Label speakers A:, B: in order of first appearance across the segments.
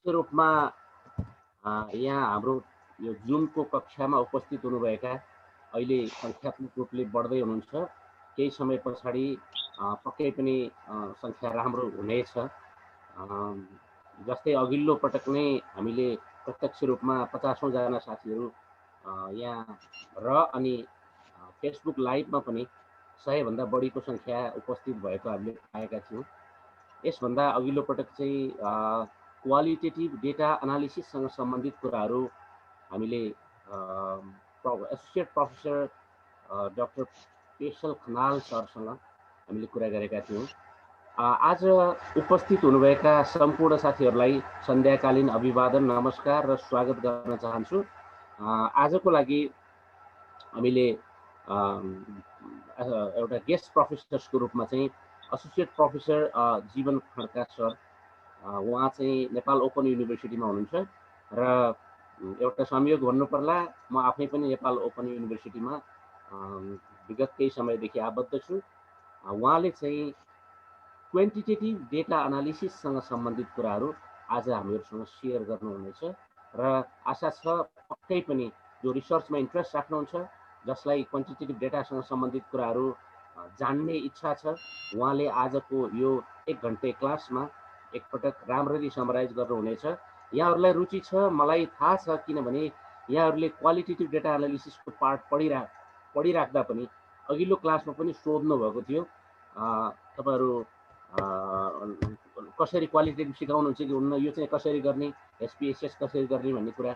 A: रूपमा यहाँ हाम्रो यो जुमको कक्षामा उपस्थित हुनुभएका अहिले सङ्ख्यात्मक रूपले बढ्दै हुनुहुन्छ। केही समय पछाडि पक्कै पनि सङ्ख्या राम्रो हुनेछ। जस्तै अघिल्लो पटक नै हामीले प्रत्यक्ष रूपमा 50औं जना साथीहरू यहाँ र अनि फेसबुक लाइभमा पनि 100 भन्दा बढीको सङ्ख्या उपस्थित भएको हामीले पाएका थियौँ। यसभन्दा अघिल्लो पटक चाहिँ क्वालिटेटिभ डेटा एनालिसिससँग सम्बन्धित कुराहरू हामीले associate professor doctor Peshal Khanal सरसँग हामीले कुरा गरेका थियौँ। आज उपस्थित हुनुभएका सम्पूर्ण साथीहरूलाई सन्ध्याकालीन अभिवादन, नमस्कार र स्वागत गर्न चाहन्छु। आजको लागि हामीले एउटा गेस्ट प्रोफेसर्सको रूपमा चाहिँ एसोसिएट प्रोफेसर जीवन खड्का सर, उहाँ चाहिँ नेपाल ओपन युनिभर्सिटीमा हुनुहुन्छ र एउटा संयोग भन्नु पर्ला, म आफै पनि नेपाल ओपन युनिभर्सिटीमा विगत केही समयदेखि आबद्ध छु। उहाँले चाहिँ क्वान्टिटेटिभ डेटा एनालिसिससँग सम्बन्धित कुराहरू आज हामीहरूसँग सेयर गर्नुहुनेछ र आशा छ पक्कै पनि जो रिसर्चमा इन्ट्रेस्ट राख्नुहुन्छ, जसलाई क्वान्टिटेटिभ डेटासँग सम्बन्धित कुराहरू जान्ने इच्छा छ, उहाँले आजको यो 1 घन्टे क्लासमा एकपटक राम्ररी समराइज गर्नुहुनेछ। यहाँहरूलाई रुचि छ, मलाई थाहा छ, किनभने यहाँहरूले क्वालिटेटिभ डेटा एनालिसिसको पार्ट पढिराख्दा पनि अघिल्लो क्लासमा पनि सोध्नु भएको थियो, तपाईँहरू कसरी क्वालिटेटिभ सिकाउनुहुन्छ कि हुन्न, यो चाहिँ कसरी गर्ने, एसपीएसएस कसरी गर्ने भन्ने कुरा।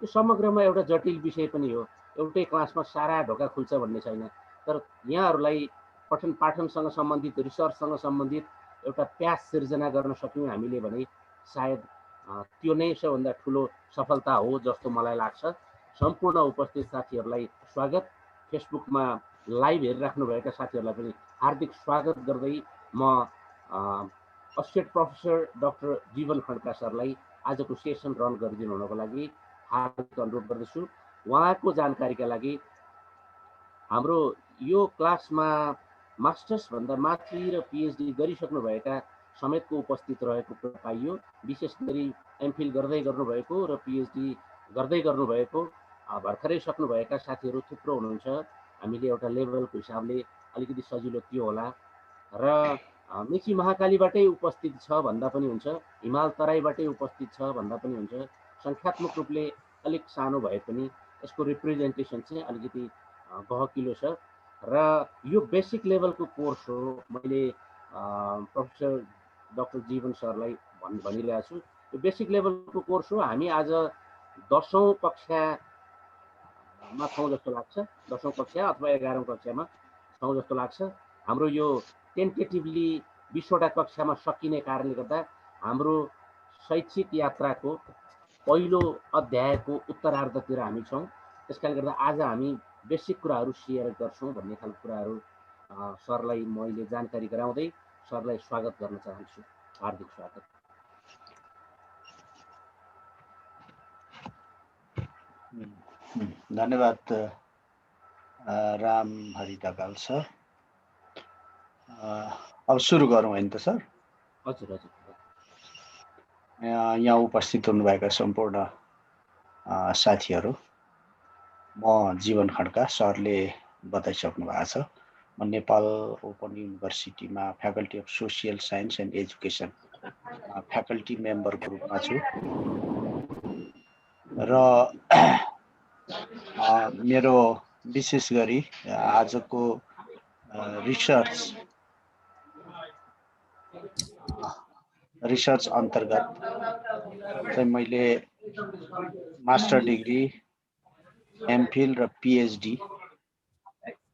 A: यो समग्रमा एउटा जटिल विषय पनि हो, एउटै क्लासमा सारा ढोका खुल्छ भन्ने छैन। तर यहाँहरूलाई पठन पाठनसँग सम्बन्धित, रिसर्चसँग सम्बन्धित एउटा प्यास सिर्जना गर्न सक्यौँ हामीले भने सायद त्यो नै सबभन्दा ठुलो सफलता हो जस्तो मलाई लाग्छ। सम्पूर्ण उपस्थित साथीहरूलाई स्वागत। फेसबुकमा लाइभ हेरिराख्नुभएका साथीहरूलाई पनि हार्दिक स्वागत गर्दै म एसोसिएट प्रोफेसर डाक्टर जीवन खड्का सरलाई आजको सेसन रन गरिदिनु हुनको लागि हार्दिक अनुरोध गर्दछु। उहाँको जानकारीका लागि हाम्रो यो क्लासमा मास्टर्सभन्दा माथि र पिएचडी गरिसक्नुभएका समेतको उपस्थित रहेको कुरा पाइयो। विशेष गरी एमफिल गर्दै गर्नुभएको र पिएचडी गर्दै गर्नुभएको भर्खरै सक्नुभएका साथीहरू थुप्रो हुनुहुन्छ। हामीले एउटा लेभलको हिसाबले अलिकति सजिलो त्यो होला र मेची महाकालीबाटै उपस्थित छ भन्दा पनि हुन्छ, हिमाल तराईबाटै उपस्थित छ भन्दा पनि हुन्छ। सङ्ख्यात्मक रूपले अलिक सानो भए पनि यसको रिप्रेजेन्टेसन चाहिँ अलिकति गहकिलो छ र यो बेसिक लेभलको कोर्स हो। मैले प्रोफेसर डाक्टर जीवन सरलाई भनिरहेको छु, यो बेसिक लेभलको कोर्स हो। हामी आज 10औं कक्षामा छौँ जस्तो लाग्छ, 10औं कक्षा अथवा 11औं कक्षामा छौँ जस्तो लाग्छ। हाम्रो यो टेन्टेटिभली 20वटा कक्षामा सकिने कारणले गर्दा हाम्रो शैक्षिक यात्राको पहिलो अध्यायको उत्तरार्धतिर हामी छौँ। त्यसकारणले गर्दा आज हामी बेसिक कुराहरू सेयर गर्छौँ भन्ने खालको कुराहरू सरलाई मैले जानकारी गराउँदै सरलाई स्वागत गर्न चाहन्छु। हार्दिक स्वागत।
B: धन्यवाद राम हरि ढकाल सर। अब सुरु गरौँ होइन त सर?
A: हजुर हजुर।
B: यहाँ उपस्थित हुनुभएका सम्पूर्ण साथीहरू, म जीवन खड्का, सरले बताइसक्नु भएको छ। म नेपाल ओपन युनिभर्सिटीमा faculty of social science and education faculty मेम्बरको रूपमा छु र मेरो विशेष गरी आजको रिसर्च अन्तर्गत चाहिँ मैले मास्टर डिग्री, एमफिल र पिएचडी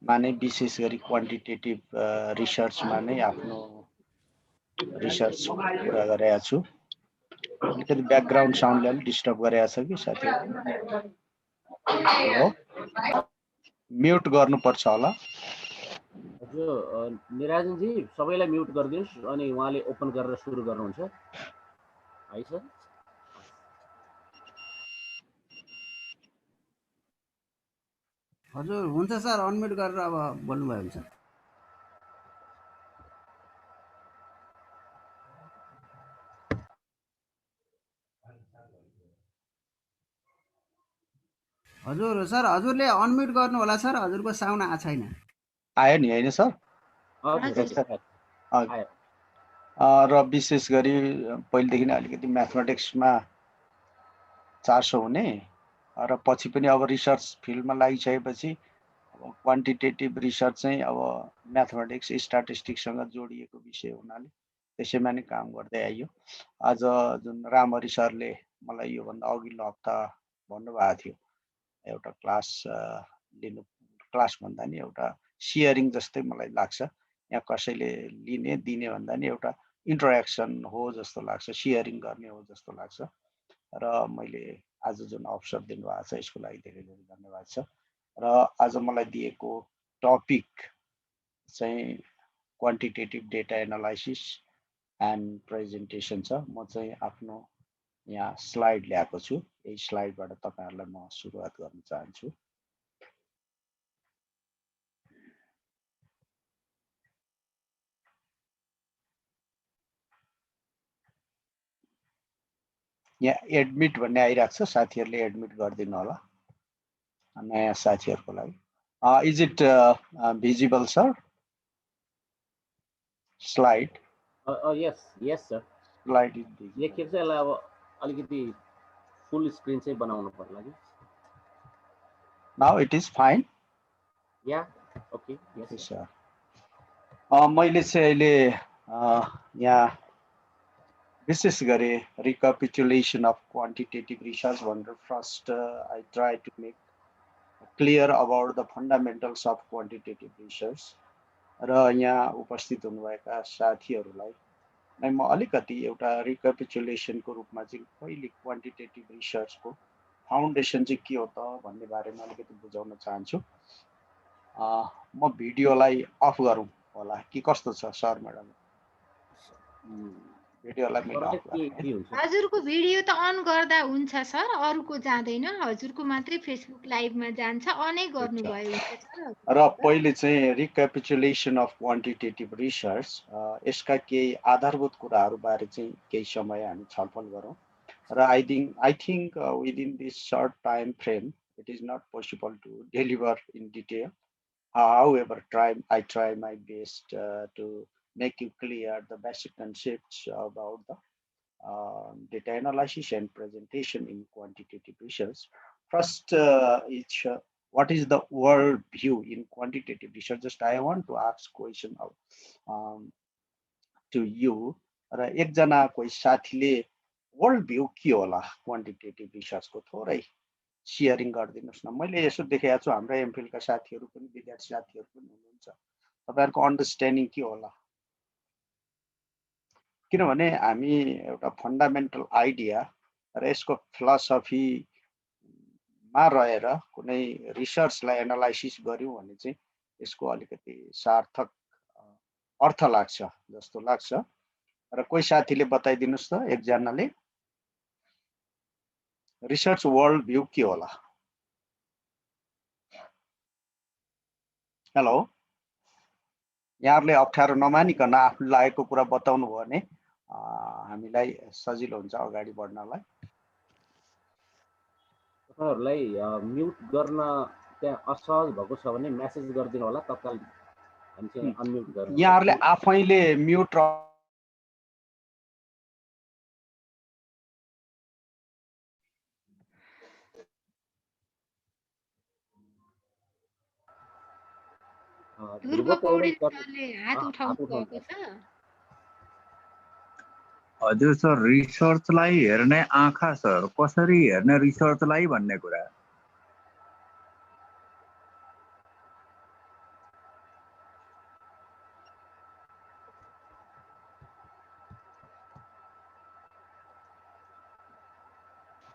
B: मा नै विशेष गरी क्वान्टिटेटिभ रिसर्चमा नै आफ्नो रिसर्च पुरा गरेका छु। अलिकति ब्याकग्राउन्ड साउन्डले अलिक डिस्टर्ब गरेको छ कि साथीहरू? म्युट गर्नुपर्छ होला।
A: हजुर, निराजनजी सबैलाई म्युट गरिदिनुहोस् अनि उहाँले ओपन गरेर सुरु गर्नुहुन्छ है सर।
C: हजुर हुन्छ सर, अनम्युट गरेर अब बोल्नुभयो हुन्छ। हजुर सर हजुरले अनम्युट गर्नु होला सर, हजुरको साउन्ड आएको छैन।
B: आयो नि होइन सर?
A: हजुर
B: ठिक छ।
A: आयो।
B: र विशेष गरी पहिलेदेखि नै अलिकति म्याथमेटिक्समा 400 हुने र पछि पनि अब रिसर्च फिल्डमा लागिसकेपछि अब क्वान्टिटेटिभ रिसर्च चाहिँ अब म्याथमेटिक्स स्ट्याटिस्टिक्ससँग जोडिएको विषय हुनाले त्यसैमा नै काम गर्दै आइयो। आज जुन रामहरि सरले मलाई योभन्दा अघिल्लो हप्ता भन्नुभएको थियो एउटा क्लास लिनु, क्लास भन्दा नि एउटा सियरिङ जस्तै मलाई लाग्छ। यहाँ कसैले लिने दिने भन्दा नि एउटा इन्टरेक्सन हो जस्तो लाग्छ, सियरिङ गर्ने हो जस्तो लाग्छ। र मैले आज जुन अवसर दिनुभएको छ यसको लागि धेरै धेरै धन्यवाद छ। र आज मलाई दिएको टपिक चाहिँ quantitative data analysis and presentation छ। म चाहिँ आफ्नो यहाँ स्लाइड ल्याएको छु, यही स्लाइडबाट तपाईँहरूलाई म सुरुवात गर्न चाहन्छु। यहाँ एडमिट भन्ने आइरहेको छ, साथीहरूले एडमिट गरिदिनु होला नयाँ साथीहरूको लागि। Is it visible sir slide?
A: Yes yes sir,
B: slide is visible.
A: लेखेर चाहिँ यसलाई अब अलिकति फुल स्क्रिन चाहिँ बनाउनु पर्ला कि।
B: Now it is fine.
A: या ओके यस
B: सर। मैले चाहिँ अहिले यहाँ विशेष गरी रिकैपिचुलेसन अफ क्वान्टिटेटिभ रिसर्च भनेर first I try to make clear about the fundamentals of quantitative research. र यहाँ उपस्थित हुनुभएका साथीहरूलाई नै म अलिकति एउटा रिकैपिचुलेसनको रूपमा चाहिँ कहिले क्वान्टिटेटिभ रिसर्चको फाउन्डेसन चाहिँ के हो त भन्ने बारेमा अलिकति बुझाउन चाहन्छु। म भिडियोलाई अफ गरौँ होला कि कस्तो छ सर म्याडम? भिडियोलाई मैले अफ गरेँ।
D: हजुरको भिडियो त अन गर्दा हुन्छ सर, अरूको जाँदैन, हजुरको मात्रै फेसबुक लाइभमा जान्छ, अनै गर्नुभयो हुन्छ सर।
B: र पहिले चाहिँ रिक्यापिचुलेसन अफ क्वान्टिटेटिभ रिसर्च, यसका केही आधारभूत कुराहरूबारे चाहिँ केही समय हामी छलफल गरौँ। र I think within this short time frame it is not possible to deliver in detail. However, I try my best to make you clear the basic concepts about the data analysis and presentation in quantitative research. First, what is the world view in quantitative research? Just I want to ask question to you. र एकजना कोही साथीले world view के होला quantitative रिसर्चको थोरै sharing गरिदिनुहोस् न। मैले यसो देखेको छु हाम्रो एमफिलका साथीहरू पनि विद्यार्थी साथीहरू पनि हुनुहुन्छ, तपाईँहरूको अन्डरस्ट्यान्डिङ के होला? किनभने हामी एउटा फन्डामेन्टल आइडिया र यसको फिलोसफीमा रहेर कुनै रिसर्चलाई एनालाइसिस गर्यौँ भने चाहिँ यसको अलिकति सार्थक अर्थ लाग्छ जस्तो लाग्छ। र कोही साथीले बताइदिनुहोस् त, एकजनाले रिसर्च वर्ल्ड भ्यू के होला? हेलो, यहाँहरूले अप्ठ्यारो नमानिकन आफूले लागेको कुरा बताउनु भयो भने हामीलाई सजिलो हुन्छ अगाडि बढ्नलाई।
A: तपाईँहरूलाई म्युट गर्न त्यहाँ असहज भएको छ भने मेसेज गरिदिनु होला, तत्काल हामी चाहिँ अनम्युट गर्छौँ।
B: यहाँहरूले आफैले म्युट
D: ध्रुव पौडेल सरले हात उठाउनु भएको छ।
E: हजुर सर, रिसर्चलाई हेर्ने आँखा सर, कसरी हेर्ने रिसर्चलाई भन्ने कुरा।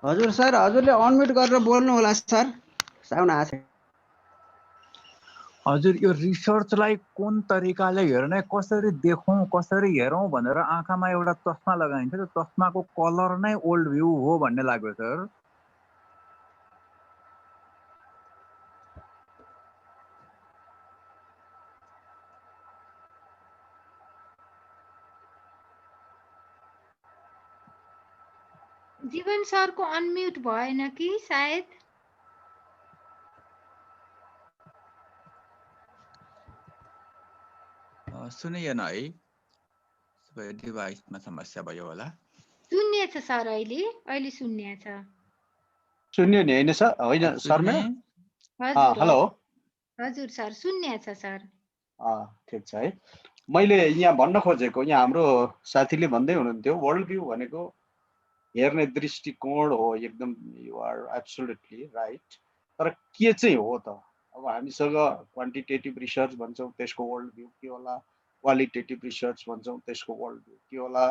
C: हजुर सर, हजुरले अनम्युट गरेर बोल्नु होला सर, साउन्ड आएको छैन।
E: हजुर, यो रिसर्चलाई कुन तरिकाले हेर्ने, कसरी देखौँ, कसरी हेरौँ भनेर आँखामा एउटा चस्मा लगाइन्छ, त्यो चस्माको कलर नै ओल्ड भ्यू हो भन्ने लाग्यो सर।
D: जीवन सरको अनम्युट भएन कि सायद?
E: सुनिएन है डिभाइसमा समस्या भयो होला
D: सुन्ने छ सर अहिले सुन्ने छ
B: सुन्यो नि होइन सर होइन सर मेरो
D: हजुर
B: हेलो
D: हजुर सर सुन्ने छ सर
B: ठिक छ है मैले यहाँ भन्न खोजेको यहाँ हाम्रो साथीले भन्दै हुनुहुन्थ्यो वर्ल्ड भ्यू भनेको हेर्ने दृष्टिकोण हो एकदम यु आर एब्सोल्युटली राइट तर के चाहिँ हो त अब हामीसँग क्वान्टिटेटिभ रिसर्च भन्छौँ त्यसको वर्ल्ड भ्यू के होला क्वालिटेटिभ रिसर्च भन्छौँ त्यसको वर्ल्ड भ्यू के होला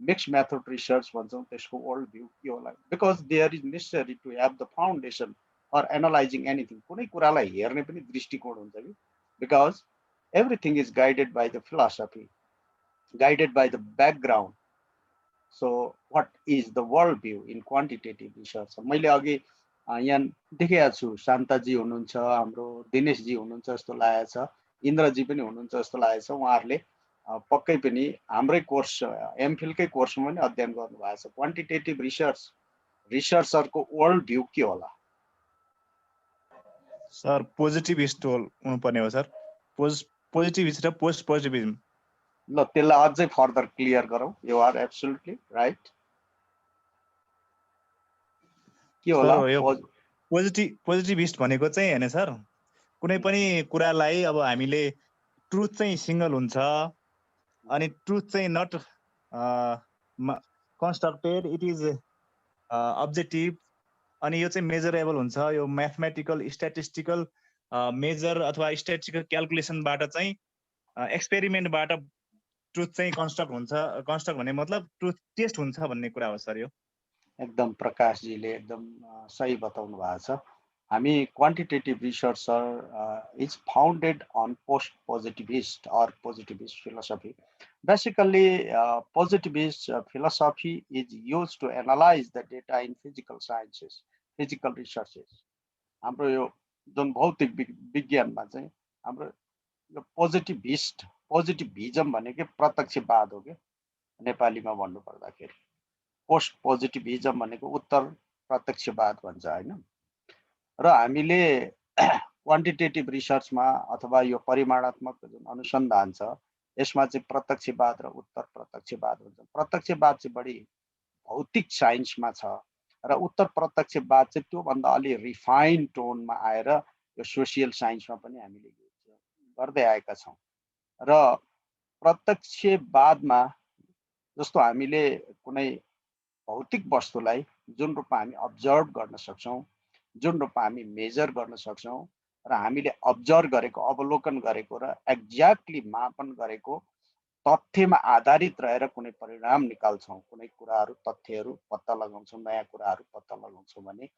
B: मिक्स मेथड रिसर्च भन्छौँ त्यसको वर्ल्ड भ्यू के होला because there is necessary to have the foundation for analysing anything कुनै कुरालाई हेर्ने पनि दृष्टिकोण हुन्छ कि because everything is guided by the philosophy, guided by the background. So what is the world view in quantitative research? मैले अघि यहाँ देखेको छु शान्ताजी हुनुहुन्छ हाम्रो दिनेशजी हुनुहुन्छ जस्तो लागेको छ इन्द्रजी पनि हुनुहुन्छ जस्तो लागेको छ उहाँहरूले पक्कै पनि हाम्रै कोर्स एमफिलकै कोर्समा पनि अध्ययन गर्नुभएको छ क्वान्टिटेटिभ रिसर्चरको वर्ल्ड भ्यू के होला
F: सर पोजिटिभिस्ट हुनुपर्ने हो सर पोजिटिभिस्ट र पोस्ट पोजिटिभिजम
B: ल त्यसलाई अझै फर्दर क्लियर गरौँ यु आर एब्सोल्युटली राइट के होला
F: पोजिटिभिस्ट भनेको चाहिँ हैन सर कुनै पनि कुरालाई अब हामीले ट्रुथ चाहिँ सिंगल हुन्छ अनि ट्रुथ चाहिँ not constructed it is objective अनि यो चाहिँ मेजरेबल हुन्छ यो म्याथमेटिकल स्ट्याटिस्टिकल मेजर अथवा स्ट्याटिस्टिकल क्याल्कुलेसनबाट चाहिँ एक्सपेरिमेन्टबाट ट्रुथ चाहिँ कन्स्ट्रक्ट भन्ने मतलब ट्रुथ टेस्ट हुन्छ भन्ने कुरा हो सर यो
B: एकदम प्रकाशजीले एकदम सही बताउनु भएको छ हामी quantitative researcher is founded on post positivist or positivist philosophy basically positivist philosophy is use to analyse the data in physical sciences physical researches हाम्रो यो जुन भौतिक विज्ञानमा चाहिँ हाम्रो यो पोजिटिभिजम भनेकै प्रत्यक्षवाद हो क्या नेपालीमा भन्नु पर्दाखेरि पोस्ट पोजिटिभिजम भनेको उत्तर प्रत्यक्षवाद भन्छ हैन र हामीले क्वान्टिटेटिभ रिसर्चमा अथवा यो परिमाणात्मक जुन अनुसन्धान छ यसमा चाहिँ प्रत्यक्षवाद र उत्तर प्रत्यक्षवाद हुन्छ प्रत्यक्षवाद चाहिँ बढी भौतिक साइन्समा छ र उत्तर प्रत्यक्षवाद चाहिँ त्योभन्दा अलि रिफाइन टोनमा आएर यो सोसियल साइन्समा पनि हामीले गर्दै आएका छौँ र प्रत्यक्षवादमा जस्तो हामीले कुनै भौतिक वस्तुलाई जुन रूपमा हामी अब्जर्भ गर्न सक्छौँ जुन रूपमा हामी मेजर गर्न सक्छौँ र हामीले अब्जर्भ गरेको अवलोकन गरेको र एक्ज्याक्टली मापन गरेको तथ्यमा आधारित रहेर कुनै परिणाम निकाल्छौँ कुनै कुराहरू तथ्यहरू पत्ता लगाउँछौँ नयाँ कुराहरू पत्ता लगाउँछौँ भने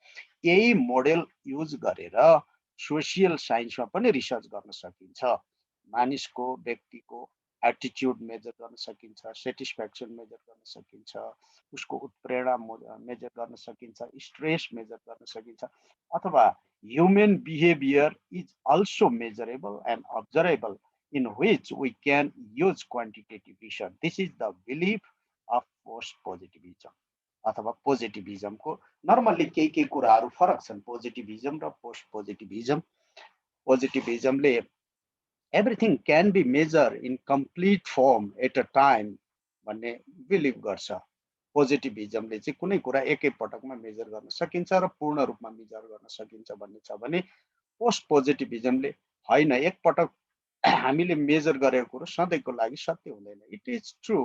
B: यही मोडेल युज गरेर सोसियल साइन्समा पनि रिसर्च गर्न सकिन्छ मानिसको व्यक्तिको एटिट्युड मेजर गर्न सकिन्छ सेटिस्फ्याक्सन मेजर गर्न सकिन्छ उसको उत्प्रेरणा मेजर गर्न सकिन्छ स्ट्रेस मेजर गर्न सकिन्छ अथवा human behaviour is also measurable and observable in which we can use quantitative research. This is the belief of post-positivism. अथवा पोजिटिभिजमको नर्मल्ली केही कुराहरू फरक छन् पोजिटिभिजम र पोस्ट पोजिटिभिजम पोजिटिभिजमले everything can be measure in complete form at a time भन्ने believe गर्छ पोजिटिभिजमले चाहिँ कुनै कुरा एकै पटकमा मेजर गर्न सकिन्छ र पूर्ण रूपमा मेजर गर्न सकिन्छ भन्ने छ भने पोस्ट पोजिटिभिजमले हैन एक पटक हामीले मेजर गरेको कुरो सधैँको लागि सत्य हुँदैन it is true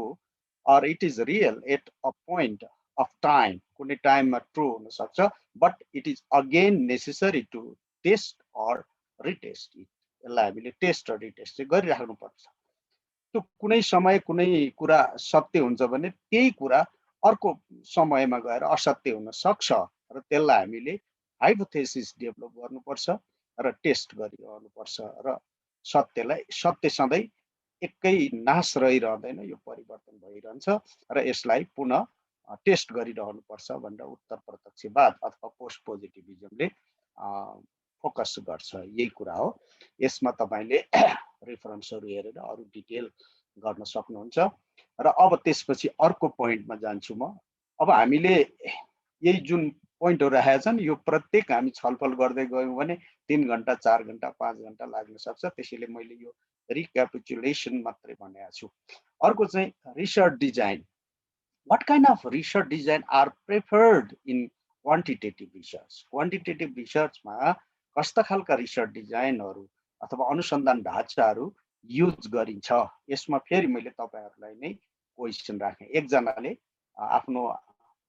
B: or it is real at a point of time कुनै टाइममा ट्रु हुन सक्छ but it is again necessary to test or retest it यसलाई हामीले टेस्ट र रिटेस्ट चाहिँ गरिराख्नुपर्छ त्यो कुनै समय कुनै कुरा सत्य हुन्छ भने त्यही कुरा अर्को समयमा गएर असत्य हुन सक्छ र त्यसलाई हामीले हाइपोथेसिस डेभलप गर्नुपर्छ र टेस्ट गरिरहनुपर्छ र सत्यलाई सत्य सधैँ एकै नाश रहिरहँदैन यो परिवर्तन भइरहन्छ र यसलाई पुनः टेस्ट गरिरहनुपर्छ भनेर उत्तर प्रत्यक्षवाद अथवा पोस्ट पोजिटिभिजमले फोकस गर्छ यही कुरा हो यसमा तपाईले रेफरेन्सहरू हेरेर अरु डिटेल गर्न सक्नुहुन्छ र अब त्यसपछि अर्को पोइन्टमा जान्छु म अब हामीले यही जुन पोइन्टहरु राखेका छन् यो प्रत्येक हामी छलफल गर्दै गयौं भने 3 घण्टा 4 घण्टा 5 घण्टा लाग्न सक्छ त्यसैले मैले यो रिक्यापिचुलेसन मात्रै भनेको छु। अर्को चाहिँ research design. What kind of research design are preferred in quantitative research? Quantitative research मा कस्ता खालका रिसर्च डिजाइनहरू अथवा अनुसन्धान ढाँचाहरू युज गरिन्छ? यसमा फेरि मैले तपाईहरुलाई नै क्वेशन राखे। एकजनाले आफ्नो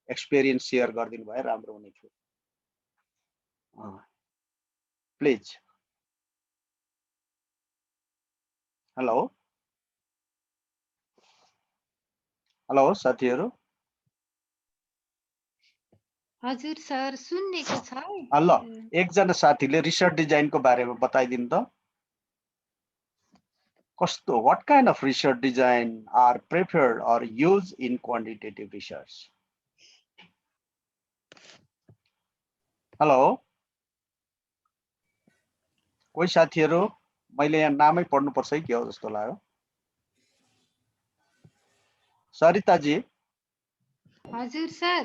B: एक्सपिरियन्स शेयर गरिदिनु भए राम्रो हुने थियो। प्लिज। हेलो हेलो साथीहरु।
D: हजुर सर सुन्नेको छ।
B: ल एकजना साथीले रिसर्च डिजाइनको बारेमा बताइदिनु त। कस्तो what kind of research design are preferred or used in quantitative research? Hello कोही साथीहरु मैले यहाँ नामै पढ्नु पर्छ कि हो जस्तो लाग्यो। सरिता जी।
D: हजुर सर।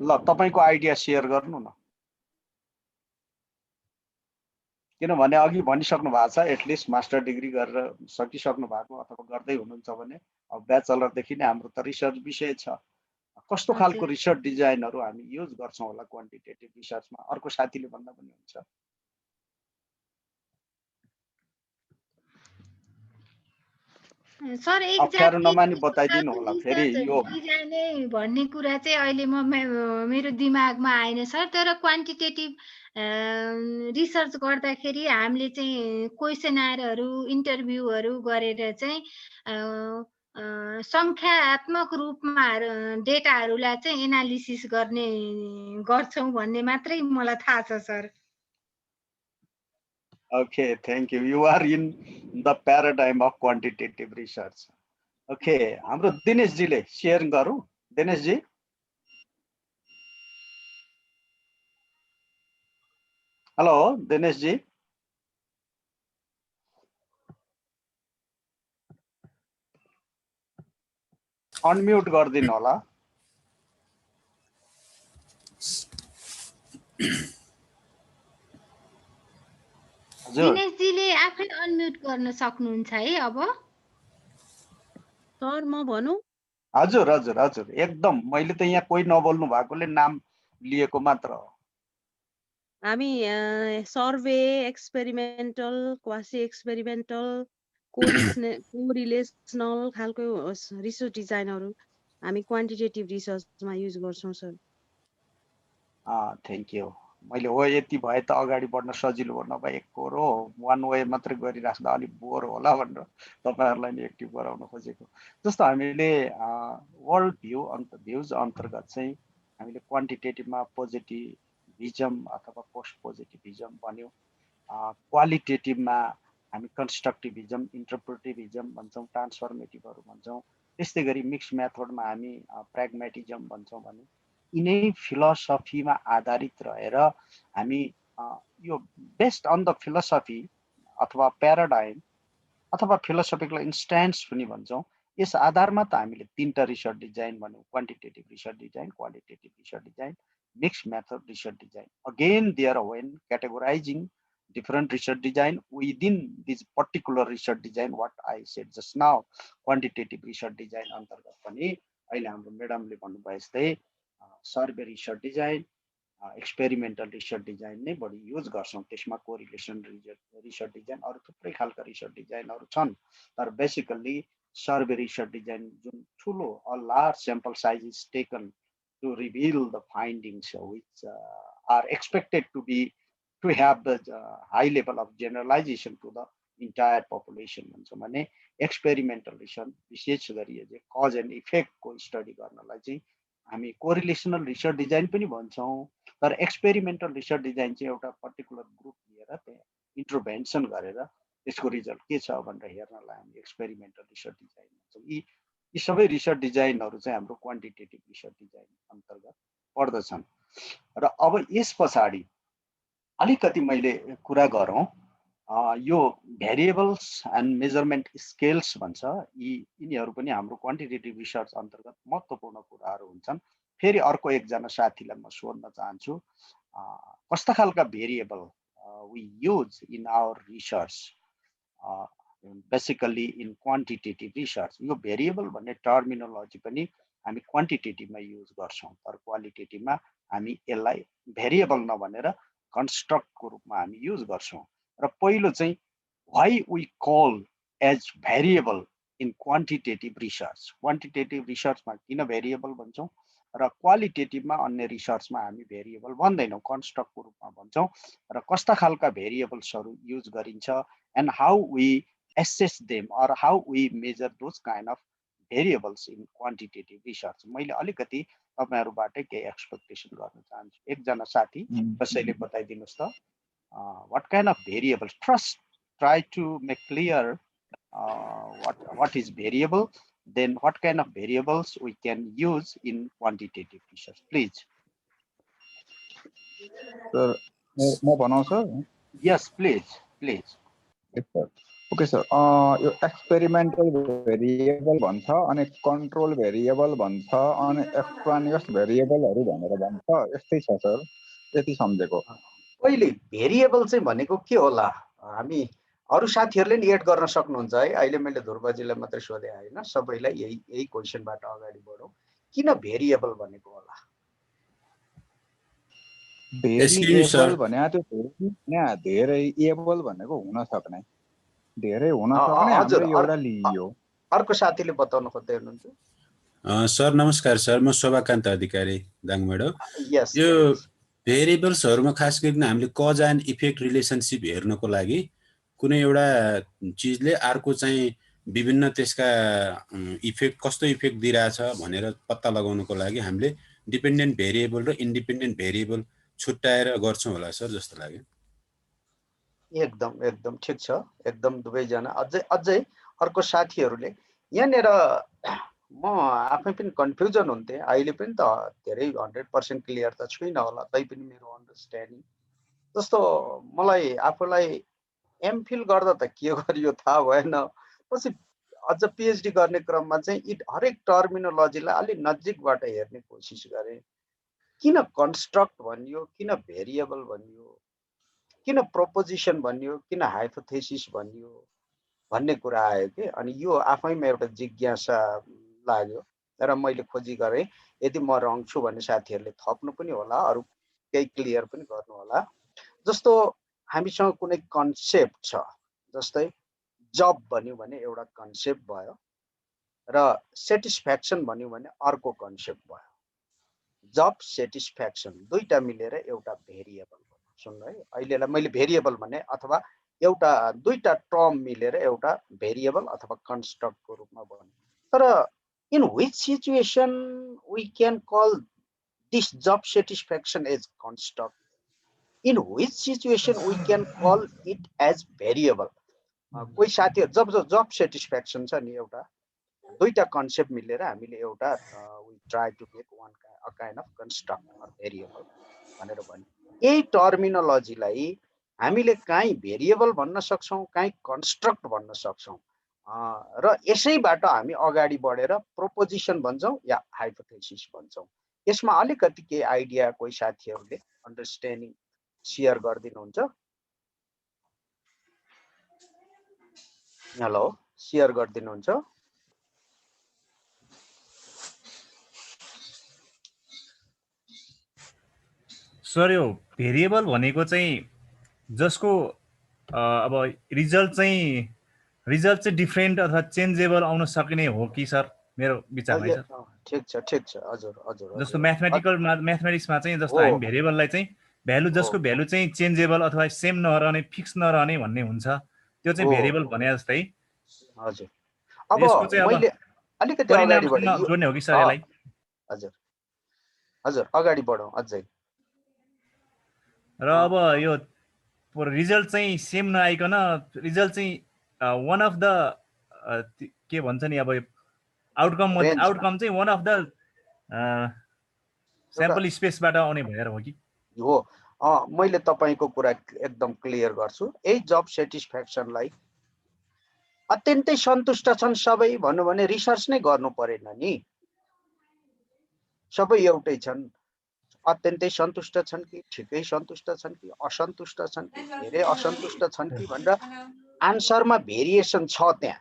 B: ल तपाईको आइडिया शेयर गर्नु न। किनभने अघि भनिसक्नु भएको छ एटलिस्ट मास्टर डिग्री गरेर सकिसक्नु भएको अथवा गर्दै हुनुहुन्छ भने अब ब्याचलर देखि नै हाम्रो त रिसर्च विषय छ। कस्तो खालको रिसर्च डिजाइनहरु हामी युज गर्छौं होला क्वान्टिटेटिभ रिसर्चमा? अर्को साथीले भन्दा पनि हुन्छ।
D: सर
B: अप्ठ्यारो नमानी बताइदिनु होला फेरि यो
D: डिजाइनै भन्ने कुरा चाहिँ अहिले मेरो दिमागमा आएन सर। तर क्वान्टिटेटिभ रिसर्च गर्दाखेरि हामीले चाहिँ क्वेसनरहरू इन्टरभ्यूहरू गरेर चाहिँ संख्यात्मक रूपमा डेटाहरूलाई चाहिँ एनालिसिस गर्छौं भन्ने मात्रै मलाई थाहा छ sir.
B: Okay, thank you. You are in the paradigm of quantitative research. Okay, हाम्रो दिनेश जीले शेयर गरौँ। दिनेश जी। हेलो दिनेश जी। अनम्युट गरिदिनु होला।
D: दिनेश जीले आफै अनम्युट गर्न सक्नुहुन्छ है अब।
G: सर म भनौं?
B: हजुर हजुर हजुर एकदम। मैले त यहाँ कोही नबोल्नु भएकोले नाम लिएको मात्र हो।
G: हामी सर्वे, एक्सपेरिमेन्टल, क्वासी एक्सपेरिमेन्टल, कोरिलेसनल खालको रिसर्च डिजाइनहरु हामी क्वान्टिटेटिभ रिसर्चमा युज गर्छौं सर।
B: Thank you. मैले हो यति भए त अगाडि बढ्न सजिलो हो, नभए एकहोरो वान वे मात्रै गरिराख्दा अलि बोर होला भनेर तपाईहरुलाई नि एक्टिभ गराउन खोजेको। जस्तो हामीले वर्ल्ड भ्यूज अन्तर्गत चाहिँ हामीले क्वान्टिटेटिभमा पोजिटिभिजम अथवा पोस्ट पोजिटिभिजम भन्यो। क्वालिटेटिभमा हामी कन्स्ट्रक्टिभिजम, इन्टरप्रेटिभिजम भन्छौं, ट्रान्सफर्मेटिभहरु भन्छौं। त्यस्तै गरी मिक्स मेथडमा हामी प्र्याग्मेटिजम भन्छौं भने यिनै फिलोसफीमा आधारित रहेर हामी यो बेस्ड अन द फिलोसफी अथवा प्याराडाइम अथवा फिलोसफिकल इन्स्ट्यान्स पनि भन्छौं। यस आधारमा त हामीले तीनटा रिसर्च डिजाइन भन्यौं। Quantitative research design, qualitative research design, mix method research design. Again there when categorizing different research design within this particular research design what I said just now, quantitative research design अन्तर्गत पनि अहिले हाम्रो म्याडमले भन्नुभयो जस्तै survey research design, experimental research design नै बढी use गर्छौं। त्यसमा कोरिलेसन रिसर्च डिजाइन अरु थुप्रै खालका रिसर्च डिजाइनहरु छन्। तर बेसिकली सर्वे रिसर्च डिजाइन जुन ठुलो a large sample size is taken to reveal the findings which are expected to have the high level of generalization to the entire population भन्छौं भने experimental research विशेष गरी चाहिँ cause and effect को study गर्नलाई चाहिँ हामी कोरिलेसनल रिसर्च डिजाइन पनि भन्छौं। तर एक्सपेरिमेन्टल रिसर्च डिजाइन चाहिँ एउटा पर्टिकुलर ग्रुप लिएर त्यहाँ इन्टरभेन्सन गरेर त्यसको रिजल्ट के छ भनेर हेर्नलाई हामी एक्सपेरिमेन्टल रिसर्च डिजाइन भन्छौं। यी सबै रिसर्च डिजाइनहरु चाहिँ हाम्रो क्वान्टिटेटिभ रिसर्च डिजाइन अन्तर्गत पर्दछन्। र अब यस पछाडी अलिकति मैले कुरा गरौँ यो भेरिएबल्स एन्ड मेजरमेन्ट स्केल्स भन्छ। यिनीहरु पनि हाम्रो क्वान्टिटेटिभ रिसर्च अन्तर्गत महत्त्वपूर्ण कुराहरु हुन्छन्। फेरि अर्को एकजना साथीलाई म सोध्न चाहन्छु कस्ता खालका variable we use in our research? Basically in quantitative research. यो भेरिएबल भन्ने टर्मिनोलोजी पनि हामी क्वान्टिटेटिभमा युज गर्छौँ, तर क्वालिटेटिभमा हामी यसलाई भेरिएबल नभनेर कन्स्ट्रक्टको रूपमा हामी युज गर्छौँ। र पहिलो चाहिँ why we call as variable in quantitative research. Quantitative रिसर्चमा किन भेरिएबल भन्छौँ र क्वालिटेटिभमा अन्य रिसर्चमा हामी भेरिएबल भन्दैनौँ, कन्स्ट्रक्टको रूपमा भन्छौँ। र कस्ता खालका भेरिएबल्सहरू युज गरिन्छ and how we assess them or how we measure those kind of variables in quantitative research। मैले अलिकति तपाईहरुबाटै केही एक्सपेक्टेसन गर्न चाहन्छु। एकजना साथी कसैले बताइदिनुस् त what kind of variables, first try to make clear what is variable, then what kind of variables we can use in quantitative research, please।
E: Sir, म भनौँ sir?
B: Yes, please।
E: Yes, sir। Okay sir, यो experimental variable भन्छ अनि control variable भन्छ अनि एक्सट्रानियस भेरिएबलहरू भनेर भन्छ, यस्तै छ सर, यति सम्झेको।
B: पहिले भेरिएबल चाहिँ भनेको के होला? हामी अरु साथीहरुले नि एड गर्न सक्नुहुन्छ है। अहिले मैले ध्रुवजीलाई मात्रै सोधे हैन, सबैलाई यही क्वेशनबाट अगाडि बढौं। किन भेरिएबल भनेको होला?
E: भेरिएबल भने त्यो धेरै एबल भनेको हुन सक्ने, धेरै हुन सक्ने हामीले एउटा लियो।
B: अर्को साथीले बताउन खोज्दै हुनुहुन्छ।
H: सर नमस्कार सर, म शोभाकान्त अधिकारी दाङबाट।
B: यस,
H: यो भेरिएबल्सहरुमा खास गरी हामीले कज एन्ड इफेक्ट रिलेसनशिप हेर्नको लागि कुनै एउटा चीजले अर्को चाहिँ विभिन्न त्यसका इफेक्ट कस्तो इफेक्ट दिइराछ भनेर पत्ता लगाउनको लागि हामीले डिपेन्डेन्ट भेरिएबल र इन्डिपेन्डेन्ट भेरिएबल छुट्याएर गर्छौं होला सर जस्तो लाग्यो।
B: एकदम ठिक छ। एकदम दुवैजना अझै अर्को साथीहरुले यहाँनेर म आफै पनि कन्फ्युजन हुन्थे। अहिले पनि त धेरै 100% क्लियर त छैन होला, तैपनि मेरो अन्डरस्ट्यान्डिङ जस्तो मलाई आफूलाई एमफिल गर्दा त के गरियो थाहा भएन, पछि अझ पीएचडी गर्ने क्रममा चाहिँ हरेक टर्मिनोलोजीलाई अलि नजिकबाट हेर्ने कोसिस गरे। किन कन्स्ट्रक्ट भनियो, किन भेरिएबल भनियो, किन प्रोपोजिसन भनियो, किन हाइपोथेसिस भनियो भन्ने कुरा आयो के। अनि यो आफैमा एउटा जिज्ञासा लाग्यो र मैले खोजी गरेँ। यदि म रङ छु भने साथीहरुले थप्नु पनि होला, अरु केही क्लियर पनि गर्नु होला। जस्तो हामीसँग कुनै कन्सेप्ट छ, जस्तै जब भन्यो भने एउटा कन्सेप्ट भयो र सेटिस्फ्याक्सन भन्यो भने अर्को कन्सेप्ट भयो। जब सेटिस्फ्याक्सन दुईटा मिलेर एउटा भेरिएबल भयो। सुन्नु है, अहिलेलाई मैले भेरिएबल भने अथवा एउटा दुईटा टर्म मिलेर एउटा भेरिएबल अथवा कन्स्ट्रक्टको रूपमा भन्यो। तर in which situation we can call this job satisfaction as construct, in which situation we can call it as variable. कोही साथीहरु जब सेटिस्फ्याक्सन छ नि, एउटा दुईटा कन्सेप्ट मिलेर हामीले एउटा we try to make one a kind of construct or variable भनेर भन्यो। यही टर्मिनोलोजीलाई हामीले काहीँ भेरिएबल भन्न सक्छौं, काहीँ कन्स्ट्रक्ट भन्न सक्छौं र यसैबाट हामी अगाडि बढेर प्रोपोजिसन भन्छौं या हाइपोथेसिस भन्छौं। यसमा अलिकति केही आइडिया कोही साथीहरुले अन्डरस्ट्यान्डिङ शेयर गर्दिनुहुन्छ? हेलो, शेयर गर्दिनुहुन्छ?
F: सर यो भेरिएबल भनेको चाहिँ जसको अब रिजल्ट चाहिँ डिफरेन्ट अथवा चेन्जेबल आउन सक्ने हो कि सर, मेरो विचारमा है सर?
B: ठिक छ हजुर।
F: जस्तो म्याथमेटिक्समा चाहिँ जस्तो हामी भेरिएबललाई चाहिँ भ्यालु, जसको भ्यालु चाहिँ चेन्जेबल अथवा सेम नरहने, फिक्स नरहने भन्ने हुन्छ, त्यो चाहिँ भेरिएबल भने जस्तै।
B: हजुर। अब मैले अलिकति अगाडि बढे
F: जोड्ने हो कि सर यसलाई?
B: हजुर अगाडि बढौं अझै।
F: र अब यो रिजल्ट चाहिँ सेम नआइकन रिजल्ट चाहिँ वान अफ द के भन्छ नि, अब आउटकम चाहिँ वान अफ द स्याम्पल स्पेसबाट आउने भएर हो कि?
B: हो, मैले तपाईको कुरा एकदम क्लियर गर्छु। यही जब सेटिस्फ्याक्सनलाई अत्यन्तै सन्तुष्ट छन् सबै भन्नु भने रिसर्च नै गर्नु परेन नि। सबै एउटै छन्, अत्यन्तै सन्तुष्ट छन् कि, ठिकै सन्तुष्ट छन् कि, असन्तुष्ट छन् कि, धेरै असन्तुष्ट छन् कि भनेर आन्सरमा भेरिएसन छ त्यहाँ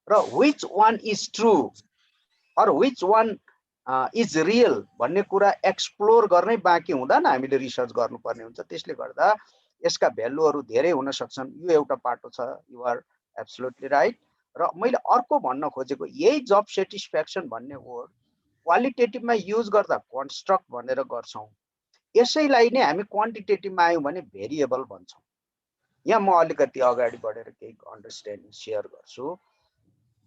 B: र which one is true or which one is real भन्ने कुरा एक्सप्लोर गर्नै बाँकी हुँदैन, हामीले रिसर्च गर्नुपर्ने हुन्छ। त्यसले गर्दा यसका भ्यालुहरू धेरै हुन सक्छन्, यो एउटा पाटो छ। You are absolutely right. र मैले अर्को भन्न खोजेको यही जब सेटिस्फ्याक्सन भन्ने वर्ड क्वालिटेटिभमा युज गर्दा कन्स्ट्रक्ट भनेर गर्छौँ, यसैलाई नै हामी क्वान्टिटेटिभमा आयौँ भने भेरिएबल भन्छौँ। यहाँ म अलिकति अगाडि बढेर केही अन्डरस्ट्यान्डिङ सेयर गर्छु।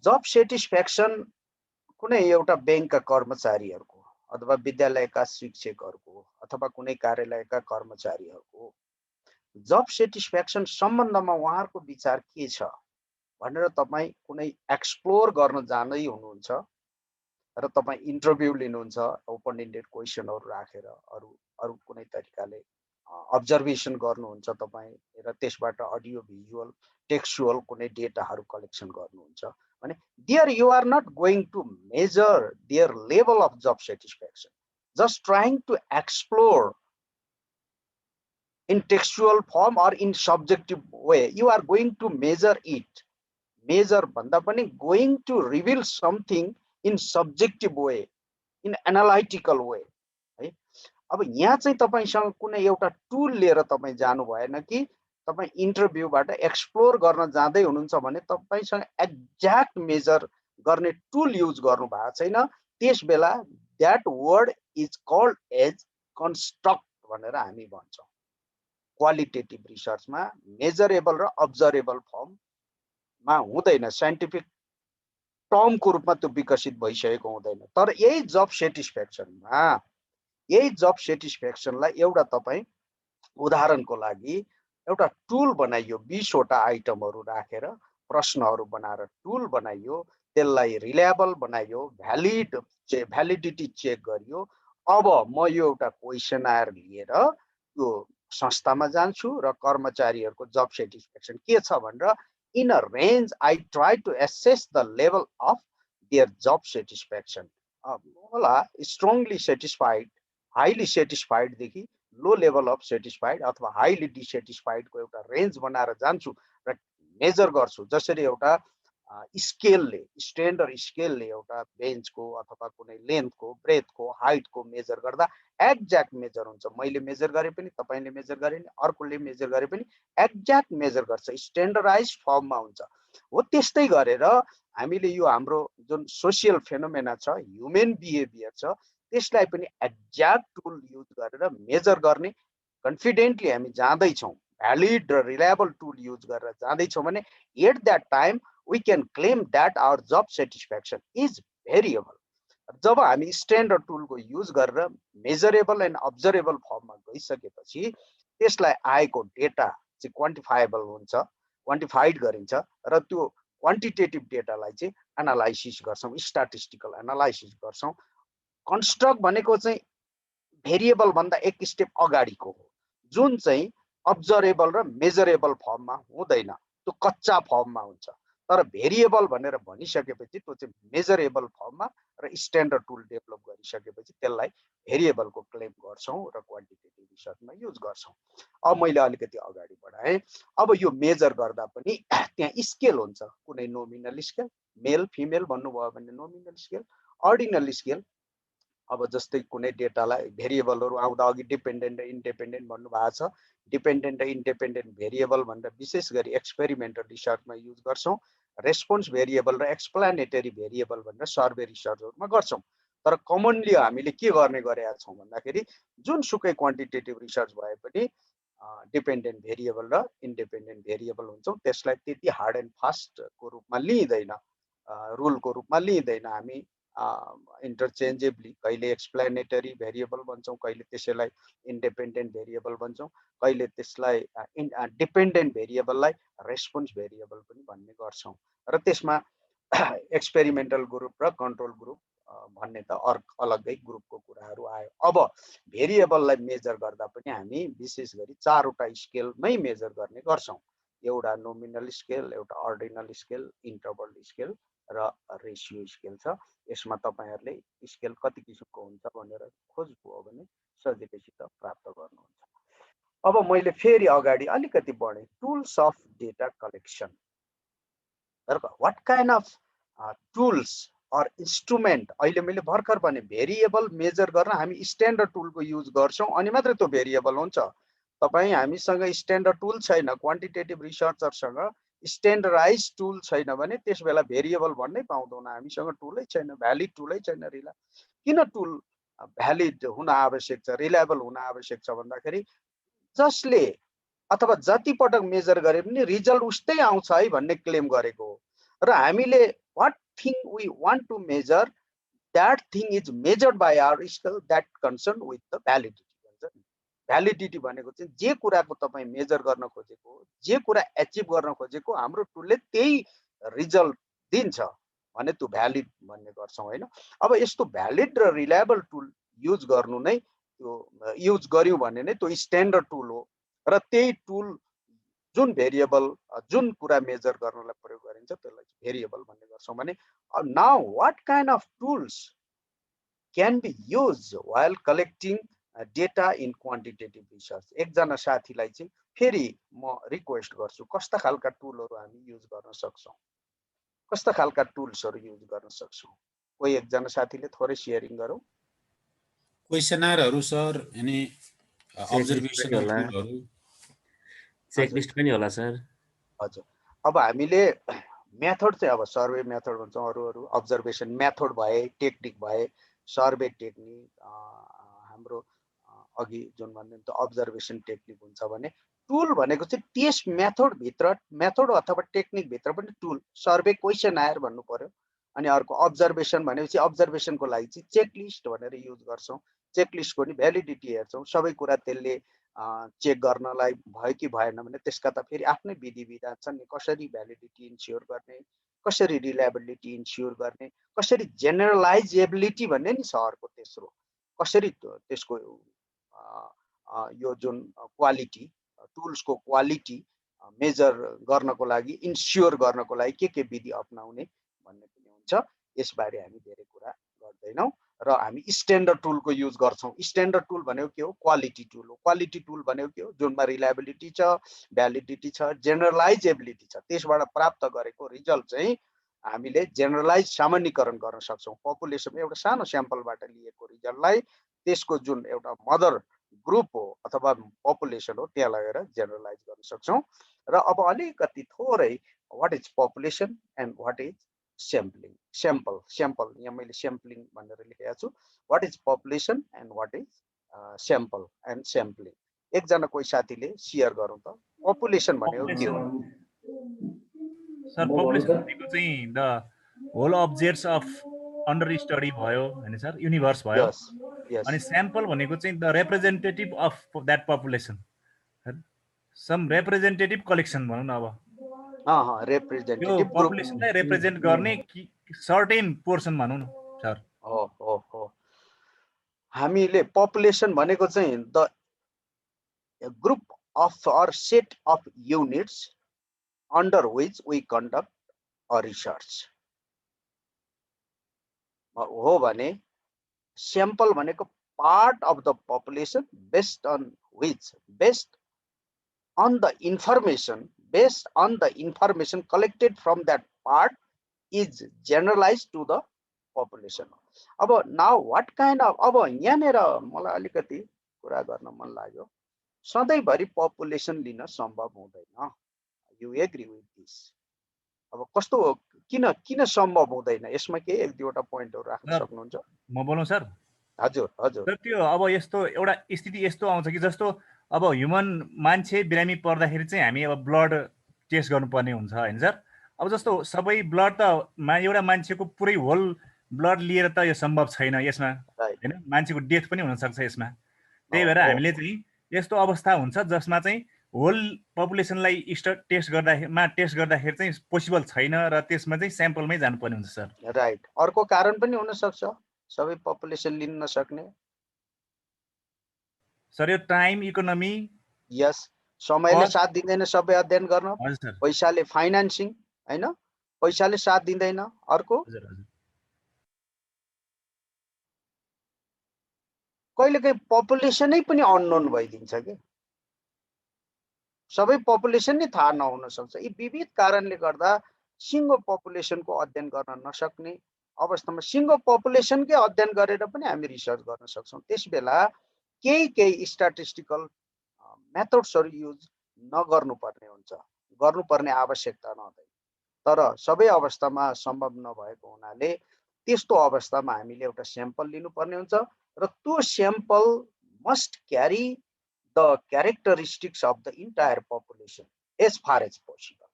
B: जब सेटिस्फ्याक्सन कुनै एउटा ब्याङ्कका कर्मचारीहरूको अथवा विद्यालयका शिक्षकहरूको अथवा कुनै कार्यालयका कर्मचारीहरूको जब सेटिस्फ्याक्सन सम्बन्धमा उहाँहरूको विचार के छ भनेर तपाईँ कुनै एक्सप्लोर गर्न जाँदै हुनुहुन्छ र तपाईँ इन्टरभ्यू लिनुहुन्छ, ओपन इन्डेड क्वेसनहरू राखेर अरू कुनै तरिकाले अब्जर्भेसन गर्नुहुन्छ तपाईँ र त्यसबाट अडियो भिजुअल टेक्स्चुअल कुनै डेटाहरू कलेक्सन गर्नुहुन्छ भने there you are not going to measure their level of job satisfaction, just trying to explore in textual form or in subjective way. You are going to measure it. Measure bhanda pani going to reveal something in subjective way, in analytical way. है अब यहाँ चाहिँ तपाईसँग कुनै एउटा tool लिएर तपाईँ जानु भएन कि तपाईँ इन्टरभ्यूबाट एक्सप्लोर गर्न जाँदै हुनुहुन्छ भने तपाईसँग एक्ज्याक्ट मेजर गर्ने टुल युज गर्नु भएको छैन। त्यस बेला that word is called as construct भनेर हामी भन्छौँ। क्वालिटेटिभ रिसर्चमा मेजरेबल र अब्जर्भेबल फर्ममा हुँदैन, साइन्टिफिक टर्मको रूपमा त्यो विकसित भइसकेको हुँदैन। तर यही जब सेटिस्फ्याक्सनलाई एउटा तपाईँ उदाहरणको लागि एउटा टुल बनाइयो, 20 वटा आइटमहरू राखेर प्रश्नहरू बनाएर टुल बनाइयो, त्यसलाई रिलायबल बनाइयो, भ्यालिडिटी चेक गरियो। अब म यो एउटा क्वेसनर लिएर यो संस्थामा जान्छु र कर्मचारीहरूको जब सेटिस्फ्याक्सन के छ भनेर in a range I try to assess the level of their job satisfaction. होला स्ट्रङली सेटिस्फाइड, हाइली सेटिस्फाइडदेखि लो लेभल अफ सेटिस्फाइड अथवा हाइली डिसेटिस्फाइडको एउटा रेन्ज बनाएर जान्छु र मेजर गर्छु। जसरी एउटा स्केलले, स्ट्यान्डर्ड स्केलले एउटा बेन्चको अथवा कुनै लेन्थको, ब्रेथको, हाइटको मेजर गर्दा एक्ज्याक्ट मेजर हुन्छ। मैले मेजर गरे पनि, तपाईँले मेजर गरे पनि, अर्कोले मेजर गरे पनि एक्ज्याक्ट मेजर गर्छ, स्ट्यान्डर्डाइज फर्ममा हुन्छ। हो त्यस्तै गरेर हामीले यो हाम्रो जुन सोसियल फेनोमेना छ, ह्युमन बिहेभियर छ, त्यसलाई पनि एक्ज्याक्ट टुल युज गरेर मेजर गर्ने कन्फिडेन्टली हामी जाँदैछौँ, भ्यालिड र रिलायबल टुल युज गरेर जाँदैछौँ भने at that time we can claim that our job satisfaction is variable. जब हामी स्ट्यान्डर्ड टुलको युज गरेर मेजरेबल एन्ड अब्जर्भेबल फर्ममा गइसकेपछि त्यसलाई आएको डेटा चाहिँ क्वान्टिफाएबल हुन्छ, क्वान्टिफाइड गरिन्छ र त्यो क्वान्टिटेटिभ डेटालाई चाहिँ एनालाइसिस गर्छौँ, स्ट्याटिस्टिकल एनालाइसिस गर्छौँ। कन्स्ट्रक्ट भनेको चाहिँ भेरिएबल भन्दा एक स्टेप अगाडिको हो, जुन चाहिँ अब्जर्भेबल र मेजरेबल फर्ममा हुँदैन, त्यो कच्चा फर्ममा हुन्छ। तर भेरिएबल भनेर भनिसकेपछि त्यो चाहिँ मेजरेबल फर्ममा र स्ट्यान्डर्ड टुल डेभलप गरिसकेपछि त्यसलाई भेरिएबलको क्लेम गर्छौँ र क्वान्टिटेटिभ रिसर्चमा युज गर्छौँ। अब मैले अलिकति अगाडि बढाएँ। अब यो मेजर गर्दा पनि त्यहाँ स्केल हुन्छ, कुनै नोमिनल स्केल, मेल फिमेल भन्नुभयो भने नोमिनल स्केल, अर्डिनल स्केल। अब जस्तै कुनै डेटालाई भेरिएबलहरू आउँदा अघि डिपेन्डेन्ट र इन्डिपेन्डेन्ट भन्नुभएको छ। डिपेन्डेन्ट र इन्डिपेन्डेन्ट भेरिएबल भनेर विशेष गरी एक्सपेरिमेन्टल रिसर्चमा युज गर्छौँ। रेस्पोन्स भेरिएबल र एक्सप्लानेटरी भेरिएबल भनेर सर्वे रिसर्चहरूमा गर्छौँ। तर कमनली हामीले के गर्ने गरेका छौँ भन्दाखेरि जुनसुकै क्वान्टिटेटिभ रिसर्च भए पनि डिपेन्डेन्ट भेरिएबल र इन्डिपेन्डेन्ट भेरिएबल हुन्छौँ। त्यसलाई त्यति हार्ड एन्ड फास्टको रूपमा लिइँदैन, रुलको रूपमा लिइँदैन। हामी इन्टरचेन्जेबली कहिले एक्सप्लेनेटरी भेरिएबल भन्छौँ, कहिले त्यसैलाई इन्डिपेन्डेन्ट भेरिएबल भन्छौँ, कहिले त्यसलाई डिपेन्डेन्ट भेरिएबललाई रेस्पोन्स भेरिएबल पनि भन्ने गर्छौँ। र त्यसमा एक्सपेरिमेन्टल ग्रुप र कन्ट्रोल ग्रुप भन्ने त अलग्गै ग्रुपको कुराहरू आयो। अब भेरिएबललाई मेजर गर्दा पनि हामी विशेष गरी 4 वटा स्केलमै मेजर गर्ने गर्छौँ। एउटा नोमिनल स्केल, एउटा अर्डिनल स्केल, इन्टरभल स्केल र रेसियो स्केल छ। यसमा तपाईहरुले स्केल कति किसिमको हुन्छ भनेर खोज्नुभयो भने सजिलैसित प्राप्त गर्नुहुन्छ। अब मैले फेरि अगाडि अलिकति बढे, tools of data collection. What kind of tools or instrument अहिले मैले भर्खर भने भेरिएबल मेजर गर्न हामी स्ट्यान्डर्ड टुलको युज गर्छौँ अनि मात्रै त्यो भेरिएबल हुन्छ। तपाईँ हामीसँग स्ट्यान्डर्ड टुल छैन, क्वान्टिटेटिभ रिसर्चरसँग स्ट्यान्डर्डाइज टुल छैन भने त्यस बेला भेरिएबल भन्नै पाउँदैन। हामीसँग टुलै छैन, भ्यालिड टुलै छैन। किन टुल भ्यालिड हुन आवश्यक छ, रिलायबल हुन आवश्यक छ भन्दाखेरि जसले अथवा जति पटक मेजर गरे पनि रिजल्ट उस्तै आउँछ है भन्ने क्लेम गरेको हो। र हामीले what thing we want to measure that thing is measured by our skill that concern with the validity भन्छ नि। भ्यालिडिटी भनेको चाहिँ जे कुराको तपाईँ मेजर गर्न खोजेको, जे कुरा एचिभ गर्न खोजेको हाम्रो टुलले त्यही रिजल्ट दिन्छ भने त्यो भ्यालिड भन्ने गर्छौँ होइन। अब यस्तो भ्यालिड र रिलायबल टुल युज गर्नु नै त्यो युज गर्यौँ भने नै त्यो स्ट्यान्डर्ड टुल हो। र त्यही टुल जुन भेरिएबल जुन कुरा मेजर गर्नलाई प्रयोग गरिन्छ त्यसलाई भेरिएबल भन्ने गर्छौँ भने now what kind of tools can be use while collecting data in quantitative research. एकजना साथीलाई चाहिँ फेरि म रिक्वेस्ट गर्छु कस्ता खालका टुलहरू हामी युज गर्न सक्छौँ, कस्ता खालका टुल्सहरू युज गर्न सक्छौँ। कोही एकजना साथीले थोरै सेयरिङ गरौँ।
H: क्वेसनरहरू सर अनि अब्जर्भेसनल टुलहरू,
I: चेकलिस्ट पनि होला सर।
B: हजुर, अब हामीले मेथड चाहिँ अब सर्वे मेथड भन्छौँ, अरू अब्जर्भेसन मेथड भए, टेक्निक भए, सर्वे टेक्निक हाम्रो अघि जुन भन्दै त अब्जर्भेसन टेक्निक हुन्छ भने टुल भनेको चाहिँ त्यस मेथड अथवा टेक्निक भित्र पनि टुल सर्वे क्वेसनर भन्नु पर्यो। अनि अर्को अब्जर्भेसन भनेपछि अब्जर्भेसनको लागि चाहिँ चेकलिस्ट भनेर युज गर्छौँ। चेकलिस्टको नि भ्यालिडिटी हेर्छौँ, सबै कुरा त्यसले चेक गर्नलाई भयो कि भएन भने त्यसका त फेरि आफ्नै विधि विधान छन् नि। कसरी भ्यालिडिटी इन्स्योर गर्ने, कसरी रिलायबिलिटी इन्स्योर गर्ने, कसरी जेनरलाइजेबिलिटी भन्ने नि छ अर्को तेस्रो, कसरी त्यसको यो जुन क्वालिटी टुल्सको क्वालिटी मेजर गर्नको लागि इन्स्योर गर्नको लागि के विधि अपनाउने भन्ने पनि हुन्छ। यसबारे हामी धेरै कुरा गर्दैनौँ र हामी स्ट्यान्डर्ड टुलको युज गर्छौँ। स्ट्यान्डर्ड टुल भनेको के हो? क्वालिटी टुल हो। क्वालिटी टुल भनेको के हो? जुनमा रिलायबिलिटी छ, भ्यालिडिटी छ, जेनरलाइजेबिलिटी छ, त्यसबाट प्राप्त गरेको रिजल्ट चाहिँ हामीले जेनरलाइज सामान्यकरण गर्न सक्छौँ। पपुलेसन एउटा सानो स्याम्पलबाट लिएको रिजल्टलाई त्यसको जुन एउटा मदर ग्रुप हो अथवा पपुलेसन हो त्यहाँ लगेर जेनरलाइज गर्न सक्छौँ। र अब अलिकति थोरै what is population and what is sampling, sample यहाँ मैले स्याम्पलिङ भनेर लेखेको छु। What is population and what is sample and sampling. एकजना कोही साथीले सेयर गरौँ त, पपुलेसन भनेको के हो?
F: सर पपुलेसन भनेको चाहिँ the whole objects of under study भयो हैन सर, युनिभर्स भयो। अनि स्याम्पल भनेको चाहिँ the representative of that population, some representative collection भनौँ न। अब
B: रिप्रेजेन्टेटिभ
F: पपुलेसनलाई रिप्रेजेन्ट गर्ने सर्टेन पोर्सन भनौँ न सर।
B: हो हामीले पपुलेसन भनेको चाहिँ the group of or set of units under which we conduct a research हो भने स्याम्पल भनेको part of the population based on the information collected from that part is generalise to the population. अब now what kind of, अब यहाँनिर मलाई अलिकति कुरा गर्न मन लाग्यो, सधैँभरि पपुलेसन लिन सम्भव हुँदैन। You agree with this? अब कस्तो हो, किन सम्भव हुँदैन? यसमा के एक दुईवटा पोइन्टहरू राख्न सक्नुहुन्छ?
F: म बोलौँ सर?
B: हजुर हजुर।
F: त्यो अब यस्तो एउटा स्थिति यस्तो आउँछ कि जस्तो अब ह्युमन मान्छे बिरामी पर्दाखेरि चाहिँ हामी अब ब्लड टेस्ट गर्नुपर्ने हुन्छ हैन सर। अब जस्तो सबै ब्लड त एउटा मान्छेको पुरै होल ब्लड लिएर त यो सम्भव छैन यसमा हैन, मान्छेको डेथ पनि हुनसक्छ यसमा। त्यही भएर हामीले चाहिँ यस्तो अवस्था हुन्छ जसमा चाहिँ होल पपुलेसनलाई टेस्ट गर्दाखेरि चाहिँ पोसिबल छैन र त्यसमा चाहिँ स्याम्पलमै जानुपर्ने हुन्छ सर।
B: राइट। अर्को कारण पनि हुन सक्छ सबै पपुलेसन लिन नसक्ने
F: सर, यो टाइम, इकोनोमी,
B: यस, समयले साथ दिँदैन सबै अध्ययन गर्न, पैसाले फाइनान्सिङ हैन, पैसाले साथ दिँदैन। अर्को कहिलेकाहीँ पपुलेसनै पनि अननोन भइदिन्छ के, सबै पपुलेसन नै थाहा नहुन सक्छ। यी विविध कारणले गर्दा सिङ्गो पपुलेसनको अध्ययन गर्न नसक्ने अवस्थामा सिङ्गो पपुलेसनकै अध्ययन गरेर पनि हामी रिसर्च गर्न सक्छौँ। त्यसबेला केही स्ट्याटिस्टिकल मेथड्सहरू युज नगर्नुपर्ने हुन्छ, गर्नुपर्ने आवश्यकता नहुँदैन। तर सबै अवस्थामा सम्भव नभएको हुनाले त्यस्तो अवस्थामा हामीले एउटा स्याम्पल लिनुपर्ने हुन्छ र त्यो sample must carry the characteristics of the entire population as far as possible.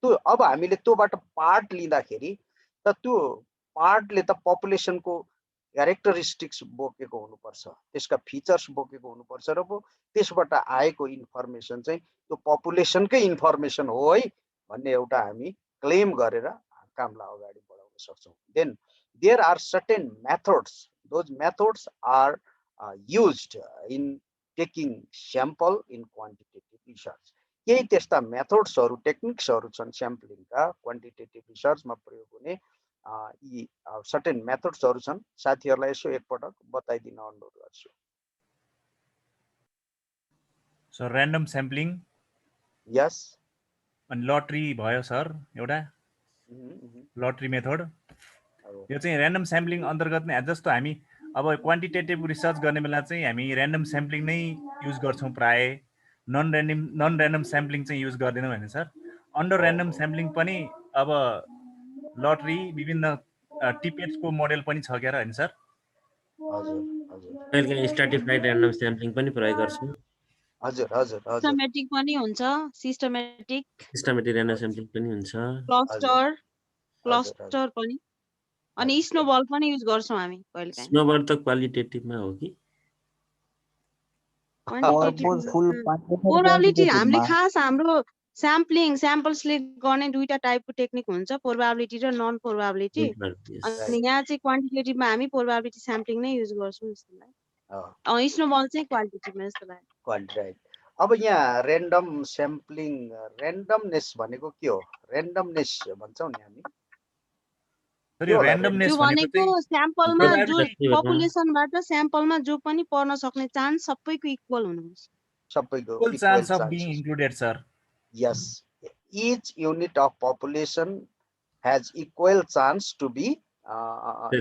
B: त्यो अब हामीले त्योबाट पार्ट लिँदाखेरि त त्यो पार्टले त पपुलेसनको क्यारेक्टरिस्टिक्स बोकेको हुनुपर्छ, त्यसका फिचर्स बोकेको हुनुपर्छ र त्यसबाट आएको इन्फर्मेसन चाहिँ त्यो पपुलेसनकै इन्फर्मेसन हो है भन्ने एउटा हामी क्लेम गरेर कामलाई अगाडि बढाउन सक्छौँ। Then there are certain methods, those methods are used in taking sample in quantitative research. केही त्यस्ता मेथड्सहरू टेक्निक्सहरू छन् स्याम्पलिङका क्वान्टिटेटिभ रिसर्चमा प्रयोग हुने यी सर्टेन मेथड्सहरू छन्। साथीहरूलाई यसो एकपटक बताइदिन अनुरोध गर्छु।
F: सो ऱ्यान्डम स्याम्पलिङ,
B: यस,
F: अनि लटरी भयो सर, एउटा लटरी मेथड। यो चाहिँ ऱ्यान्डम स्याम्पलिङ अन्तर्गत नै जस्तो हामी अब क्वान्टिटेटिभ रिसर्च गर्ने बेला चाहिँ हामी ऱ्यान्डम स्याम्पलिङ नै युज गर्छौँ प्राय, नन ऱ्यान्डम स्याम्पलिङ चाहिँ युज गर्दैनौँ होइन सर। अन्डर ऱ्यान्डम स्याम्पलिङ पनि अब लटरी विभिन्न टिपेट्सको मोडेल पनि छ क्या होइन सर?
I: कहिलेकाहीँ स्ट्राटिफाइड ऱ्यान्डम स्याम्पलिङ पनि प्रयोग गर्छौँ।
B: हजुर हजुर हजुर,
G: सिस्टमेटिक पनि हुन्छ, सिस्टमेटिक
I: ऱ्यान्डम स्याम्पलिङ पनि हुन्छ,
G: क्लस्टर पनि, अनि स्नोबल पनि युज गर्छौँ हामी कहिलेकाहीँ।
I: स्नोबल त क्वालिटेटिभमा हो कि
G: प्रोबाबिलिटी? हामीले खास हाम्रो स्याम्पल सिलेक्ट गर्ने दुईटा टाइपको टेक्निक हुन्छ, प्रोबाबिलिटी र नन प्रोबाबिलिटी। अनि यहाँ चाहिँ क्वान्टिटेटिभमा हामी प्रोबाबिलिटी स्याम्पलिङ नै युज गर्छौँ जस्तो लाग्यो। स्नोबल चाहिँ क्वालिटेटिभमा जस्तो लाग्यो।
B: क्वान्टिटेटिभ। अब यहाँ ऱ्यान्डम स्याम्पलिङ, ऱ्यान्डमनेस भनेको के हो? ऱ्यान्डमनेस भन्छौँ नि हामी।
F: त्यो भनेको
G: स्याम्पलमा जो पपुलेसनबाट स्याम्पलमा जो पनि पर्न सक्ने चान्स सबैको इक्वल हुनुहुन्छ,
B: सबैको
F: equal chance of being included sir.
B: Yes, each unit of population has equal chance to be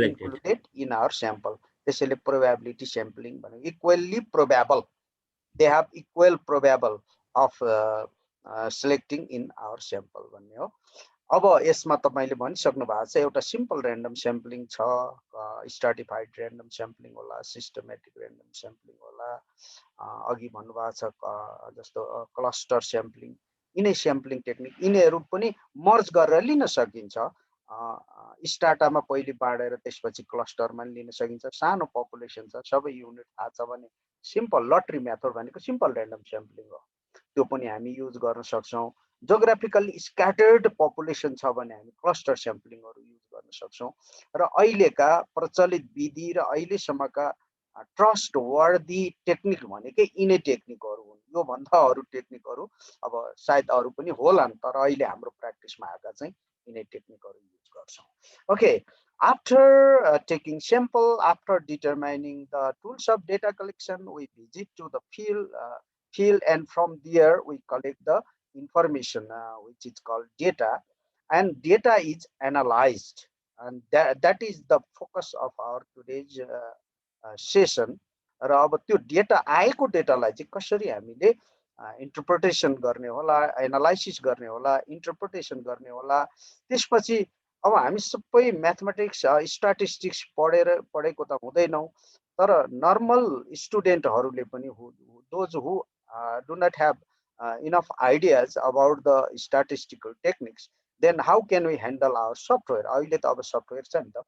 B: included in our sample. त्यसैले probability sampling भनेको equally probable, they have equal probable of selecting in our sample भन्ने हो। अब यसमा तपाईले भनिसक्नु भएको छ एउटा सिम्पल ऱ्यान्डम स्याम्पलिङ छ, स्ट्राटिफाइड ऱ्यान्डम स्याम्पलिङ होला, सिस्टमेटिक ऱ्यान्डम स्याम्पलिङ होला, अघि भन्नुभएको छ जस्तो क्लस्टर स्याम्पलिङ। यिनै स्याम्पलिङ टेक्निक यिनीहरू पनि मर्ज गरेर लिन सकिन्छ। स्टाटामा पहिले बाँडेर त्यसपछि क्लस्टरमा लिन सकिन्छ। सानो पपुलेसन छ, सबै युनिट थाहा छ भने सिम्पल लटरी मेथड भनेको सिम्पल ऱ्यान्डम स्याम्पलिङ हो, त्यो पनि हामी युज गर्न सक्छौँ। जोग्राफिकल्ली स्क्याटर्ड पपुलेसन छ भने हामी क्लस्टर स्याम्पलिङहरू युज गर्न सक्छौँ। र अहिलेका प्रचलित विधि र अहिलेसम्मका ट्रस्ट वर्दी टेक्निक भनेकै यिनै टेक्निकहरू हुन्। यो भन्दा अरू टेक्निकहरू अब सायद अरू पनि होलान्, तर अहिले हाम्रो प्र्याक्टिसमा आएका चाहिँ यिनै टेक्निकहरू युज गर्छौँ। Okay, after taking sample, after determining the tools of data collection, we visit to the field and from there we collect the information which is called data, and data is analyzed, and that is the focus of our today's session. र अब त्यो data आएको डेटालाई चाहिँ कसरी हामीले interpretation गर्ने होला, analysis गर्ने होला, इन्टरप्रिटेसन गर्ने होला। त्यसपछि अब हामी सबै म्याथमेटिक्स स्ट्याटिस्टिक्स पढेको त हुँदैनौँ, तर नर्मल स्टुडेन्टहरूले पनि those who do not have enough ideas about the statistical techniques, then how can we handle our software. अहिले त अब सफ्टवेयर छ नि त,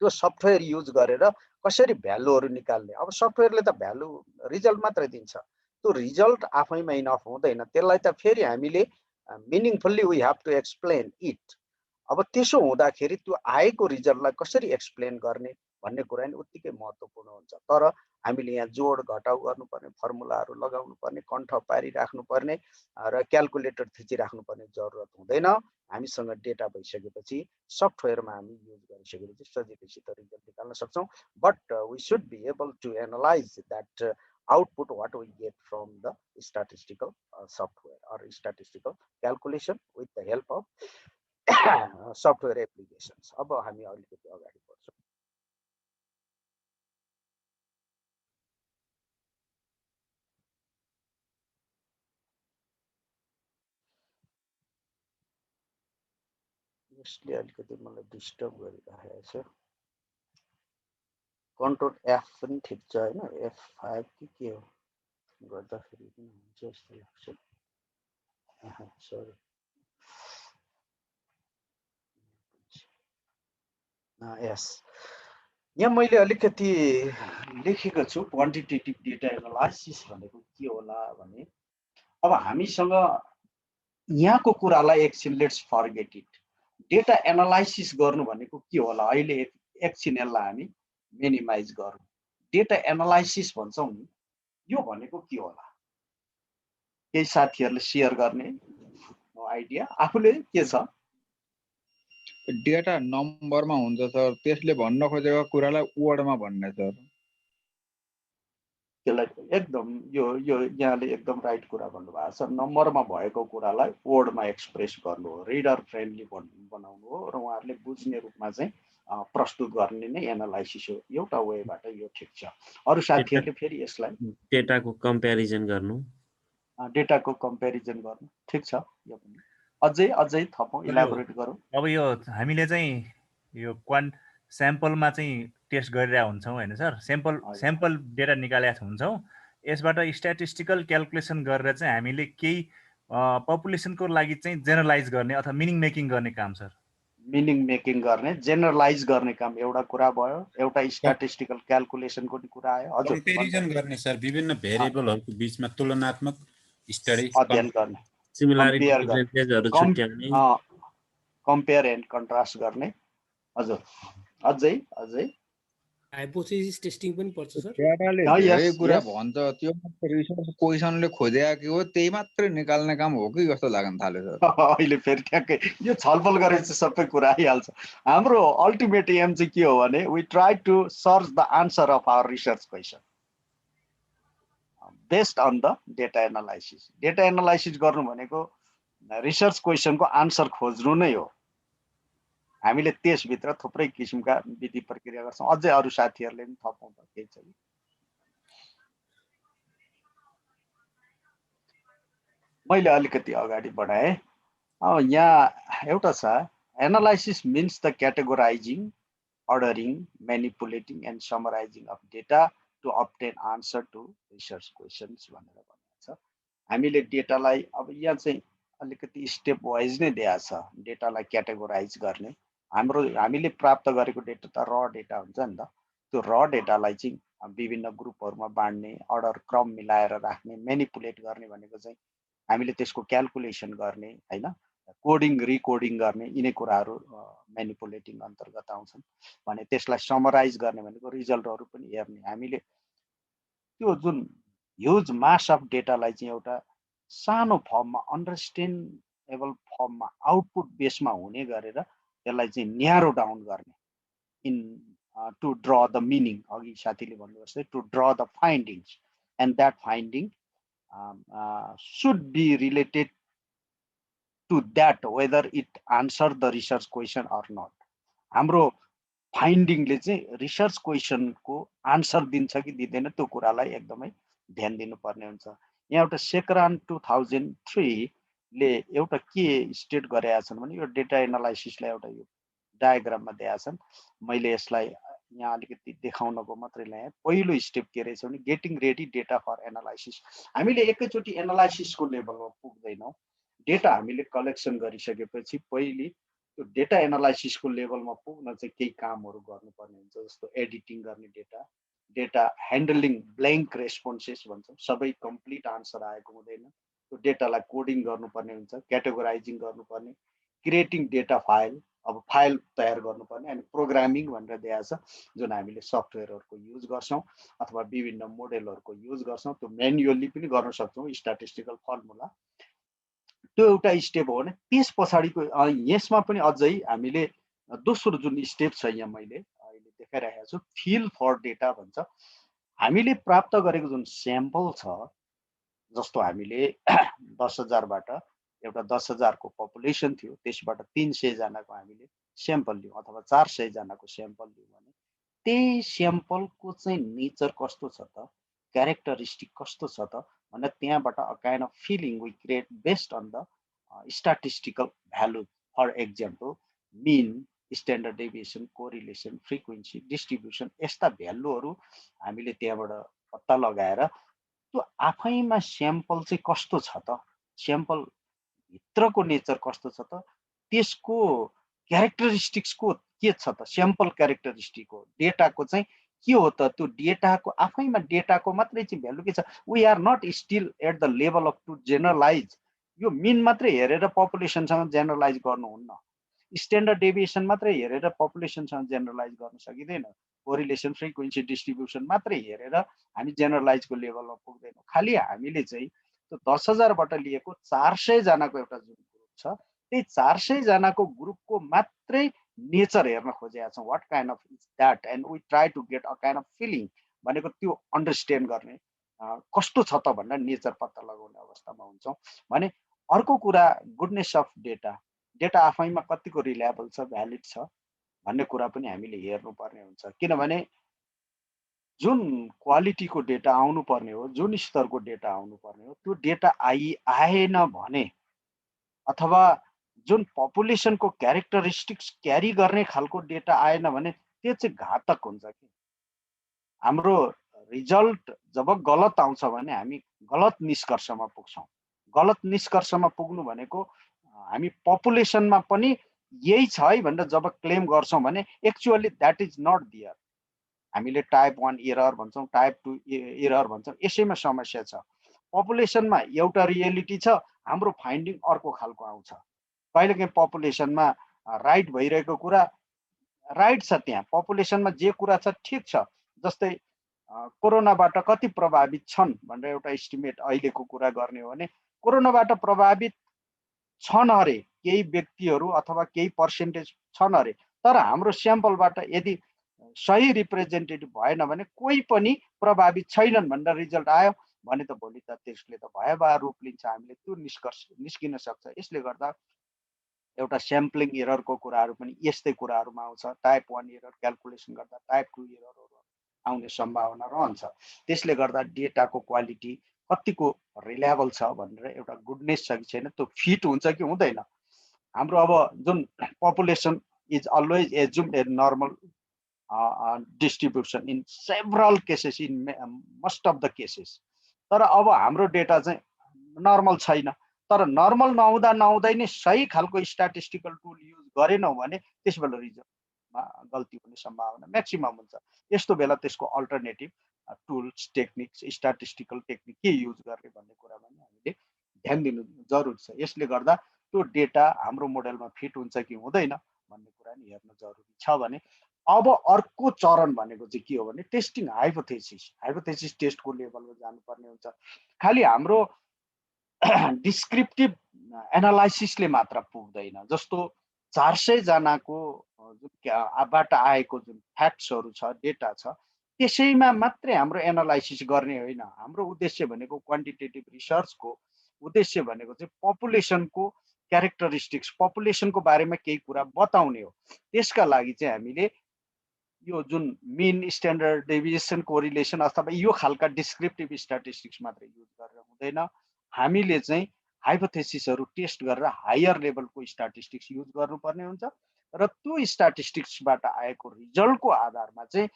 B: त्यो सफ्टवेयर युज गरेर कसरी भ्यालुहरू निकाल्ने। अब सफ्टवेयरले त भ्यालु रिजल्ट मात्रै दिन्छ, त्यो रिजल्ट आफैमा इनफ हुँदैन, त्यसलाई त फेरि हामीले meaningfully we have to explain it. अब त्यसो हुँदाखेरि त्यो आएको रिजल्टलाई कसरी एक्सप्लेन गर्ने भन्ने कुरा नि उत्तिकै महत्त्वपूर्ण हुन्छ। तर हामीले यहाँ जोड घटाउ गर्नुपर्ने, फर्मुलाहरू लगाउनु पर्ने, कण्ठ पारिराख्नु पर्ने र क्यालकुलेटर थिचिराख्नुपर्ने जरुरत हुँदैन। हामीसँग डेटा भइसकेपछि सफ्टवेयरमा हामी युज गरिसकेपछि सजिलैसित रिजल्ट निकाल्न सक्छौँ। But we should be able to analyse that output what we get from the statistical software or statistical calculation with the help of software applications. अब हामी अलिकति अगाडि बढ्छौँ। यसले अलिकति मलाई डिस्टर्ब गरिरहेको छ। कन्ट्रोल F पनि थिच्छ होइन, F5 कि के हो गर्दाखेरि पनि हुन्छ जस्तो लाग्छ। सरी, यस, यहाँ मैले अलिकति लेखेको छु क्वान्टिटेटिभ डेटा एनालाइसिस भनेको के होला भने, अब हामीसँग यहाँको कुरालाई एकछिन let's forget it. Data analysis गर्नु भनेको के होला, अहिले एकछिन यसलाई हामी मिनिमाइज गरौँ। डेटा एनालाइसिस भन्छौँ नि, यो भनेको के होला? केही साथीहरूले सेयर गर्ने आइडिया आफूले के छ?
E: डेटा नम्बरमा हुन्छ सर, त्यसले भन्न खोजेको कुरालाई वर्डमा भन्ने सर।
B: त्यसलाई एकदम यो यहाँले एकदम राइट कुरा भन्नुभएको छ। नम्बरमा भएको कुरालाई वर्डमा एक्सप्रेस गर्नु हो, रिडर फ्रेन्डली बनाउनु हो र उहाँहरूले बुझ्ने रूपमा चाहिँ प्रस्तुत गर्ने नै एनालाइसिस हो। एउटा वेबाट यो ठिक छ। अरू साथीहरूले फेरि यसलाई
I: डेटाको कम्प्यारिजन गर्नु,
B: डेटाको कम्प्यारिजन गर्नु ठिक छ। यो पनि अझै थपौँ, इलाबोरेट गरौँ।
F: अब यो हामीले चाहिँ यो स्याम्पलमा चाहिँ टेस्ट गरिरहेको हुन्छौँ होइन सर, स्याम्पल डेटा निकालेका हुन्छौँ। यसबाट स्ट्याटिस्टिकल क्यालकुलेसन गरेर चाहिँ हामीले केही पपुलेसनको लागि चाहिँ जेनरलाइज गर्ने अथवा मिनिङ मेकिङ गर्ने काम सर।
B: मिनिङ मेकिङ गर्ने, जेनरलाइज गर्ने काम एउटा कुरा भयो। एउटा स्ट्याटिस्टिकल क्यालकुलेसनको कुरा आयो। हजुर,
H: कम्पेरिजन गर्ने सर, विभिन्न भेरिएबलहरूको बीचमा तुलनात्मक स्टडी
B: अध्ययन गर्ने,
I: सिमिलरिटी डिफरेन्सेसहरु छुट्याउने,
B: कम्पेयर एन्ड कन्ट्रास्ट गर्ने। हजुर, अझै
J: हाइपोथेसिस टेस्टिङ पनि पर्छ सर।
E: डेटाले धेरै कुरा भन्छ, त्यो मात्र रिसर्च क्वेसनले खोजेको के हो त्यही मात्रै निकाल्ने काम हो कि जस्तो लाग्न थाल्यो सर।
B: अहिले फेरि ठ्याक्कै यो छलफल गरेपछि सबै कुरा आइहाल्छ। हाम्रो अल्टिमेट एम चाहिँ के हो भने, we try to search the answer of our research question based on the data analysis. Data analysis गर्नु भनेको रिसर्च क्वेसनको आन्सर खोज्नु नै हो। हामीले त्यसभित्र थुप्रै किसिमका विधि प्रक्रिया गर्छौँ। अझै अरू साथीहरूले पनि थपौँ त केही छ। मैले अलिकति अगाडि बढाएँ। यहाँ एउटा छ, analysis means the categorizing, ordering, manipulating and summarizing of data to obtain answer to research questions भनेर भनेको छ। हामीले डेटालाई अब यहाँ चाहिँ अलिकति स्टेप वाइज नै दिएको छ। डेटालाई क्याटेगोराइज गर्ने, हामीले प्राप्त गरेको डेटा त र डेटा हुन्छ नि त। त्यो र डेटालाई चाहिँ विभिन्न ग्रुपहरूमा बाँड्ने, अर्डर क्रम मिलाएर राख्ने, म्यानिपुलेट गर्ने भनेको चाहिँ हामीले त्यसको क्यालकुलेसन गर्ने होइन, कोडिङ रिकोडिङ गर्ने, यिनै कुराहरू म्यानिपुलेटिङ अन्तर्गत आउँछन् भने। त्यसलाई समराइज गर्ने भनेको रिजल्टहरू पनि हेर्ने। हामीले त्यो जुन ह्युज मास अफ डेटालाई चाहिँ एउटा सानो फर्ममा, अन्डरस्ट्यान्डेबल फर्ममा, आउटपुट बेसमा हुने गरेर त्यसलाई चाहिँ न्यारो डाउन गर्ने in to draw the meaning. अघि साथीले भन्नुभयो जस्तै to draw the findings, and that finding should be related to that whether it answer the research question or not. हाम्रो फाइन्डिङले चाहिँ रिसर्च क्वेसनको आन्सर दिन्छ कि दिँदैन त्यो कुरालाई एकदमै ध्यान दिनुपर्ने हुन्छ। यहाँ एउटा सेक्रान 2003 ले एउटा के स्टेट गरेका छन् भने, यो डेटा एनालाइसिसलाई एउटा यो डायग्राममा दिएका छन्। मैले यसलाई यहाँ अलिकति देखाउनको मात्रै ल्याएँ। पहिलो स्टेप के रहेछ भने, getting ready data for analysis. हामीले एकैचोटि एनालाइसिसको लेभलमा पुग्दैनौँ। डेटा हामीले कलेक्सन गरिसकेपछि पहिले त्यो डेटा एनालाइसिसको लेभलमा पुग्न चाहिँ केही कामहरू गर्नुपर्ने हुन्छ। जस्तो एडिटिङ गर्ने, डेटा ह्यान्डलिङ, ब्ल्याङ्क रेस्पोन्सेस भन्छौँ, सबै कम्प्लिट आन्सर आएको हुँदैन। त्यो डेटालाई कोडिङ गर्नुपर्ने हुन्छ, क्याटेगोराइजिङ गर्नुपर्ने, क्रिएटिङ डेटा फाइल, अब फाइल तयार गर्नुपर्ने, अनि प्रोग्रामिङ भनेर दिएको छ जुन हामीले सफ्टवेयरहरूको युज गर्छौँ अथवा विभिन्न मोडेलहरूको युज गर्छौँ। त्यो म्यानुअली पनि गर्न सक्छौँ, स्ट्याटिस्टिकल फर्मुला। त्यो एउटा स्टेप हो भने त्यस पछाडिको यसमा पनि अझै हामीले दोस्रो जुन स्टेप छ यहाँ मैले अहिले देखाइरहेको छु, फिल फर डेटा भन्छ। हामीले प्राप्त गरेको जुन स्याम्पल छ, जस्तो हामीले 10,000बाट एउटा 10,000 को पपुलेसन थियो, त्यसबाट 300 जनाको हामीले स्याम्पल लियौँ अथवा 400 जनाको स्याम्पल लियौँ भने त्यही स्याम्पलको चाहिँ नेचर कस्तो छ त, क्यारेक्टरिस्टिक कस्तो छ त भनेर त्यहाँबाट a kind of feeling we create based on the statistical value. For example mean, standard deviation, correlation, frequency, distribution, यस्ता भ्यालुहरू हामीले त्यहाँबाट पत्ता लगाएर त्यो आफैमा स्याम्पल चाहिँ कस्तो छ त, स्याम्पल भित्रको नेचर कस्तो छ त, त्यसको क्यारेक्टरिस्टिक्सको के छ त, स्याम्पल क्यारेक्टरिस्टिक हो, डेटाको चाहिँ के हो त, त्यो डेटाको आफैमा डेटाको मात्रै चाहिँ भ्यालु के छ। We are not still at the level of to generalise, यो मिन मात्रै हेरेर पपुलेसनसँग जेनरलाइज गर्नुहुन्न, स्ट्यान्डर्ड डेभिएसन मात्रै हेरेर पपुलेसनसँग जेनरलाइज गर्न सकिँदैन, कोरिलेसन, फ्रिक्वेन्सी, डिस्ट्रिब्युसन मात्रै हेरेर हामी जेनरलाइजको लेभलमा पुग्दैनौँ। खालि हामीले चाहिँ त्यो 10,000बाट लिएको 400 जनाको एउटा जुन ग्रुप छ, त्यही 400 जनाको ग्रुपको मात्रै नेचर हेर्न खोजेका छौँ। What kind of is that and we try to get a kind of feeling, भनेको त्यो अन्डरस्ट्यान्ड गर्ने कस्तो छ त भनेर नेचर पत्ता लगाउने अवस्थामा हुन्छौँ भने। अर्को कुरा गुडनेस अफ डेटा, डेटा आफैमा कतिको रिलायबल छ, भ्यालिड छ भन्ने कुरा पनि हामीले हेर्नुपर्ने हुन्छ। किनभने जुन क्वालिटीको डेटा आउनुपर्ने हो, जुन स्तरको डेटा आउनुपर्ने हो, त्यो डेटा आएन भने अथवा जुन पपुलेसनको क्यारेक्टरिस्टिक्स क्यारी गर्ने खालको डेटा आएन भने त्यो चाहिँ घातक हुन्छ कि। हाम्रो रिजल्ट जब गलत आउँछ भने हामी गलत निष्कर्षमा पुग्छौँ। गलत निष्कर्षमा पुग्नु भनेको हामी पपुलेसनमा पनि यही छ है भनेर जब क्लेम गर्छौँ भने एक्चुअली द्याट इज नट दियर। हामीले टाइप 1 एरर भन्छौँ, टाइप 2 एरर भन्छौँ, यसैमा समस्या छ। पपुलेसनमा एउटा रियालिटी छ, हाम्रो फाइन्डिङ अर्को खालको आउँछ। कहिलेकाहीँ पपुलेसनमा राइट भइरहेको कुरा राइट छ, त्यहाँ पपुलेसनमा जे कुरा छ ठिक छ। जस्तै कोरोनाबाट कति प्रभावित छन् भनेर एउटा एस्टिमेट अहिलेको कुरा गर्ने हो भने कोरोनाबाट प्रभावित छन् अरे केही व्यक्तिहरू अथवा केही पर्सेन्टेज छन् अरे, तर हाम्रो स्याम्पलबाट यदि सही रिप्रेजेन्टेटिभ भएन भने कोही पनि प्रभावित छैनन् भनेर रिजल्ट आयो भने त भोलि त त्यसले त भयावह रूप लिन्छ, हामीले त्यो निष्कर्ष निस्किन सक्छ। यसले गर्दा एउटा स्याम्पलिङ एररको कुराहरू पनि यस्तै कुराहरूमा आउँछ। टाइप 1 एरर क्यालकुलेसन गर्दा टाइप 2 एररहरू आउने सम्भावना रहन्छ। त्यसले गर्दा डेटाको क्वालिटी कतिको रिलायबल छ भनेर एउटा गुडनेस छ कि छैन, त्यो फिट हुन्छ कि हुँदैन। हाम्रो अब जुन population is always assume A normal distribution in several cases, in most of the cases, तर अब हाम्रो डेटा चाहिँ नर्मल छैन। तर नर्मल नहुँदै नै सही खालको स्ट्याटिस्टिकल टुल युज गरेनौँ भने त्यस बेला रिजल्टमा गल्ती हुने सम्भावना म्याक्सिमम हुन्छ। यस्तो बेला त्यसको alternative tools, techniques, statistical technique के युज गर्ने भन्ने कुरामा हामीले ध्यान दिनु जरुरी छ। यसले गर्दा त्यो डेटा हाम्रो मोडेलमा फिट हुन्छ कि हुँदैन भन्ने कुरा नि हेर्न जरुरी छ। भने अब अर्को चरण भनेको चाहिँ के हो भने टेस्टिङ हाइपोथेसिस टेस्टको लेभलमा जानुपर्ने हुन्छ। खालि हाम्रो डिस्क्रिप्टिभ एनालाइसिसले मात्र पुग्दैन। जस्तो 400 जनाको बाट आएको जुन फ्याक्ट्सहरू छ, डेटा छ, त्यसैमा मात्रै हाम्रो एनालाइसिस गर्ने होइन। हाम्रो उद्देश्य भनेको क्वान्टिटेटिभ रिसर्चको उद्देश्य भनेको चाहिँ पपुलेसनको क्यारेक्टरिस्टिक्स, पपुलेसनको बारेमा केही कुरा बताउने हो। त्यसका लागि चाहिँ हामीले यो जुन मिन, स्ट्यान्डर्ड डेभिएसन, कोरिलेसन अथवा यो खालका डिस्क्रिप्टिभ स्ट्याटिस्टिक्स मात्रै युज गरेर हुँदैन। हामीले चाहिँ हाइपोथेसिसहरू टेस्ट गरेर हायर लेभलको स्ट्याटिस्टिक्स युज गर्नुपर्ने हुन्छ र त्यो स्ट्याटिस्टिक्सबाट आएको रिजल्टको आधारमा चाहिँ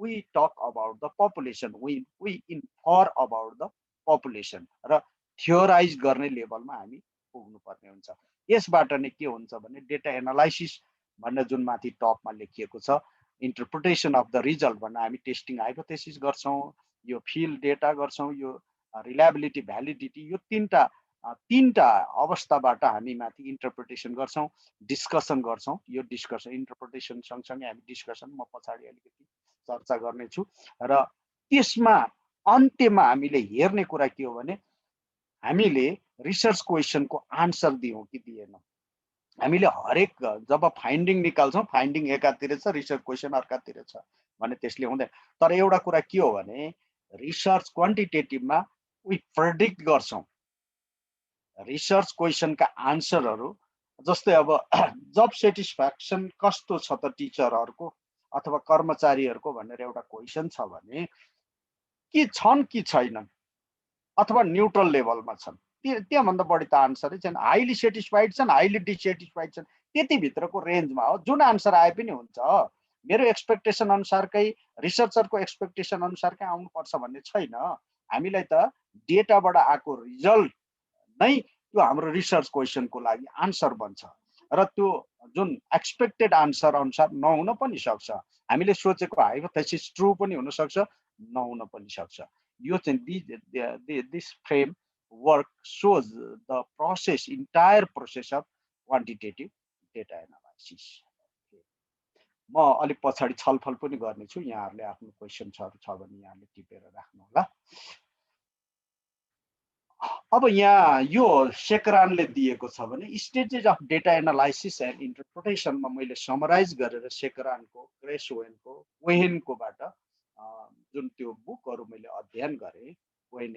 B: we talk about the population, we infer about the population र थियोराइज गर्ने लेभलमा हामी पुग्नुपर्ने हुन्छ। यसबाट नै के हुन्छ भने डेटा एनालाइसिस भनेर जुन माथि टपमा लेखिएको छ, इन्टरप्रिटेसन अफ द रिजल्ट भनेर हामी टेस्टिङ हाइपोथेसिस गर्छौँ, यो फिल्ड डेटा गर्छौँ, यो रिलायबिलिटी, भ्यालिडिटी, यो तीनटा अवस्थाबाट हामी माथि इन्टरप्रिटेसन गर्छौँ, डिस्कसन गर्छौँ। यो डिस्कसन इन्टरप्रिटेसन सँगसँगै हामी डिस्कसन म पछाडि अलिकति चर्चा गर्नेछु। र त्यसमा अन्त्यमा हामीले हेर्ने कुरा के हो भने हामीले रिसर्च क्वेसनको आन्सर दियौँ कि दिएनौँ। हामीले हरेक जब फाइन्डिङ निकाल्छौँ, फाइन्डिङ एकातिर छ, रिसर्च क्वेसन अर्कातिर छ भने त्यसले हुँदैन। तर एउटा कुरा के हो भने रिसर्च क्वान्टिटेटिभमा वी प्रेडिक्ट गर्छौँ रिसर्च क्वेसनका आन्सरहरू जस्तै अब जब सेटिस्फ्याक्सन कस्तो छ त टिचरहरूको अथवा कर्मचारीहरूको भनेर एउटा क्वेसन छ भने के छन् कि छैनन् अथवा न्युट्रल लेभलमा छन्, त्यहाँभन्दा बढी त आन्सरै छैन। हाइली सेटिस्फाइड छन्, हाइली डिसेटिस्फाइड छन्, त्यति भित्रको रेन्जमा हो। जुन आन्सर आए पनि हुन्छ, मेरो एक्सपेक्टेसन अनुसारकै रिसर्चरको एक्सपेक्टेसन अनुसारकै आउनुपर्छ भन्ने छैन। हामीलाई त डेटाबाट आएको रिजल्ट नै त्यो हाम्रो रिसर्च क्वेसनको लागि आन्सर बन्छ र त्यो जुन एक्सपेक्टेड आन्सर अनुसार नहुन पनि सक्छ। हामीले सोचेको हाइपोथेसिस ट्रु पनि हुन सक्छ, नहुन पनि सक्छ। यो चाहिँ this frame work shows the process, entire process of quantitative data analysis. म अलिक पछाडि छलफल पनि गर्नेछु, यहाँहरूले आफ्नो क्वेसनहरू छ भने यहाँले टिपेर राख्नु होला। अब यहाँ यो सेकरानले दिएको छ भने stages of data analysis and इन्टरप्रिटेसनमा मैले समराइज गरेर सेकरानको, क्रेसवेलको, कोहेनकोबाट जुन त्यो बुकहरू मैले अध्ययन गरेँ, कोहेन,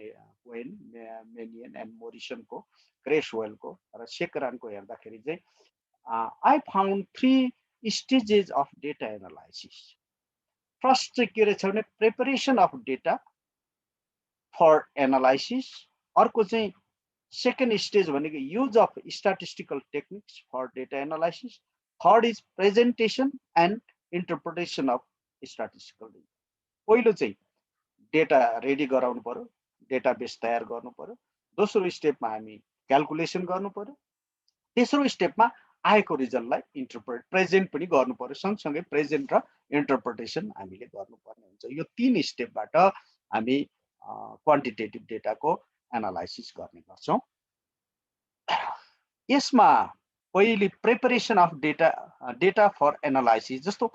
B: मेनियन एन्ड मोरिसनको, क्रेसवेलको र सेकरानको हेर्दाखेरि चाहिँ I found 3 stages of data analysis. First चाहिँ के रहेछ भने preparation of data for analysis, अर्को चाहिँ सेकेन्ड स्टेज भनेको use of statistical techniques for data analysis, third is presentation and interpretation of statistical data. पहिलो चाहिँ डेटा रेडी गराउनु पर्यो, डेटाबेस तयार गर्नु पर्यो, दोस्रो स्टेपमा हामी क्याल्कुलेसन गर्नु पर्यो, तेस्रो स्टेपमा आएको रिजल्टलाई प्रेजेन्ट पनि गर्नु पर्यो। सँगसँगै प्रेजेन्ट र इन्टरप्रिटेसन हामीले गर्नुपर्ने हुन्छ। यो 3 स्टेपबाट हामी क्वान्टिटेटिभ डेटाको एनालाइसिस गर्ने गर्छौँ। यसमा पहिले preparation of data for analysis, जस्तो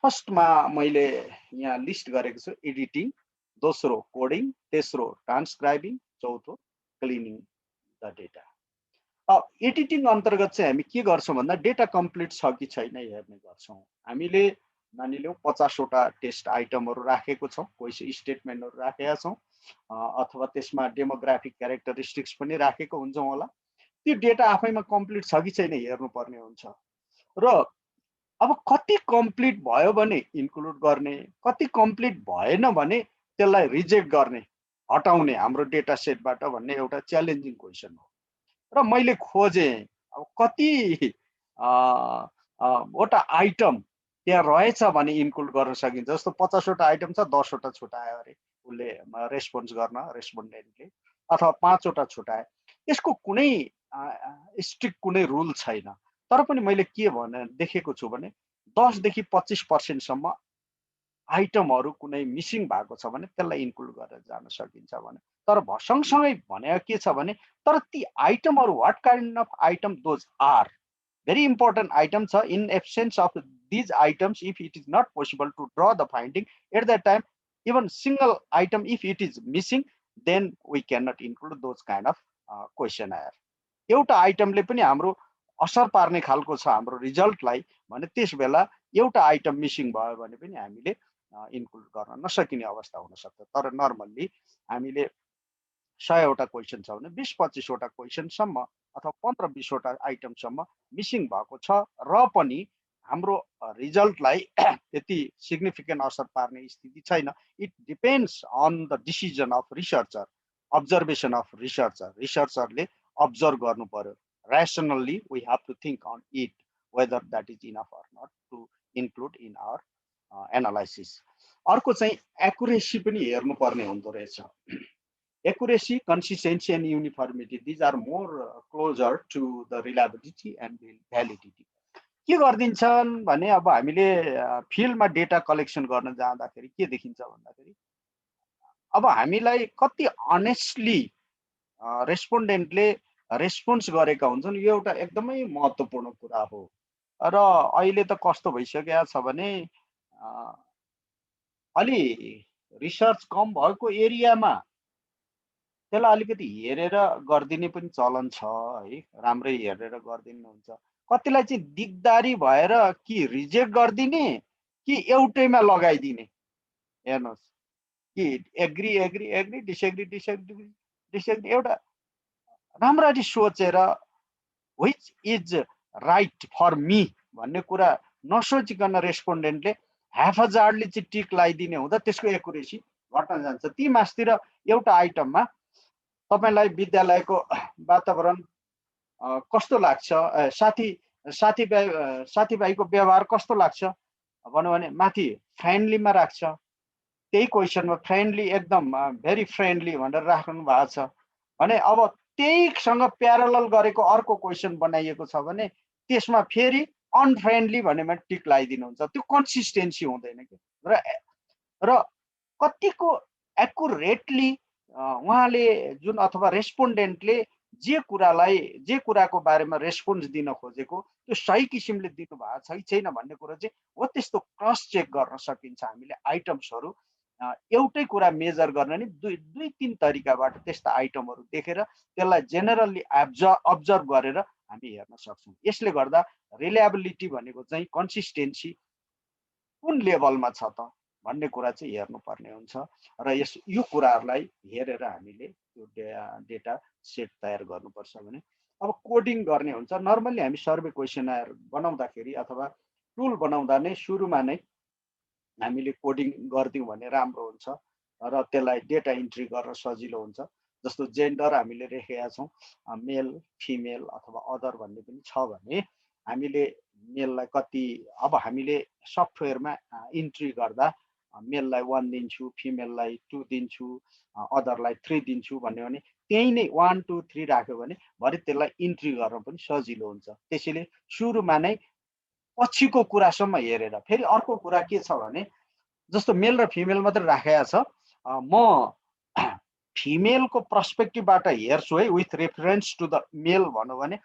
B: फर्स्टमा मैले यहाँ लिस्ट गरेको छु एडिटिङ, दोस्रो कोडिङ, तेस्रो ट्रान्सक्राइबिङ, चौथो क्लिनिङ द डेटा। एडिटिङ अन्तर्गत चाहिँ हामी के गर्छौँ भन्दा डेटा कम्प्लिट छ कि छैन हेर्ने गर्छौँ। हामीले मानिलिउँ 50वटा टेस्ट आइटमहरू राखेको छौँ, कोही स्टेटमेन्टहरू राखेका छौँ अथवा त्यसमा डेमोग्राफिक क्यारेक्टरिस्टिक्स पनि राखेको हुन्छौँ होला। त्यो डेटा आफैमा कम्प्लिट छ कि छैन हेर्नुपर्ने हुन्छ र अब कति कम्प्लिट भयो भने इन्क्लुड गर्ने, कति कम्प्लिट भएन भने त्यसलाई रिजेक्ट गर्ने, हटाउने हाम्रो डेटा सेटबाट भन्ने एउटा च्यालेन्जिङ क्वेसन हो। र मैले खोजेँ अब कति वटा आइटम त्यहाँ रहेछ भने इन्क्लुड गर्न सकिन्छ। जस्तो 50वटा आइटम छ, 10वटा छुटायो अरे उसले रेस्पोन्स गर्न रेस्पोन्डेन्टले, अथवा 5वटा छुटाए। यसको कुनै स्ट्रिक्ट कुनै रुल छैन, तर पनि मैले के भने देखेको छु भने 10 देखि 25% आइटमहरू कुनै मिसिङ भएको छ भने त्यसलाई इन्क्लुड गरेर जान सकिन्छ भने। तर सँगसँगै भने के छ भने तर ती आइटमहरू what kind of item those are very important items are in absence of these items. If it is not possible to draw the finding at that time, even single item if it is missing, then we cannot include those kind of questionnaire. एउटा आइटमले पनि हाम्रो असर पार्ने खालको छ हाम्रो रिजल्टलाई भने त्यसबेला एउटा आइटम मिसिङ भयो भने पनि हामीले इन्क्लुड गर्न नसकिने अवस्था हुन सक्छ। तर नर्मल्ली हामीले 100वटा क्वेसन छ भने 20-25वटा क्वेसनसम्म अथवा 15-20वटा आइटमसम्म मिसिङ भएको छ र पनि हाम्रो रिजल्टलाई त्यति सिग्निफिकेन्ट असर पार्ने स्थिति छैन। It depends on the decision of researcher, observation of researcher. रिसर्चरले अब्जर्भ गर्नु पर्यो, rationally we have to think on it whether that is enough or not to include in our analysis. अर्को चाहिँ एक्युरेसी पनि हेर्नु पर्ने हुँदो रहेछ। Accuracy, consistency and uniformity, these are more closer to the reliability and validity. के गर्दिन्छन् भने अब हामीले फिल्डमा डेटा कलेक्सन गर्न जाँदाखेरि के देखिन्छ भन्दाखेरि अब हामीलाई कति अनेस्टली रेस्पोन्डेन्टले रेस्पोन्स गरेका हुन्छन्, यो एउटा एकदमै महत्त्वपूर्ण कुरा हो। र अहिले त कस्तो भइसकेको छ भने अलि रिसर्च कम भएको एरियामा त्यसलाई अलिकति हेरेर गरिदिने पनि चलन छ है, राम्रै हेरेर गरिदिनु हुन्छ। कतिलाई चाहिँ दिगदारी भएर कि रिजेक्ट गरिदिने कि एउटैमा लगाइदिने, हेर्नुहोस् कि agree agree agree disagree disagree disagree, एउटा राम्ररी सोचेर which is right for me भन्ने कुरा नसोचिकन रेस्पोन्डेन्टले haphazardly चाहिँ टिक लगाइदिने हुँदा त्यसको एकुरेसी घट्न जान्छ। ती मासतिर एउटा आइटममा तपाईलाई विद्यालयको वातावरण कस्तो लाग्छ, साथीभाइको व्यवहार कस्तो लाग्छ भन्यो भने माथि फ्रेन्डलीमा राख्छ। त्यही क्वेसनमा फ्रेन्डली एकदम भेरी फ्रेन्डली भनेर राख्नु भएको छ भने अब त्यहीसँग प्यारलल गरेको अर्को क्वेसन बनाइएको छ भने त्यसमा फेरि अनफ्रेन्डली भनेमा टिक लगाइदिनुहुन्छ। त्यो कन्सिस्टेन्सी हुँदैन कि र कतिको एक्युरेटली उहाँले जुन अथवा रेस्पोन्डेन्टले जे कुराको बारेमा रेस्पोन्स दिन खोजेको त्यो सही किसिमले दिनु भएको छ कि छैन भन्ने कुरा चाहिँ हो। त्यस्तो क्रस चेक गर्न सकिन्छ हामीले आइटम्सहरू एउटै कुरा मेजर गर्न नि दुई तीन तरिकाबाट त्यस्ता आइटमहरू देखेर त्यसलाई जेनरली अब्जर्भ गरेर हामी हेर्न सक्छौँ। यसले गर्दा रिलायबिलिटी भनेको चाहिँ कन्सिस्टेन्सी कुन लेभलमा छ त भन्ने कुरा चाहिँ हेर्नुपर्ने हुन्छ र यो कुराहरूलाई हेरेर हामीले त्यो डेटा सेट तयार गर्नुपर्छ। भने अब कोडिङ गर्ने हुन्छ। नर्मल्ली हामी सर्वे क्वेसनर बनाउँदाखेरि अथवा टुल बनाउँदा नै सुरुमा नै हामीले कोडिङ गरिदिउँ भने राम्रो हुन्छ र त्यसलाई डेटा इन्ट्री गर्न सजिलो हुन्छ। जस्तो जेन्डर हामीले लेखेका छौँ मेल फिमेल अथवा अदर भन्ने पनि छ भने हामीले मेललाई कति अब हामीले सफ्टवेयरमा इन्ट्री गर्दा मेललाई 1 दिन्छु, फिमेललाई 2 दिन्छु, अदरलाई 3 दिन्छु भन्यो भने त्यही नै 1 2 3 राख्यो भने भरे त्यसलाई इन्ट्री गर्न पनि सजिलो हुन्छ। त्यसैले सुरुमा नै पछिको कुरासम्म हेरेर फेरि अर्को कुरा के छ भने जस्तो मेल र फिमेल मात्र राखेको छ, म फिमेलको पर्सपेक्टिभबाट हेर्छु है विथ रेफरेन्स टु द मेल भन्यो भने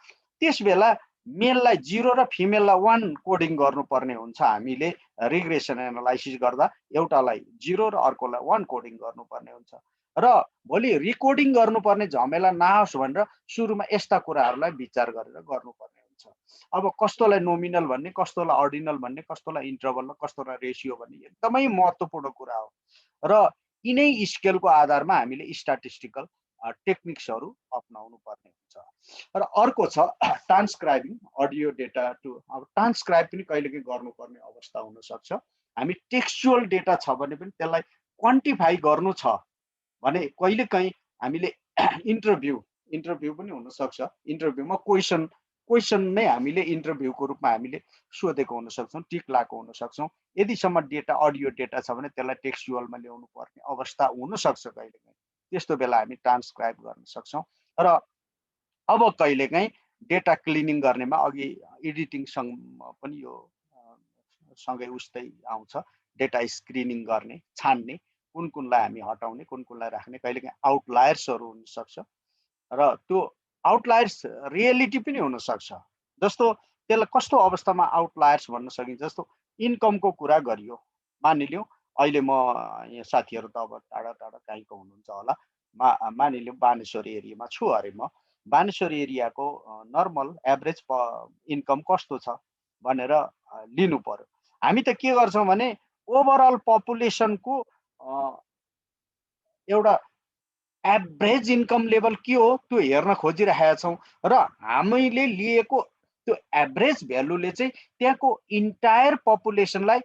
B: त्यस बेला मेललाई 0 र फिमेललाई 1 कोडिङ गर्नुपर्ने हुन्छ। हामीले रिग्रेसन एनालाइसिस गर्दा एउटालाई 0 र अर्कोलाई 1 कोडिङ गर्नुपर्ने हुन्छ र भोलि रिकोडिङ गर्नुपर्ने झमेला नआओस् भनेर सुरुमा यस्ता कुराहरूलाई विचार गरेर गर्नुपर्ने हुन्छ। अब कस्तोलाई नोमिनल भन्ने, कस्तोलाई अर्डिनल भन्ने, कस्तोलाई इन्टरभल, कस्तोलाई रेसियो भन्ने एकदमै महत्त्वपूर्ण कुरा हो र यिनै स्केलको आधारमा हामीले स्ट्याटिस्टिकल टेक्निक्सहरू अपनाउनु पर्ने हुन्छ। र अर्को छ ट्रान्सक्राइबिङ अडियो डेटा टु। अब ट्रान्सक्राइब पनि कहिलेकाहीँ गर्नुपर्ने अवस्था हुनसक्छ। हामी टेक्स्चुअल डेटा छ भने पनि त्यसलाई क्वान्टिफाई गर्नु छ भने कहिलेकाहीँ हामीले इन्टरभ्यू पनि हुनसक्छ। इन्टरभ्यूमा क्वेसन नै हामीले इन्टरभ्यूको रूपमा हामीले सोधेको हुनसक्छौँ, टिक लगाएको हुनसक्छौँ। यदिसम्म डेटा अडियो डेटा छ भने त्यसलाई टेक्स्चुअलमा ल्याउनु पर्ने अवस्था हुनसक्छ कहिलेकाहीँ। त्यस्तो बेला हामी ट्रान्सक्राइब गर्न सक्छौँ। र अब कहिलेकाहीँ डेटा क्लिनिङ गर्नेमा अघि एडिटिङसँग पनि यो सँगै उस्तै आउँछ। डेटा स्क्रिनिङ गर्ने, छान्ने, कुनलाई हामी हटाउने, कुनलाई राख्ने, कहिलेकाहीँ आउटलायर्सहरू हुनसक्छ र त्यो आउटलायर्स रियलिटी पनि हुनसक्छ। जस्तो त्यसलाई कस्तो अवस्थामा आउटलायर्स भन्न सकिन्छ, जस्तो इन्कमको कुरा गरियो मानिलिउँ। अहिले म यहाँ साथीहरू त अब टाढा टाढा कहीँको हुनुहुन्छ होला, मानिलिउँ बानेश्वर एरियामा छु अरे म बानेश्वर एरियाको नर्मल एभरेज इन्कम कस्तो छ भनेर लिनु पर्यो। हामी त के गर्छौँ भने ओभरअल पपुलेसनको एउटा एभरेज इन्कम लेभल के हो त्यो हेर्न खोजिरहेका छौँ र हामीले लिएको त्यो एभरेज भ्यालुले चाहिँ त्यहाँको इन्टायर पपुलेसनलाई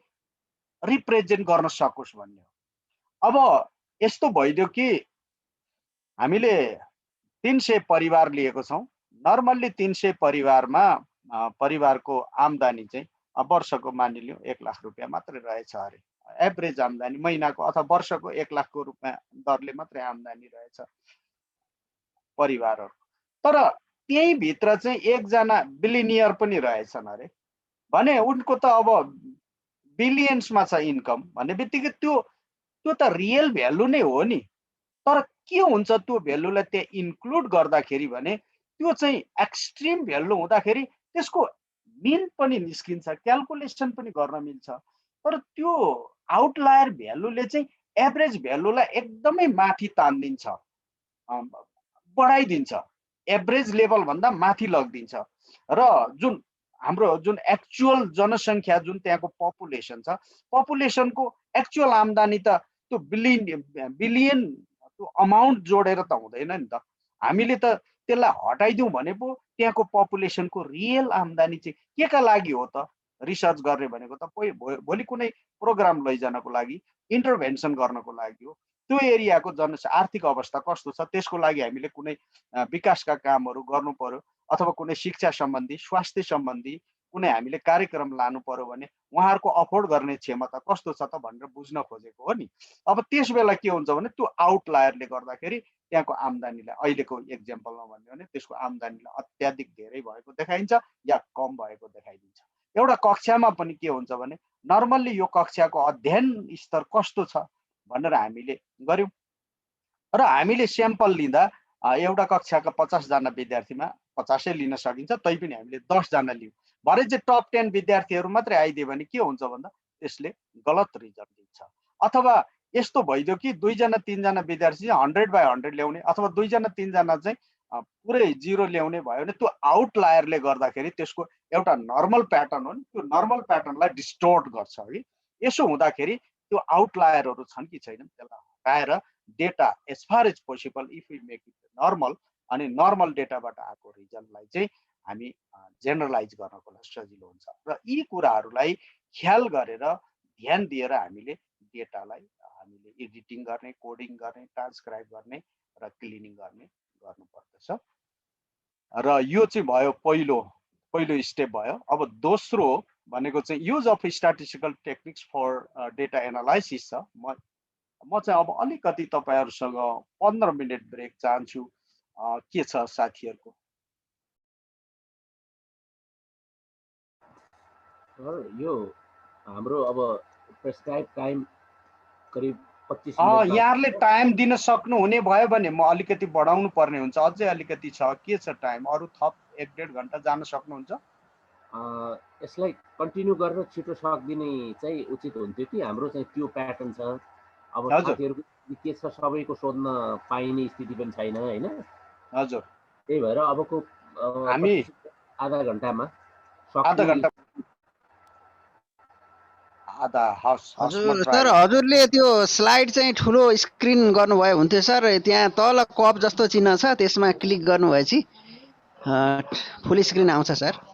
B: रिप्रेजेन्ट गर्न सकोस् भन्ने हो। अब यस्तो भइदियो कि हामीले 300 परिवार लिएको छौँ। नर्मल्ली 300 परिवारमा परिवारको आम्दानी चाहिँ वर्षको मानिलिउँ 1 लाख रुपियाँ मात्रै रहेछ अरे। एभरेज आम्दानी महिनाको अथवा वर्षको 1 लाखको रुपियाँ दरले मात्रै आम्दानी रहेछ परिवारहरू। तर त्यही भित्र चाहिँ एकजना बिलिनियर पनि रहेछन् अरे भने उनको त अब बिलियन्समा छ इन्कम भन्ने बित्तिकै त्यो त रियल भ्यालु नै हो नि। तर के हुन्छ त्यो भ्यालुलाई त्यहाँ इन्क्लुड गर्दाखेरि भने त्यो चाहिँ एक्सट्रिम भ्यालु हुँदाखेरि त्यसको मिन पनि निस्किन्छ, क्यालकुलेसन पनि गर्न मिल्छ। तर त्यो आउटलायर भ्यालुले चाहिँ एभरेज भ्यालुलाई एकदमै माथि तान्दिन्छ, बढाइदिन्छ, एभरेज लेभल भन्दा माथि लगिदिन्छ र जुन एक्चुअल जनसङ्ख्या जुन त्यहाँको पपुलेसन छ, पपुलेसनको एक्चुअल आम्दानी त त्यो बिलियन त्यो अमाउन्ट जोडेर त हुँदैन नि त। हामीले त त्यसलाई हटाइदिउँ भने पो त्यहाँको पपुलेसनको रियल आम्दानी चाहिँ केका लागि हो त रिसर्च गर्ने भनेको त भोलि कुनै प्रोग्राम लैजानको लागि इन्टरभेन्सन गर्नको लागि हो त्यो एरियाको आर्थिक अवस्था कस्तो छ त्यसको लागि हामीले कुनै विकासका कामहरू गर्नु पर्यो अथवा कुनै शिक्षा सम्बन्धी स्वास्थ्य सम्बन्धी कुनै हामीले कार्यक्रम लानु पर्यो भने उहाँहरूको अफोर्ड गर्ने क्षमता कस्तो छ त भनेर बुझ्न खोजेको हो नि अब त्यस बेला के हुन्छ भने त्यो आउटलायरले गर्दाखेरि त्यहाँको आम्दानीलाई अहिलेको एक्जाम्पलमा भन्यो भने त्यसको आम्दानीलाई अत्याधिक धेरै भएको देखाइन्छ या कम भएको देखाइदिन्छ एउटा कक्षामा पनि के हुन्छ भने नर्मल्ली यो कक्षाको अध्ययन स्तर कस्तो छ भनेर हामीले गर्यौं र हामीले स्याम्पल लिँदा एउटा कक्षाका 50 जना विद्यार्थीमा 50 लिन सकिन्छ तैपनि हामीले 10 जना लियौं भरे चाहिँ टप 10 विद्यार्थीहरू मात्रै आइदियो भने के हुन्छ भन्दा त्यसले गलत रिजल्ट दिन्छ अथवा यस्तो भइदियो कि 2 जना 3 जना विद्यार्थी चाहिँ 100/100 ल्याउने अथवा 2 जना 3 जना चाहिँ पुरै 0 ल्याउने भयो भने त्यो आउटलायरले गर्दाखेरि त्यसको एउटा नर्मल प्याटर्न हो नि त्यो नर्मल प्याटर्नलाई डिस्टोर्ट गर्छ है यसो हुँदाखेरि त्यो आउटलायरहरू छन् कि छैनन् त्यसलाई हटाएर data as far as possible if we make it normal अनि नर्मल डेटाबाट आएको रिजल्टलाई चाहिँ हामी जेनरलाइज गर्नको लागि सजिलो हुन्छ र यी कुराहरूलाई ख्याल गरेर ध्यान दिएर हामीले डेटालाई हामीले एडिटिङ गर्ने कोडिङ गर्ने ट्रान्सक्राइब गर्ने र क्लिनिङ गर्ने गर्नुपर्दछ र यो चाहिँ भयो पहिलो स्टेप भयो अब दोस्रो भनेको चाहिँ use of statistical techniques for data analysis छ म चाहिँ अब अलिकति तपाईहरुसँग 15 मिनेट ब्रेक चाहन्छु के छ साथीहरुको
A: यो हाम्रो अब प्रेस्क्राइब टाइम करिब 25 मिनेट
B: यहाँहरुले टाइम दिन सक्नु हुने भयो भने म अलिकति बढाउनु पर्ने हुन्छ अझै अलिकति छ के छ टाइम अरु थप 1.5 घण्टा जान सक्नुहुन्छ
A: यसलाई कन्टिन्यू गरेर छिटो सक्दिने चाहिँ उचित हुन्थ्यो कि हाम्रो चाहिँ त्यो प्याटर्न छ अब साथीहरुको के छ सबैको सोध्न पाइने स्थिति पनि छैन हैन
B: हजुर
A: त्यही भएर अबको
B: हामी
A: आधा घण्टामा
B: आधा घण्टा आधा
C: हजुर सर हजुरले त्यो स्लाइड चाहिँ ठुलो स्क्रिन गर्नुभयो हुन्थ्यो सर त्यहाँ तल कप जस्तो चिन्ह छ त्यसमा क्लिक गर्नुभएपछि फुल स्क्रिन आउँछ सर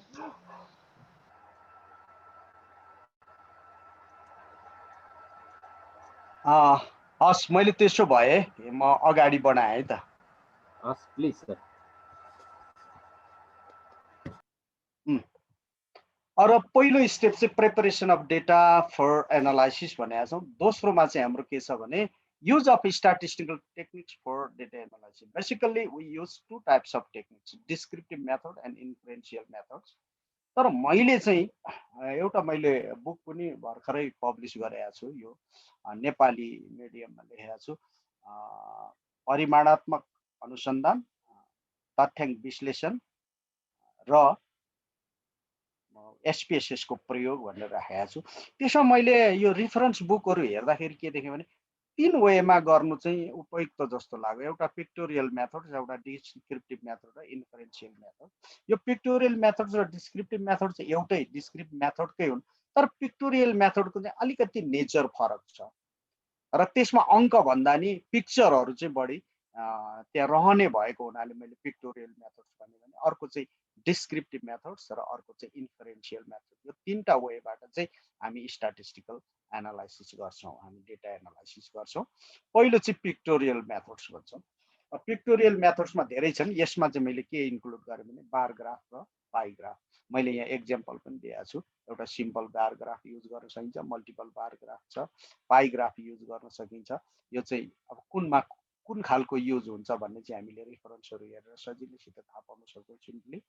B: हस् मैले त्यसो भए म अगाडि बढाएँ त
A: हस् प्लिज सर
B: र पहिलो स्टेप चाहिँ preparation of data for analysis भनेको छौँ दोस्रोमा चाहिँ हाम्रो के छ भने use of statistical techniques for data analysis basically we use two types of techniques descriptive method and inferential methods तर मैले चाहिँ एउटा मैले बुक पनि भर्खरै पब्लिश गरेको छु यो नेपाली मिडियममा लेखेको छु परिमाणात्मक अनुसन्धान तथ्याङ्क विश्लेषण र SPSS को प्रयोग भनेर राखेको छु त्यसमा मैले यो रेफरेन्स बुकहरु हेर्दाखेरि के देखेँ भने तीन वेमा गर्नु चाहिँ उपयुक्त जस्तो लाग्यो एउटा पिक्टोरियल मेथड एउटा डिस्क्रिप्टिभ मेथड र इन्फरेन्शियल मेथड यो पिक्टोरियल मेथड र डिस्क्रिप्टिभ मेथड चाहिँ एउटै डिस्क्रिप्टिभ मेथडकै हुन् तर पिक्टोरियल मेथडको चाहिँ अलिकति नेचर फरक छ र त्यसमा अंक भन्दा नि पिक्चरहरु चाहिँ बढी त्यहाँ रहने भएको हुनाले मैले पिक्टोरियल मेथड्स भने अर्को चाहिँ डिस्क्रिप्टिभ मेथड्स र अर्को चाहिँ इन्फरेन्शियल मेथड यो तीनटा वेबाट चाहिँ हामी स्ट्याटिस्टिकल एनालाइसिस गर्छौं हामी डेटा एनालाइसिस गर्छौं पहिलो चाहिँ पिक्टोरियल मेथड्स भन्छौं पिक्टोरियल मेथड्समा धेरै छन् यसमा चाहिँ मैले के इन्क्लुड गरे भने बार ग्राफ र पाई ग्राफ मैले यहाँ एक्जाम्पल पनि दिएको छु एउटा सिम्पल बार ग्राफ युज गर्न सकिन्छ मल्टिपल बार ग्राफ छ पाई ग्राफ युज गर्न सकिन्छ यो चाहिँ अब कुन खालको युज हुन्छ भन्ने चाहिँ हामीले रेफरेन्सहरु हेरेर सजिलैसित थाहा पाउन सक्छौं सिम्पली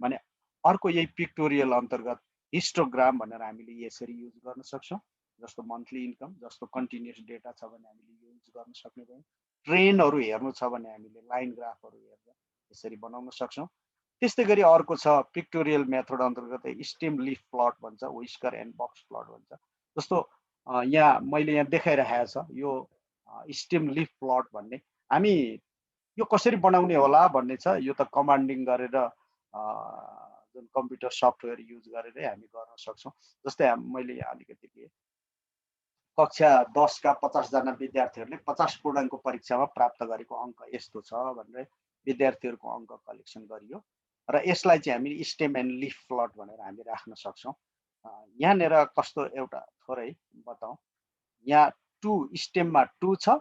B: माने अर्को यही पिक्टोरियल अन्तर्गत हिस्टोग्राम भनेर हामीले यसरी युज गर्न सक्छौं जस्तो मन्थली इन्कम जस्तो कन्टिन्युअस डेटा छ भने हामीले युज गर्न सक्ने भयौं ट्रेनहरु हेर्नु छ भने हामीले लाइन ग्राफहरु हेरेर यसरी बनाउन सक्छौं त्यस्तै गरी अर्को छ पिक्टोरियल मेथड अन्तर्गत स्टेम लिफ प्लट भन्छ व्हिस्कर एन्ड बक्स प्लट भन्छ जस्तो यहाँ मैले यहाँ देखाइरहेको छ यो स्टेम लिफ प्लट भन्ने हामी यो कसरी बनाउने होला भन्ने छ यो त कमान्डिङ गरेर जुन कम्प्युटर सफ्टवेयर युज गरेर हामी गर्न सक्छौं जस्तै मैले यहाँ अलिकति लिए कक्षा 10 का 50 जना विद्यार्थीहरुले 50 पूर्णाङ्क परीक्षामा प्राप्त गरेको अंक यस्तो छ भनेर विद्यार्थीहरूको अङ्क कलेक्सन गरियो र यसलाई चाहिँ हामी स्टेम एन्ड लिफ प्लट भनेर हामी राख्न सक्छौँ। यहाँनिर कस्तो एउटा थोरै बताउँ, यहाँ 2 स्टेममा 2 छ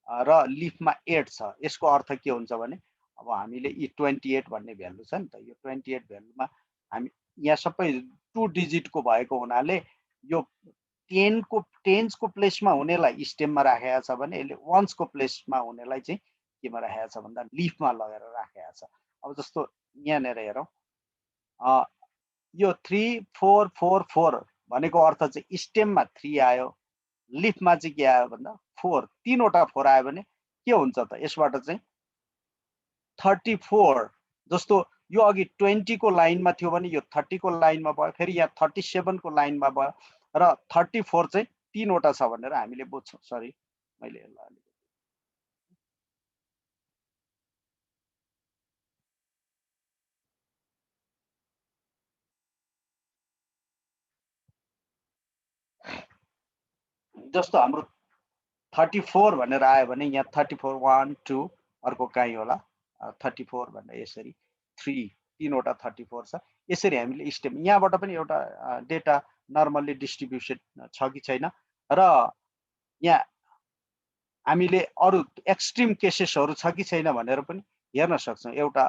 B: र लिफमा 8 छ। यसको अर्थ के हुन्छ भने अब हामीले यी 28 भन्ने भ्यालु छ नि त, यो 28 भ्यालुमा हामी यहाँ सबै 2 डिजिटको भएको हुनाले यो 10को प्लेसमा हुनेलाई स्टेममा राखेको छ भने यसले वन्सको प्लेसमा हुनेलाई चाहिँ केमा राखेको छ भन्दा लिफमा लगेर राखेको छ। अब जस्तो यहाँनिर हेरौँ, यो 3 4 4 4 भनेको अर्थ चाहिँ स्टेममा 3 आयो, लिफमा चाहिँ के आयो भन्दा 4, 3वटा 4 आयो भने के हुन्छ त, यसबाट चाहिँ 34 जस्तो यो अघि 20 को लाइनमा थियो भने यो 30 को लाइनमा भयो, फेरि यहाँ 37 को लाइनमा भयो र 34 चाहिँ 3वटा छ भनेर हामीले बुझ्छौँ। सरी मैले यसलाई जस्तो हाम्रो 34 भनेर आयो भने यहाँ 34 1 2 अर्को कहीँ होला 34 भनेर यसरी 3 3वटा 34 छ। यसरी हामीले स्टेम यहाँबाट पनि एउटा डेटा नर्मल्ली डिस्ट्रिब्युसन छ कि छैन र यहाँ हामीले अरू एक्सट्रिम केसेसहरू छ कि छैन भनेर पनि हेर्न सक्छौँ। एउटा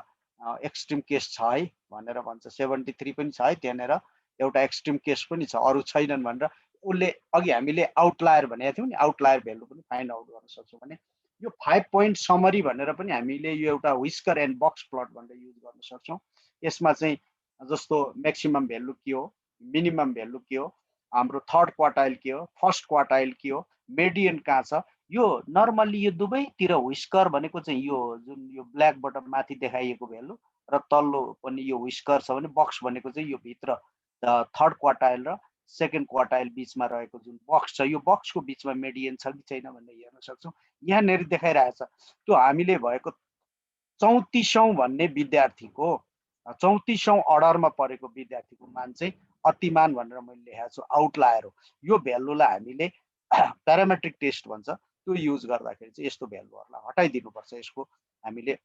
B: एक्सट्रिम केस छ है भनेर भन्छ, 73 पनि छ है, त्यहाँनिर एउटा एक्सट्रिम केस पनि छ, अरू छैनन् भनेर उसले अघि हामीले आउटलायर भनेको थियौँ नि, आउटलायर भ्यालु पनि फाइन्ड आउट गर्न सक्छौँ। भने यो 5 पोइन्ट समरी भनेर पनि हामीले यो एउटा व्हिस्कर एन्ड बक्स प्लट भनेर युज गर्न सक्छौँ। यसमा चाहिँ जस्तो म्याक्सिमम भ्यालु के हो, मिनिमम भ्यालु के हो, हाम्रो थर्ड क्वार्टाइल के हो, फर्स्ट क्वार्टाइल के हो, मेडियन कहाँ छ, यो नर्मल्ली यो दुवैतिर व्हिस्कर भनेको चाहिँ यो जुन यो ब्ल्याकबाट माथि देखाइएको भ्यालु र तल्लो पनि यो व्हिस्कर छ भने बक्स भनेको चाहिँ यो भित्र थर्ड क्वार्टाइल र सेकेन्ड क्वार्टाइल बिचमा रहेको जुन बक्स छ, यो बक्सको बिचमा मेडियन छ कि छैन भनेर हेर्न सक्छौँ। यहाँनिर देखाइरहेछ त्यो हामीले भएको 34औं भन्ने विद्यार्थीको 34औं अर्डरमा परेको विद्यार्थीको मान चाहिँ अतिमान भनेर मैले लेखेको छु, आउटलायर हो। यो भ्यालुलाई हामीले प्यारामेट्रिक टेस्ट भन्छ, त्यो युज गर्दाखेरि चाहिँ यस्तो भ्यालुहरूलाई हटाइदिनुपर्छ यसको हामीले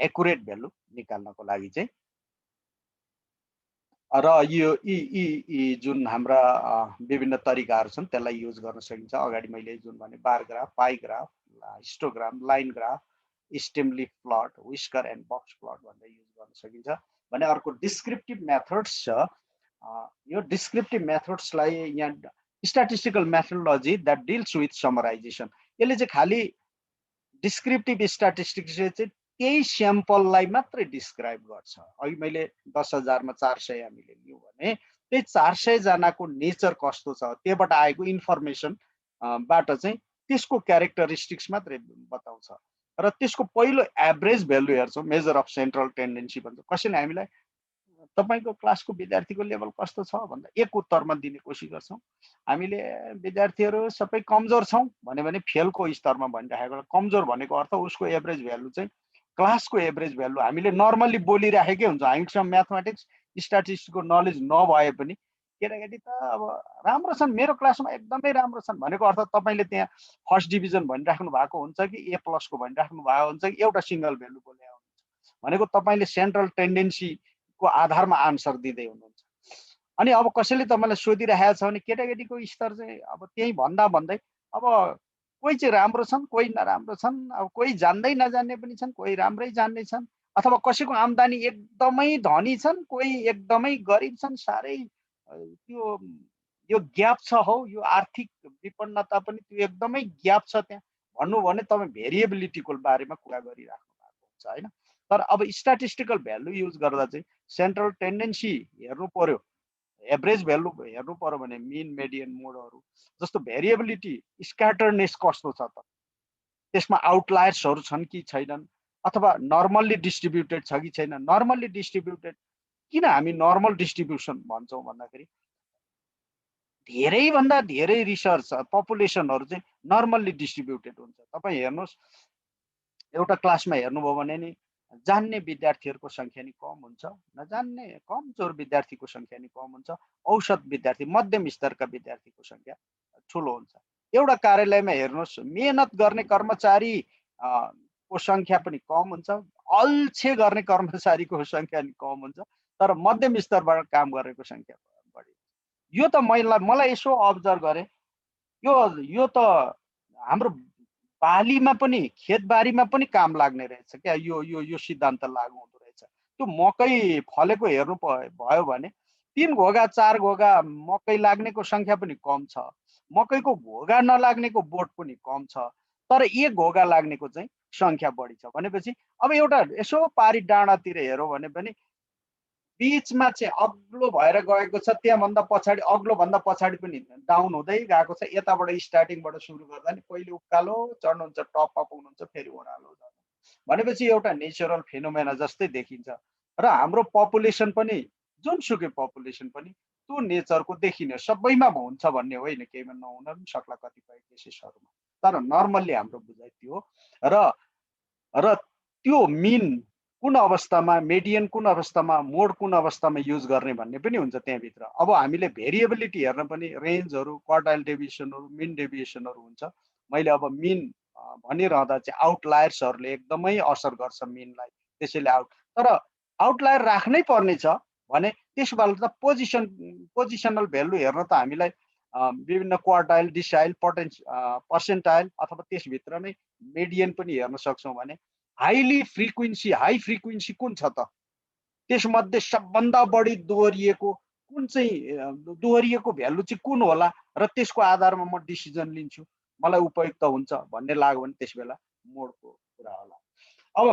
B: एकुरेट भ्यालु निकाल्नको लागि चाहिँ। र यो यी जुन हाम्रा विभिन्न तरिकाहरू छन् त्यसलाई युज गर्न सकिन्छ। अगाडि मैले जुन भने bar graph, pie graph, histogram, line graph, stem leaf plot, whisker and box plot भनेर युज गर्न सकिन्छ। भने अर्को डिस्क्रिप्टिभ मेथड्स छ। यो डिस्क्रिप्टिभ मेथड्सलाई यहाँ statistical methodology that deals with summarization, यसले चाहिँ खालि डिस्क्रिप्टिभ स्ट्याटिस्टिक्सले चाहिँ त्यही स्याम्पललाई मात्रै डिस्क्राइब गर्छ। अघि मैले 10,000 मा 400 हामीले लियौँ भने त्यही 400 जनाको नेचर कस्तो छ, त्यबाट आएको इन्फर्मेसन बाट चाहिँ त्यसको क्यारेक्टरिस्टिक्स मात्रै बताउँछ र त्यसको पहिलो एभरेज भ्यालु हेर्छौँ, मेजर अफ सेन्ट्रल टेन्डेन्सी भन्छ। कसैले हामीलाई तपाईको क्लासको विद्यार्थीको लेभल कस्तो छ भन्दा एक उत्तरमा दिने कोसिस गर्छौँ। हामीले विद्यार्थीहरू सबै कमजोर छौँ भन्यो भने फेलको स्तरमा भनिराखेको, कमजोर भनेको अर्थ उसको एभरेज भ्यालु चाहिँ क्लासको एभरेज भ्यालु हामीले नर्मल्ली बोलिराखेकै हुन्छ। हामीसँग म्याथमेटिक्स स्ट्याटिस्टिक्सको नलेज नभए पनि केटाकेटी त अब राम्रो छन्, मेरो क्लासमा एकदमै राम्रो छन् भनेको अर्थ तपाईँले त्यहाँ फर्स्ट डिभिजन भनिराख्नु भएको हुन्छ कि ए प्लसको भनिराख्नु भएको हुन्छ कि एउटा सिङ्गल भ्यालु बोले हुन्छ भनेको तपाईँले सेन्ट्रल टेन्डेन्सीको आधारमा आन्सर दिँदै हुनुहुन्छ। अनि अब कसैले तपाईँलाई सोधिरहेको छ भने केटाकेटीको स्तर चाहिँ अब त्यही भन्दा भन्दै अब कोही चाहिँ राम्रो छन्, कोही नराम्रो छन्, अब कोही जान्दै नजान्ने पनि छन्, कोही राम्रै जान्ने छन्, अथवा कसैको आम्दानी एकदमै धनी छन्, कोही एकदमै गरिब छन्। साह्रै यो ग्याप छ हौ, यो आर्थिक विपन्नता पनि त्यो एकदमै ग्याप छ त्यहाँ भन्नु भने तपाईँ भेरिएबिलिटीको बारेमा कुरा गरिराख्नु भएको हुन्छ होइन। तर अब स्ट्याटिस्टिकल भ्यालु युज गर्दा चाहिँ सेन्ट्रल टेन्डेन्सी हेर्नु पर्यो, एभरेज भ्यालु हेर्नु पर्यो भने मिन, मेडियन, मोडहरू जस्तो भेरिएबिलिटी स्क्याटरनेस कस्तो छ त, त्यसमा आउटलायर्सहरू छन् कि छैनन्, अथवा नर्मल्ली डिस्ट्रिब्युटेड छ कि छैन। नर्मल्ली डिस्ट्रिब्युटेड किन हामी नर्मल डिस्ट्रिब्युसन भन्छौँ भन्दाखेरि धेरैभन्दा धेरै रिसर्च पपुलेसनहरू चाहिँ नर्मल्ली डिस्ट्रिब्युटेड हुन्छ। तपाईँ हेर्नुहोस् एउटा क्लासमा हेर्नुभयो भने नि जान्ने विद्यार्थीहरूको सङ्ख्या नि कम हुन्छ, नजान्ने कमजोर विद्यार्थीको सङ्ख्या नि कम हुन्छ, औसत विद्यार्थी मध्यम स्तरका विद्यार्थीको सङ्ख्या ठुलो हुन्छ। एउटा कार्यालयमा हेर्नुहोस् मेहनत गर्ने कर्मचारी को सङ्ख्या पनि कम हुन्छ, अल्छे गर्ने कर्मचारीको सङ्ख्या नि कम हुन्छ, तर मध्यम स्तरबाट काम गरेको सङ्ख्या बढी। यो त मलाई यसो अब्जर्भ गरेँ, यो त हाम्रो बालीमा पनि खेतबारीमा पनि काम लाग्ने रहेछ क्या। यो सिद्धान्त लागु हुँदो रहेछ। त्यो मकै फलेको हेर्नु भयो भने 3 घोगा 4 घोगा मकै लाग्नेको सङ्ख्या पनि कम छ, मकैको घोगा नलाग्नेको बोट पनि कम छ, तर 1 घोगा लाग्नेको चाहिँ सङ्ख्या बढी छ। भनेपछि अब एउटा यसो पारी डाँडातिर हेरौँ भने पनि बिचमा चाहिँ अग्लो भएर गएको छ, त्यहाँभन्दा पछाडि अग्लोभन्दा पछाडि पनि डाउन हुँदै गएको छ। यताबाट स्टार्टिङबाट सुरु गर्दा नि पहिले उकालो चढ्नुहुन्छ, टपमा पुग्नुहुन्छ, फेरि ओह्रालो जानु। भनेपछि एउटा नेचुरल फेनोमेना जस्तै देखिन्छ। र हाम्रो पपुलेसन पनि जुनसुकै पपुलेसन पनि त्यो नेचरको देखिने, सबैमा हुन्छ भन्ने होइन, केहीमा नहुन पनि सक्ला कतिपय केसेसहरूमा, तर नर्मल्ली हाम्रो बुझाइ त्यो हो। र त्यो मिन कुन अवस्थामा, मेडियन कुन अवस्थामा, मोड कुन अवस्थामा युज गर्ने भन्ने पनि हुन्छ त्यहाँभित्र। अब हामीले भेरिएबिलिटी हेर्न पनि रेन्जहरू, क्वार्टाइल डेभिएसनहरू, मिन डेभिएसनहरू हुन्छ। मैले अब मिन भनिरहँदा चाहिँ आउटलायर्सहरूले एकदमै असर गर्छ मिनलाई, त्यसैले तर आउटलायर राख्नै पर्ने छ भने त्यसबाट त पोजिसनल भ्यालु हेर्न त हामीलाई विभिन्न क्वार्टाइल, डिसाइल, पर्सेन्टाइल अथवा त्यसभित्र नै मेडियन पनि हेर्न सक्छौँ भने हाई फ्रिक्वेन्सी कुन छ त, त्यसमध्ये सबभन्दा बढी दोहोरिएको कुन चाहिँ दोहोरिएको भ्यालु चाहिँ कुन होला र त्यसको आधारमा म डिसिजन लिन्छु, मलाई उपयुक्त हुन्छ भन्ने लाग्यो भने त्यसबेला मोडको कुरा होला। अब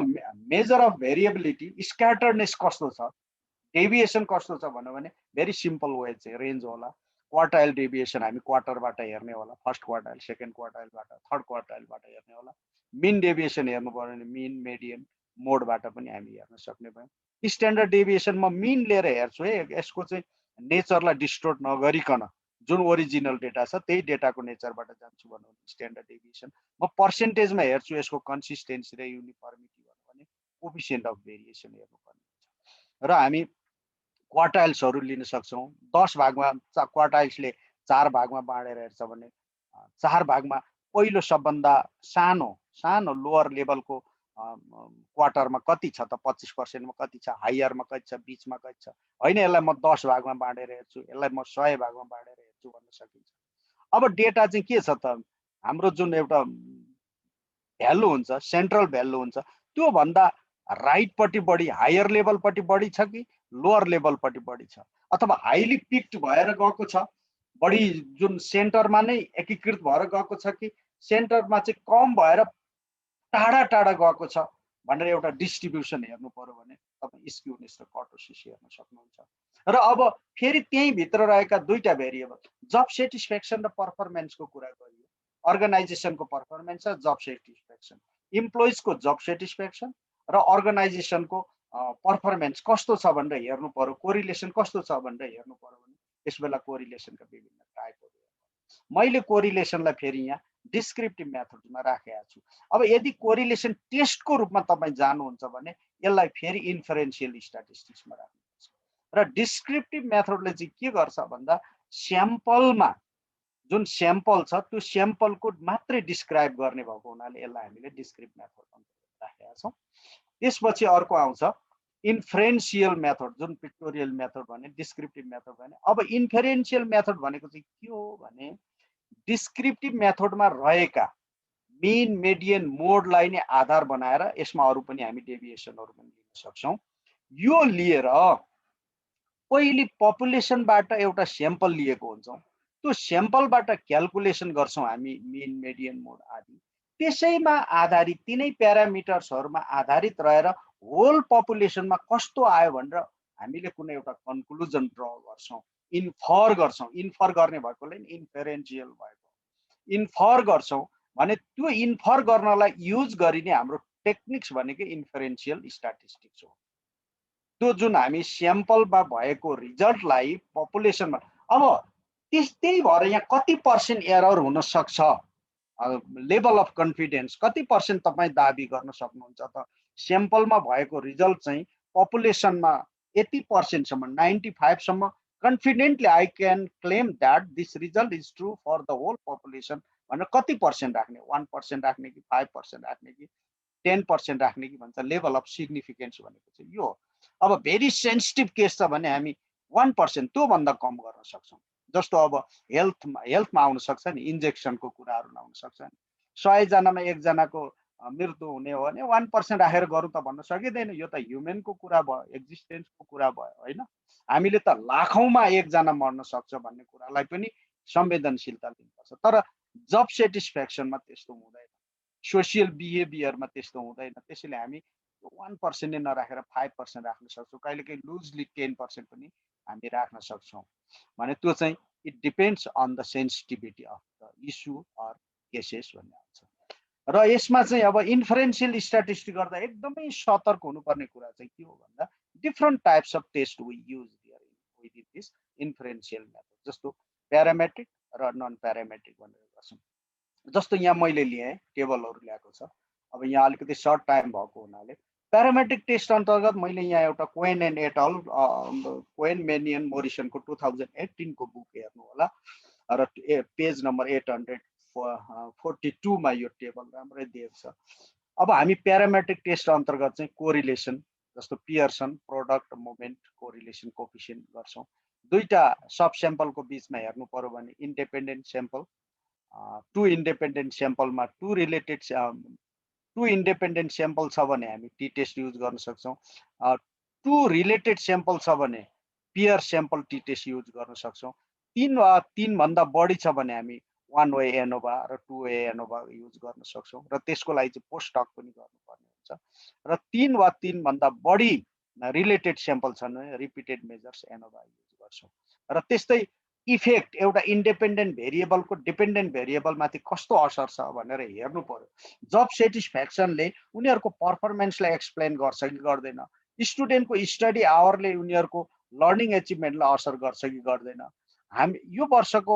B: मेजर अफ भेरिएबिलिटी, स्क्याटर्डनेस कस्तो छ, डेभिएसन कस्तो छ भन्यो भने भेरी सिम्पल वे चाहिँ रेन्ज होला। क्वार्टाइल डेभिएसन हामी क्वार्टरबाट हेर्ने होला, फर्स्ट क्वार्टाइल, सेकेन्ड क्वार्टाइलबाट, थर्ड क्वार्टाइलबाट हेर्ने होला। मिन डेभिएसन हेर्नु पर्यो भने मिन, मेडियन, मोडबाट पनि हामी हेर्न सक्ने भयौँ। स्ट्यान्डर्ड डेभिएसन म मिन लिएर हेर्छु है, यसको चाहिँ नेचरलाई डिस्टोर्ट नगरिकन जुन ओरिजिनल डेटा छ त्यही डेटाको नेचरबाट जान्छु भन्नु भने स्ट्यान्डर्ड डेभिएसन। म पर्सेन्टेजमा हेर्छु यसको कन्सिस्टेन्सी र युनिफर्मिटी भन्नु भने कोफिसिएन्ट अफ भेरिएसन हेर्नुपर्ने हुन्छ। र हामी क्वार्टाइल्सहरू लिन सक्छौँ। 10 भागमा क्वार्टाइल्सले 4 भागमा बाँडेर हेर्छ भने 4 भागमा पहिलो सबभन्दा सानो लोअर लेभलको क्वार्टरमा कति छ त, 25%मा कति छ, हाइयरमा कति छ, बिचमा कति छ, होइन यसलाई म 10 भागमा बाँडेर हेर्छु, यसलाई म 100 भागमा बाँडेर हेर्छु भन्न सकिन्छ। अब डेटा चाहिँ के छ त, हाम्रो जुन एउटा भ्यालु हुन्छ, सेन्ट्रल भ्यालु हुन्छ, त्यो भन्दा राइटपट्टि बढी, हायर लेभलपट्टि बढी छ कि लोअर लेभलपट्टि बढी छ, अथवा हाइली पिक्ड भएर गएको छ, बढी जुन सेन्टरमा नै एकीकृत भएर गएको छ कि सेन्टरमा चाहिँ कम भएर टाढा टाढा गएको छ भनेर एउटा डिस्ट्रिब्युसन हेर्नु पर्यो भने तपाईँ स्क्युनेस र कर्टोसिस हेर्न सक्नुहुन्छ। र अब फेरि त्यही भित्र रहेका दुईटा भेरिएबल, जब सेटिस्फ्याक्सन र पर्फर्मेन्सको कुरा गरियो, अर्गनाइजेसनको पर्फर्मेन्स र जब सेटिस्फ्याक्सन, इम्प्लोइजको जब सेटिस्फ्याक्सन र अर्गनाइजेसनको पर्फर्मेन्स कस्तो छ भनेर हेर्नु पर्यो, कोरिलेसन कस्तो छ भनेर हेर्नु पर्यो भने त्यसबेला कोरिलेसनका विभिन्न टाइपहरू हेर्नु। मैले कोरिलेसनलाई फेरि यहाँ डिस्क्रिप्टिभ मेथडमा राखेको छु। अब यदि कोरिलेसन टेस्टको रूपमा तपाईँ जानुहुन्छ भने यसलाई फेरि इन्फरेन्सियल स्ट्याटिस्टिक्समा राख्नुपर्छ। र डिस्क्रिप्टिभ मेथडले चाहिँ के गर्छ भन्दा स्याम्पलमा जुन स्याम्पल छ त्यो स्याम्पलको मात्रै डिस्क्राइब गर्ने भएको हुनाले यसलाई हामीले डिस्क्रिप्टिभ मेथड राखेका छौँ। त्यसपछि अर्को आउँछ इन्फरेन्सियल मेथड, जुन पिक्टोरियल मेथड भने, डिस्क्रिप्टिभ मेथड भने। अब इन्फरेन्सियल मेथड भनेको चाहिँ के हो भने डिस्क्रिप्टिभ मेथडमा रहेका मिन, मेडियन, मोडलाई नै आधार बनाएर यसमा अरू पनि हामी डेभिएसनहरू पनि लिन सक्छौँ। यो लिएर पहिले पपुलेसनबाट एउटा स्याम्पल लिएको हुन्छौँ, त्यो स्याम्पलबाट क्यालकुलेसन गर्छौँ हामी मिन, मेडियन, मोड आदि। त्यसैमा आधारित तिनै प्यारामिटर्सहरूमा आधारित रहेर होल पपुलेसनमा कस्तो आयो भनेर हामीले कुनै एउटा कन्क्लुजन ड्र गर्छौँ, इन्फर गर्छौँ। इन्फर गर्ने भएकोले इन्फरेन्सियल भएको, इन्फर गर्छौँ भने त्यो इन्फर गर्नलाई युज गरिने हाम्रो टेक्निक्स भनेको इन्फरेन्सियल स्ट्याटिस्टिक्स हो। त्यो जुन हामी स्याम्पलमा भएको रिजल्टलाई पपुलेसनमा, अब त्यही भएर यहाँ कति पर्सेन्ट एरर हुन सक्छ, लेभल अफ कन्फिडेन्स कति पर्सेन्ट तपाईँ दाबी गर्न सक्नुहुन्छ त, स्याम्पलमा भएको रिजल्ट चाहिँ पपुलेसनमा यति पर्सेन्टसम्म 95 सम्म confidently I can claim that this result is true for the whole population भनेर कति पर्सेन्ट राख्ने, 1% राख्ने कि 5% राख्ने कि 10% राख्ने कि भन्छ लेभल अफ सिग्निफिकेन्स भनेको चाहिँ यो हो। अब भेरी सेन्सिटिभ केस छ भने हामी 1% त्योभन्दा कम गर्न सक्छौँ। जस्तो अब हेल्थमा आउन सक्छ नि, इन्जेक्सनको कुराहरू आउन सक्छ नि। 100 जनामा 1 जनाको मृत्यु हुने हो भने 1% राखेर गरौँ त भन्न सकिँदैन। यो त ह्युमनको कुरा भयो, एक्जिस्टेन्सको कुरा भयो होइन। हामीले त लाखौँमा 1 जना मर्न सक्छ भन्ने कुरालाई पनि संवेदनशीलता दिनुपर्छ। तर जब सेटिस्फ्याक्सनमा त्यस्तो हुँदैन, सोसियल बिहेभियरमा त्यस्तो हुँदैन। त्यसैले हामी 1% नै नराखेर 5% राख्न सक्छौँ, कहिलेकाहीँ लुजली 10% पनि हामी राख्न सक्छौँ भने त्यो चाहिँ it depends on the sensitivity of the issue or cases भन्ने आउँछ। र यसमा चाहिँ अब इन्फरेन्सियल स्ट्याटिस्टिक गर्दा एकदमै सतर्क हुनुपर्ने कुरा चाहिँ के हो भन्दा different types of test we use within this inferential method. जस्तो प्यारामेट्रिक र नन प्यारामेट्रिक भनेर गर्छौँ। जस्तो यहाँ मैले लिएँ, टेबलहरू ल्याएको छ। अब यहाँ अलिकति सर्ट टाइम भएको हुनाले प्यारामेट्रिक टेस्ट अन्तर्गत मैले यहाँ एउटा Cohen and et al, Cohen Manion मोरिसनको 2018 को बुक हेर्नु होला र पेज नम्बर 842 मा यो टेबल राम्रै दिएको छ। अब हामी प्यारामेट्रिक टेस्ट अन्तर्गत चाहिँ कोरिलेसन, जस्तो Pearson product moment correlation coefficient गर्छौँ। दुईटा सब स्याम्पलको बिचमा हेर्नु पर्यो भने इन्डिपेन्डेन्ट स्याम्पल, 2 इन्डिपेन्डेन्ट स्याम्पलमा 2 इन्डिपेन्डेन्ट स्याम्पल छ भने हामी टी टेस्ट युज गर्न सक्छौँ। 2 रिलेटेड स्याम्पल छ भने पियर स्याम्पल टी टेस्ट युज गर्न सक्छौँ। 3 वा 3 भन्दा बढी छ भने हामी 1 वे एनोभा र 2 वे एनोभा युज गर्न सक्छौँ र त्यसको लागि चाहिँ पोस्ट हक पनि गर्नुपर्ने हुन्छ। र 3 वा 3 भन्दा बढी रिलेटेड स्याम्पल छन् भने रिपिटेड मेजर्स एनोभा युज गर्छौँ। र त्यस्तै इफेक्ट एउटा इन्डिपेन्डेन्ट भेरिएबलको डिपेन्डेन्ट भेरिएबलमाथि कस्तो असर छ भनेर हेर्नु पर्यो। जब सेटिस्फ्याक्सनले उनीहरूको पर्फर्मेन्सलाई एक्सप्लेन गर्छ कि गर्दैन, स्टुडेन्टको स्टडी आवरले उनीहरूको लर्निङ एचिभमेन्टलाई असर गर्छ कि गर्दैन। हामी यो वर्षको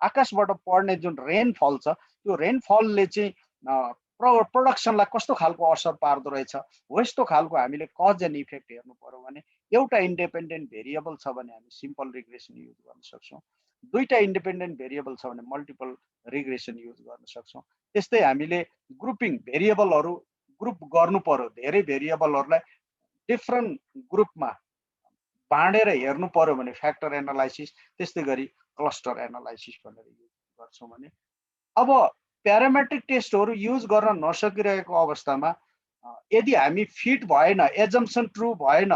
B: आकाशबाट पर्ने जुन रेनफल छ त्यो रेनफलले चाहिँ प्रोडक्सनलाई कस्तो खालको असर पार्दो रहेछ हो, यस्तो खालको हामीले कज एन्ड इफेक्ट हेर्नु पर्यो भने एउटा इन्डिपेन्डेन्ट भेरिएबल छ भने हामी सिम्पल रिग्रेसन युज गर्न सक्छौँ। दुईटा इन्डिपेन्डेन्ट भेरिएबल छ भने मल्टिपल रिग्रेसन युज गर्न सक्छौँ। त्यस्तै हामीले ग्रुपिङ भेरिएबलहरू ग्रुप गर्नु पर्यो, धेरै भेरिएबलहरूलाई डिफ्रेन्ट ग्रुपमा बाँडेर हेर्नु पर्यो भने फ्याक्टर एनालाइसिस, त्यस्तै गरी क्लस्टर एनालाइसिस भनेर युज गर्छौँ भने। अब प्यारामेट्रिक टेस्टहरू युज गर्न नसकिरहेको अवस्थामा यदि हामी फिट भएन, एजम्पसन ट्रु भएन,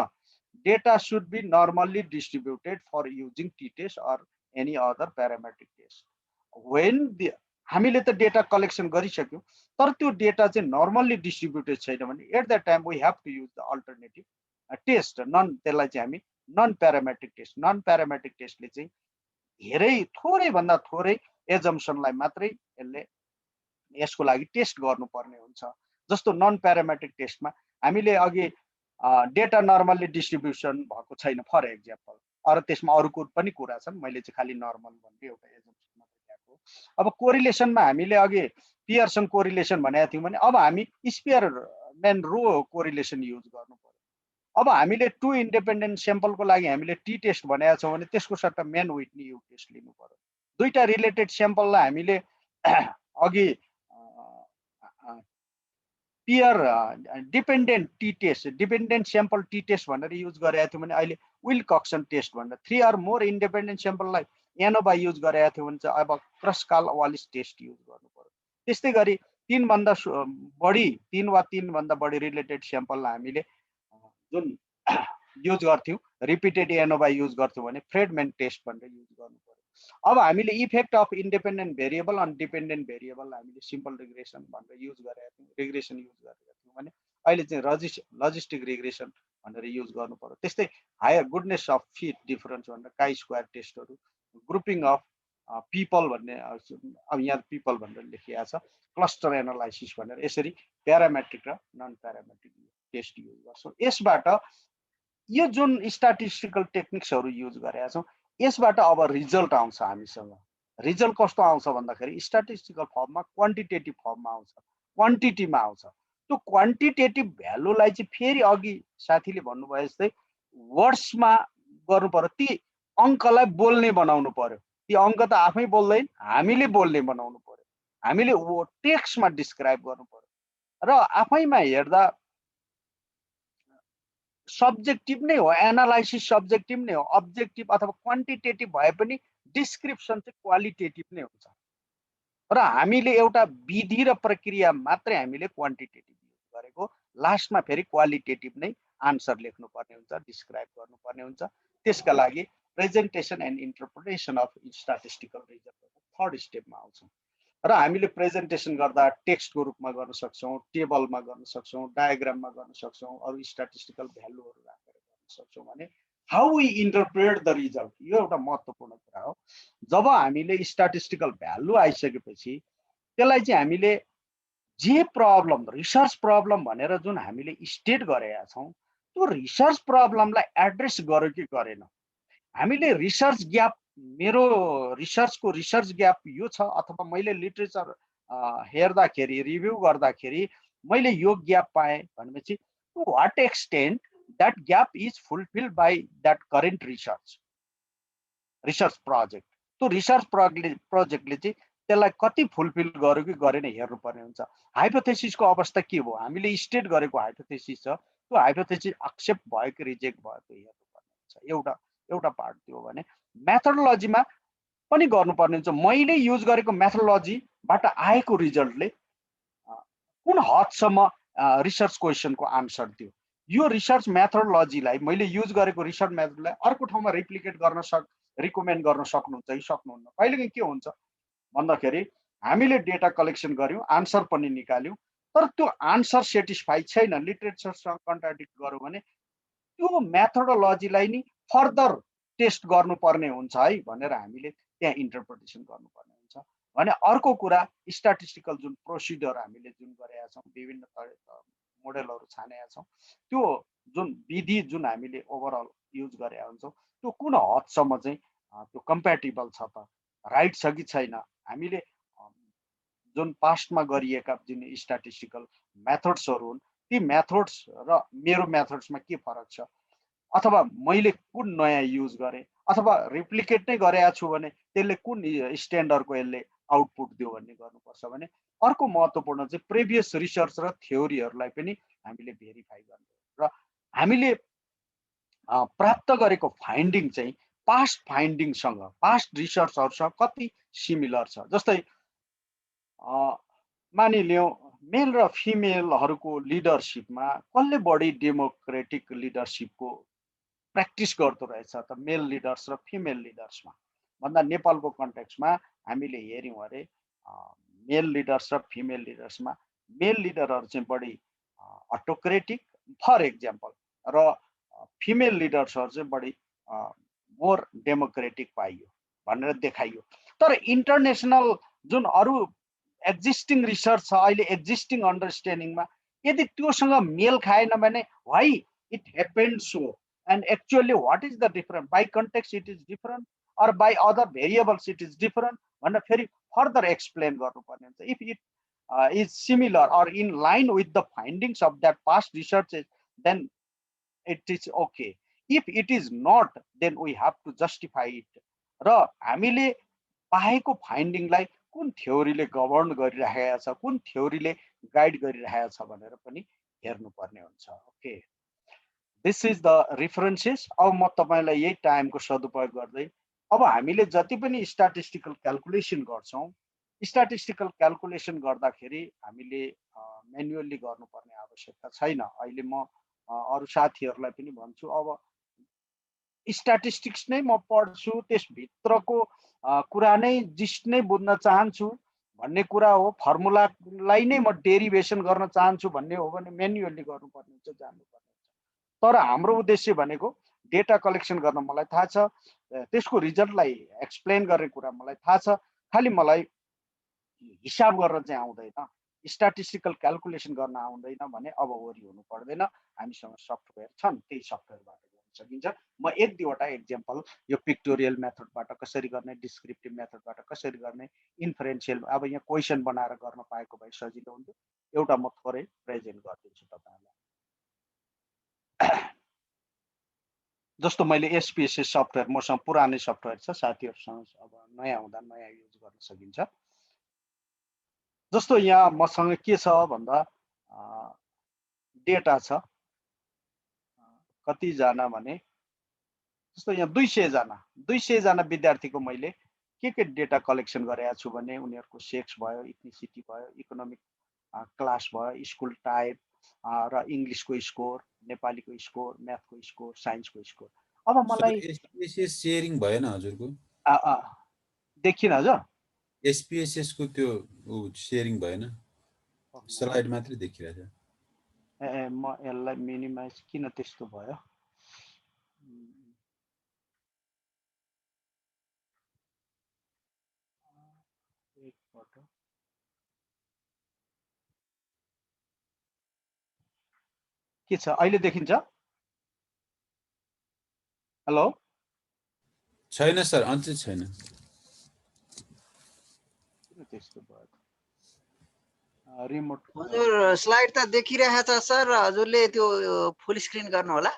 B: data should be normally distributed for using t test or any other parametric test. When हामीले त डेटा कलेक्सन गरिसक्यौँ तर त्यो डेटा चाहिँ नर्मल्ली डिस्ट्रिब्युटेड छैन भने at the time we have to use the alternative test. त्यसलाई चाहिँ हामी non parametric test. Non parametric टेस्टले चाहिँ धेरै थोरैभन्दा थोरै एजम्पसनलाई मात्रै यसको लागि टेस्ट गर्नुपर्ने हुन्छ। जस्तो नन प्यारामेट्रिक टेस्टमा हामीले अघि डेटा नर्मल्ली डिस्ट्रिब्युसन भएको छैन फर एक्जाम्पल, अरू त्यसमा अरू पनि कुरा छन्, मैले चाहिँ खालि नर्मल भन्ने एउटा एजम्पसन मात्रै ल्याएको। अब कोरिलेसनमा हामीले अघि पियर्सन कोरिलेसन भनेको थियौँ भने अब हामी स्पियरम्यान रो कोरिलेसन युज गर्नु पर्यो। अब हामीले 2 इन्डिपेन्डेन्ट स्याम्पलको लागि हामीले टी टेस्ट भनेका छौँ भने त्यसको सट्टा म्यान विटनी यु टेस्ट लिनु पर्यो। दुईटा रिलेटेड स्याम्पललाई हामीले अघि pair dependent t test, dependent sample t test भनेर युज गरेका थियौँ भने अहिले विल्कक्सन टेस्ट भनेर 3 अर मोर इन्डिपेन्डेन्ट स्याम्पललाई एनोभा युज गरेका थियौँ भने चाहिँ अब क्रस्काल-वालिस टेस्ट युज गर्नु पर्यो। त्यस्तै गरी 3 वा 3 भन्दा बढी रिलेटेड स्याम्पललाई हामीले जुन युज गर्थ्यौँ रिपिटेड एनोभा युज गर्थ्यौँ भने फ्रेडमेन टेस्ट भनेर युज गर्नु पर्यो। अब हामीले effect of independent variable on dependent variable हामीले सिम्पल रिग्रेसन भनेर युज गरेका थियौँ, रिग्रेसन युज गरेका थियौँ भने अहिले चाहिँ लजिस्टिक रिग्रेसन भनेर युज गर्नु पर्यो। त्यस्तै higher goodness of fit difference भनेर काई स्क्वायर टेस्टहरू, ग्रुपिङ अफ पिपल भन्ने, अब यहाँ पिपल भनेर लेखिएको छ, क्लस्टर एनालाइसिस भनेर यसरी प्यारामेट्रिक र नन प्यारामेट्रिक टेस्ट युज गर्छौँ। यसबाट यो जुन स्ट्याटिस्टिकल टेक्निक्सहरू युज गरेका छौँ यसबाट अब रिजल्ट आउँछ हामीसँग। रिजल्ट कस्तो आउँछ भन्दाखेरि स्ट्याटिस्टिकल फर्ममा क्वान्टिटेटिभ फर्ममा आउँछ, क्वान्टिटीमा आउँछ। त्यो क्वान्टिटेटिभ भ्यालुलाई चाहिँ फेरि अघि साथीले भन्नुभयो जस्तै वर्ड्समा गर्नु पर्यो, ती अङ्कलाई बोल्ने बनाउनु पर्यो। ती अङ्क त आफै बोल्दैन, हामीले बोल्ने बनाउनु पर्यो, हामीले टेक्स्टमा डिस्क्राइब गर्नु पर्यो। र आफैमा हेर्दा सब्जेक्टिभ नै हो, एनालाइसिस सब्जेक्टिभ नै हो, अब्जेक्टिभ अथवा क्वान्टिटेटिभ भए पनि डिस्क्रिप्सन चाहिँ क्वालिटेटिभ नै हुन्छ। र हामीले एउटा विधि र प्रक्रिया मात्रै हामीले क्वान्टिटेटिभ युज गरेको, लास्टमा फेरि क्वालिटेटिभ नै आन्सर लेख्नुपर्ने हुन्छ, डिस्क्राइब गर्नुपर्ने हुन्छ। त्यसका लागि presentation and interpretation of statistical result third स्टेपमा आउँछौँ। र हामीले प्रेजेन्टेसन गर्दा टेक्स्टको रूपमा गर्न सक्छौँ, टेबलमा गर्न सक्छौँ, डायग्राममा गर्न सक्छौँ, अरू स्ट्याटिस्टिकल भ्यालुहरू राखेर गर्न सक्छौँ भने how we interpret the result, यो एउटा महत्त्वपूर्ण कुरा हो। जब हामीले स्ट्याटिस्टिकल भ्यालु आइसकेपछि त्यसलाई चाहिँ हामीले जे प्रब्लम, रिसर्च प्रब्लम भनेर जुन हामीले स्टेट गरेका छौँ त्यो रिसर्च प्रब्लमलाई एड्रेस गर्यो कि गरेन। हामीले रिसर्च ग्याप, मेरो रिसर्चको रिसर्च ग्याप यो छ अथवा मैले लिटरेचर हेर्दाखेरि रिभ्यू गर्दाखेरि मैले यो ग्याप पाएँ भनेपछि to what extent that gap is fulfilled by that current research project. त्यो रिसर्च प्रोजेक्टले चाहिँ त्यसलाई कति फुलफिल गर्यो कि गरेन हेर्नुपर्ने हुन्छ। हाइपोथेसिसको अवस्था के हो, हामीले स्टेट गरेको हाइपोथेसिस छ, त्यो हाइपोथेसिस एक्सेप्ट भयो कि रिजेक्ट भयो त्यो हेर्नुपर्ने हुन्छ। एउटा पार्ट त्यो हो भने मेथोडोलोजीमा पनि गर्नुपर्ने हुन्छ। मैले युज गरेको मेथोडोलोजीबाट आएको रिजल्टले कुन हदसम्म रिसर्च क्वेसनको आन्सर दियो। यो रिसर्च मेथोडोलोजीलाई, मैले युज गरेको रिसर्च मेथडलाई अर्को ठाउँमा रिप्लिकेट गर्न रिकमेन्ड गर्न सक्नुहुन्छ कि सक्नुहुन्न। कहिलेकाहीँ के हुन्छ भन्दाखेरि हामीले डेटा कलेक्सन गर्यौँ, आन्सर पनि निकाल्यौँ, तर त्यो आन्सर सेटिस्फाई छैन, लिटरेचरसँग कन्ट्राडिक्ट गर्यो भने त्यो मेथोडोलोजीलाई नि फर्दर टेस्ट गर्नुपर्ने हुन्छ है भनेर हामीले त्यहाँ इन्टरप्रिटेसन गर्नुपर्ने हुन्छ। भने अर्को कुरा स्ट्याटिस्टिकल जुन प्रोसिडर हामीले जुन गरेका छौँ, विभिन्न मोडेलहरू छानेका छौँ, त्यो जुन विधि जुन हामीले ओभरअल युज गरेका हुन्छौँ त्यो कुन हदसम्म चाहिँ त्यो कम्प्याटेबल छ त, राइट छ कि छैन। हामीले जुन पास्टमा गरिएका जुन स्ट्याटिस्टिकल मेथड्सहरू हुन् ती मेथड्स र मेरो मेथड्समा के फरक छ, अथवा मैले कुन नयाँ युज गरेँ, अथवा रिप्लिकेट नै गरेका छु भने त्यसले कुन स्ट्यान्डर्डको यसले आउटपुट दियो भन्ने गर्नुपर्छ। भने अर्को महत्त्वपूर्ण चाहिँ प्रिभियस रिसर्च र थ्योरीहरूलाई पनि हामीले भेरिफाई गर्नु र हामीले प्राप्त गरेको फाइन्डिङ चाहिँ पास्ट फाइन्डिङसँग, पास्ट रिसर्चहरूसँग कति सिमिलर छ। जस्तै मानिलियौँ मेल र फिमेलहरूको लिडरसिपमा कसले बढी डेमोक्रेटिक लिडरसिपको प्र्याक्टिस गर्दो रहेछ त, मेल लिडर्स र फिमेल लिडर्समा भन्दा नेपालको कन्टेक्स्टमा हामीले हेऱ्यौँ अरे मेल लिडर्स र फिमेल लिडर्समा मेल लिडरहरू चाहिँ बढी अटोक्रेटिक फर एक्जाम्पल र फिमेल लिडर्सहरू चाहिँ बढी मोर डेमोक्रेटिक पाइयो भनेर देखाइयो। तर इन्टरनेसनल जुन अरू एक्जिस्टिङ रिसर्च छ, अहिले एक्जिस्टिङ अन्डरस्ट्यान्डिङमा यदि त्योसँग मेल खाएन भने why it happened so, and actually what is the difference, by context it is different or by other variables it is different भनेर फेरि फर्दर एक्सप्लेन गर्नुपर्ने हुन्छ। If it is similar or in line with the findings of that past researches, then it is okay. If it is not, then we have to justify it. र हामीले पाएको फाइन्डिङलाई कुन थ्योरीले govern गरिरहेको छ, कुन थ्योरीले guide गरिरहेको छ भनेर पनि हेर्नुपर्ने हुन्छ। Okay, this is the references. अब म तपाईलाई यही टाइमको सदुपयोग गर्दै अब हामीले जति पनि स्ट्याटिस्टिकल क्याल्कुलेसन गर्छौं, स्ट्याटिस्टिकल क्याल्कुलेसन गर्दाखेरि हामीले म्यानुअली गर्नुपर्ने आवश्यकता छैन। अहिले म अरू साथीहरूलाई पनि भन्छु, अब स्ट्याटिस्टिक्स नै म पढ्छु, त्यसभित्रको कुरा नै जिस्ट नै बुझ्न चाहन्छु भन्ने कुरा हो, फर्मुलालाई नै म डेरिभेसन गर्न चाहन्छु भन्ने हो भने म्यानुअली गर्नुपर्ने हुन्छ, जान्नुपर्ने हुन्छ। तर हाम्रो उद्देश्य भनेको डेटा कलेक्सन गर्न मलाई थाहा छ, त्यसको रिजल्टलाई एक्सप्लेन गर्ने कुरा मलाई थाहा छ, खालि मलाई हिसाब गर्न चाहिँ आउँदैन, स्ट्याटिस्टिकल क्याल्कुलेसन गर्न आउँदैन भने अब वरि हुनु पर्दैन। हामीसँग सफ्टवेयर छन्, त्यही सफ्टवेयरबाट गर्न सकिन्छ। म एक दुईवटा एक्जाम्पल यो पिक्टोरियल मेथडबाट कसरी गर्ने, डिस्क्रिप्टिभ मेथडबाट कसरी गर्ने, इन्फरेन्शियल, अब यहाँ क्वेसन बनाएर गर्न पाएको भए सजिलो हुन्थ्यो। एउटा म थोरै प्रेजेन्ट गरिदिन्छु तपाईहरुलाई। जस्तो मैले एसपीएसएस सफ्टवेयर, मसँग पुरानै सफ्टवेयर छ, साथीहरुसँग अब नयाँ हुँदा नयाँ युज गर्न सकिन्छ। जस्तो यहाँ मसँग के छ भन्दा डेटा छ कतिजना भने जस्तो यहाँ 200 जना विद्यार्थीको मैले के डेटा कलेक्सन गरेको छु भने उनीहरूको सेक्स भयो, इथनिसिटी भयो, इकोनोमिक क्लास भयो, स्कुल टाइप र इङ्ग्लिसको स्कोर, नेपालीको स्कोर, म्याथको स्कोर, साइन्सको स्कोर। अब मलाई
H: एसपीएसएस शेयरिङ भएन हजुरको?
B: देखिन हजुर
H: एसपीएसएस को त्यो शेयरिङ भएन, स्लाइड मात्रै देखिरहेछ।
B: म यसलाई मिनिमाइज किन त्यस्तो भयो? के छ अहिले देखिन्छ? हेलो
H: छैन सर, अझै छैन।
B: त्यस्तो भयो रिमोट।
C: हजुर स्लाइड त देखिरहेछ सर, हजुरले त्यो फुल स्क्रिन गर्नु होला।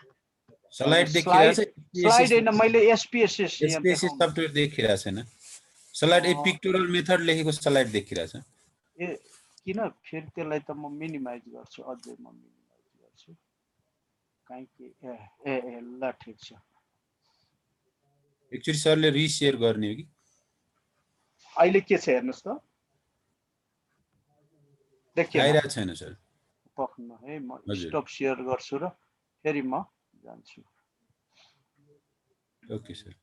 H: स्लाइड देखिरहेछ,
B: स्लाइड हैन, मैले एसपीएसएस
H: सफ्टवेयर देखिरहेछ छैन। स्लाइड पिक्टोरल मेथड लेखेको स्लाइड देखिरहेछ।
B: ए किन फेरि त्यसलाई त म मिनिमाइज गर्छु, अझै म मिनिमाइज गर्छु काहे कि ल ठीक छ।
H: एक्चुअली सरले रिसेयर गर्ने हो कि?
B: अहिले के छ हेर्नुस् त,
H: आइरहेको छैन सर।
B: पक्नु है, म स्टप शेयर गर्छु र फेरि म जान्छु।
H: Okay sir.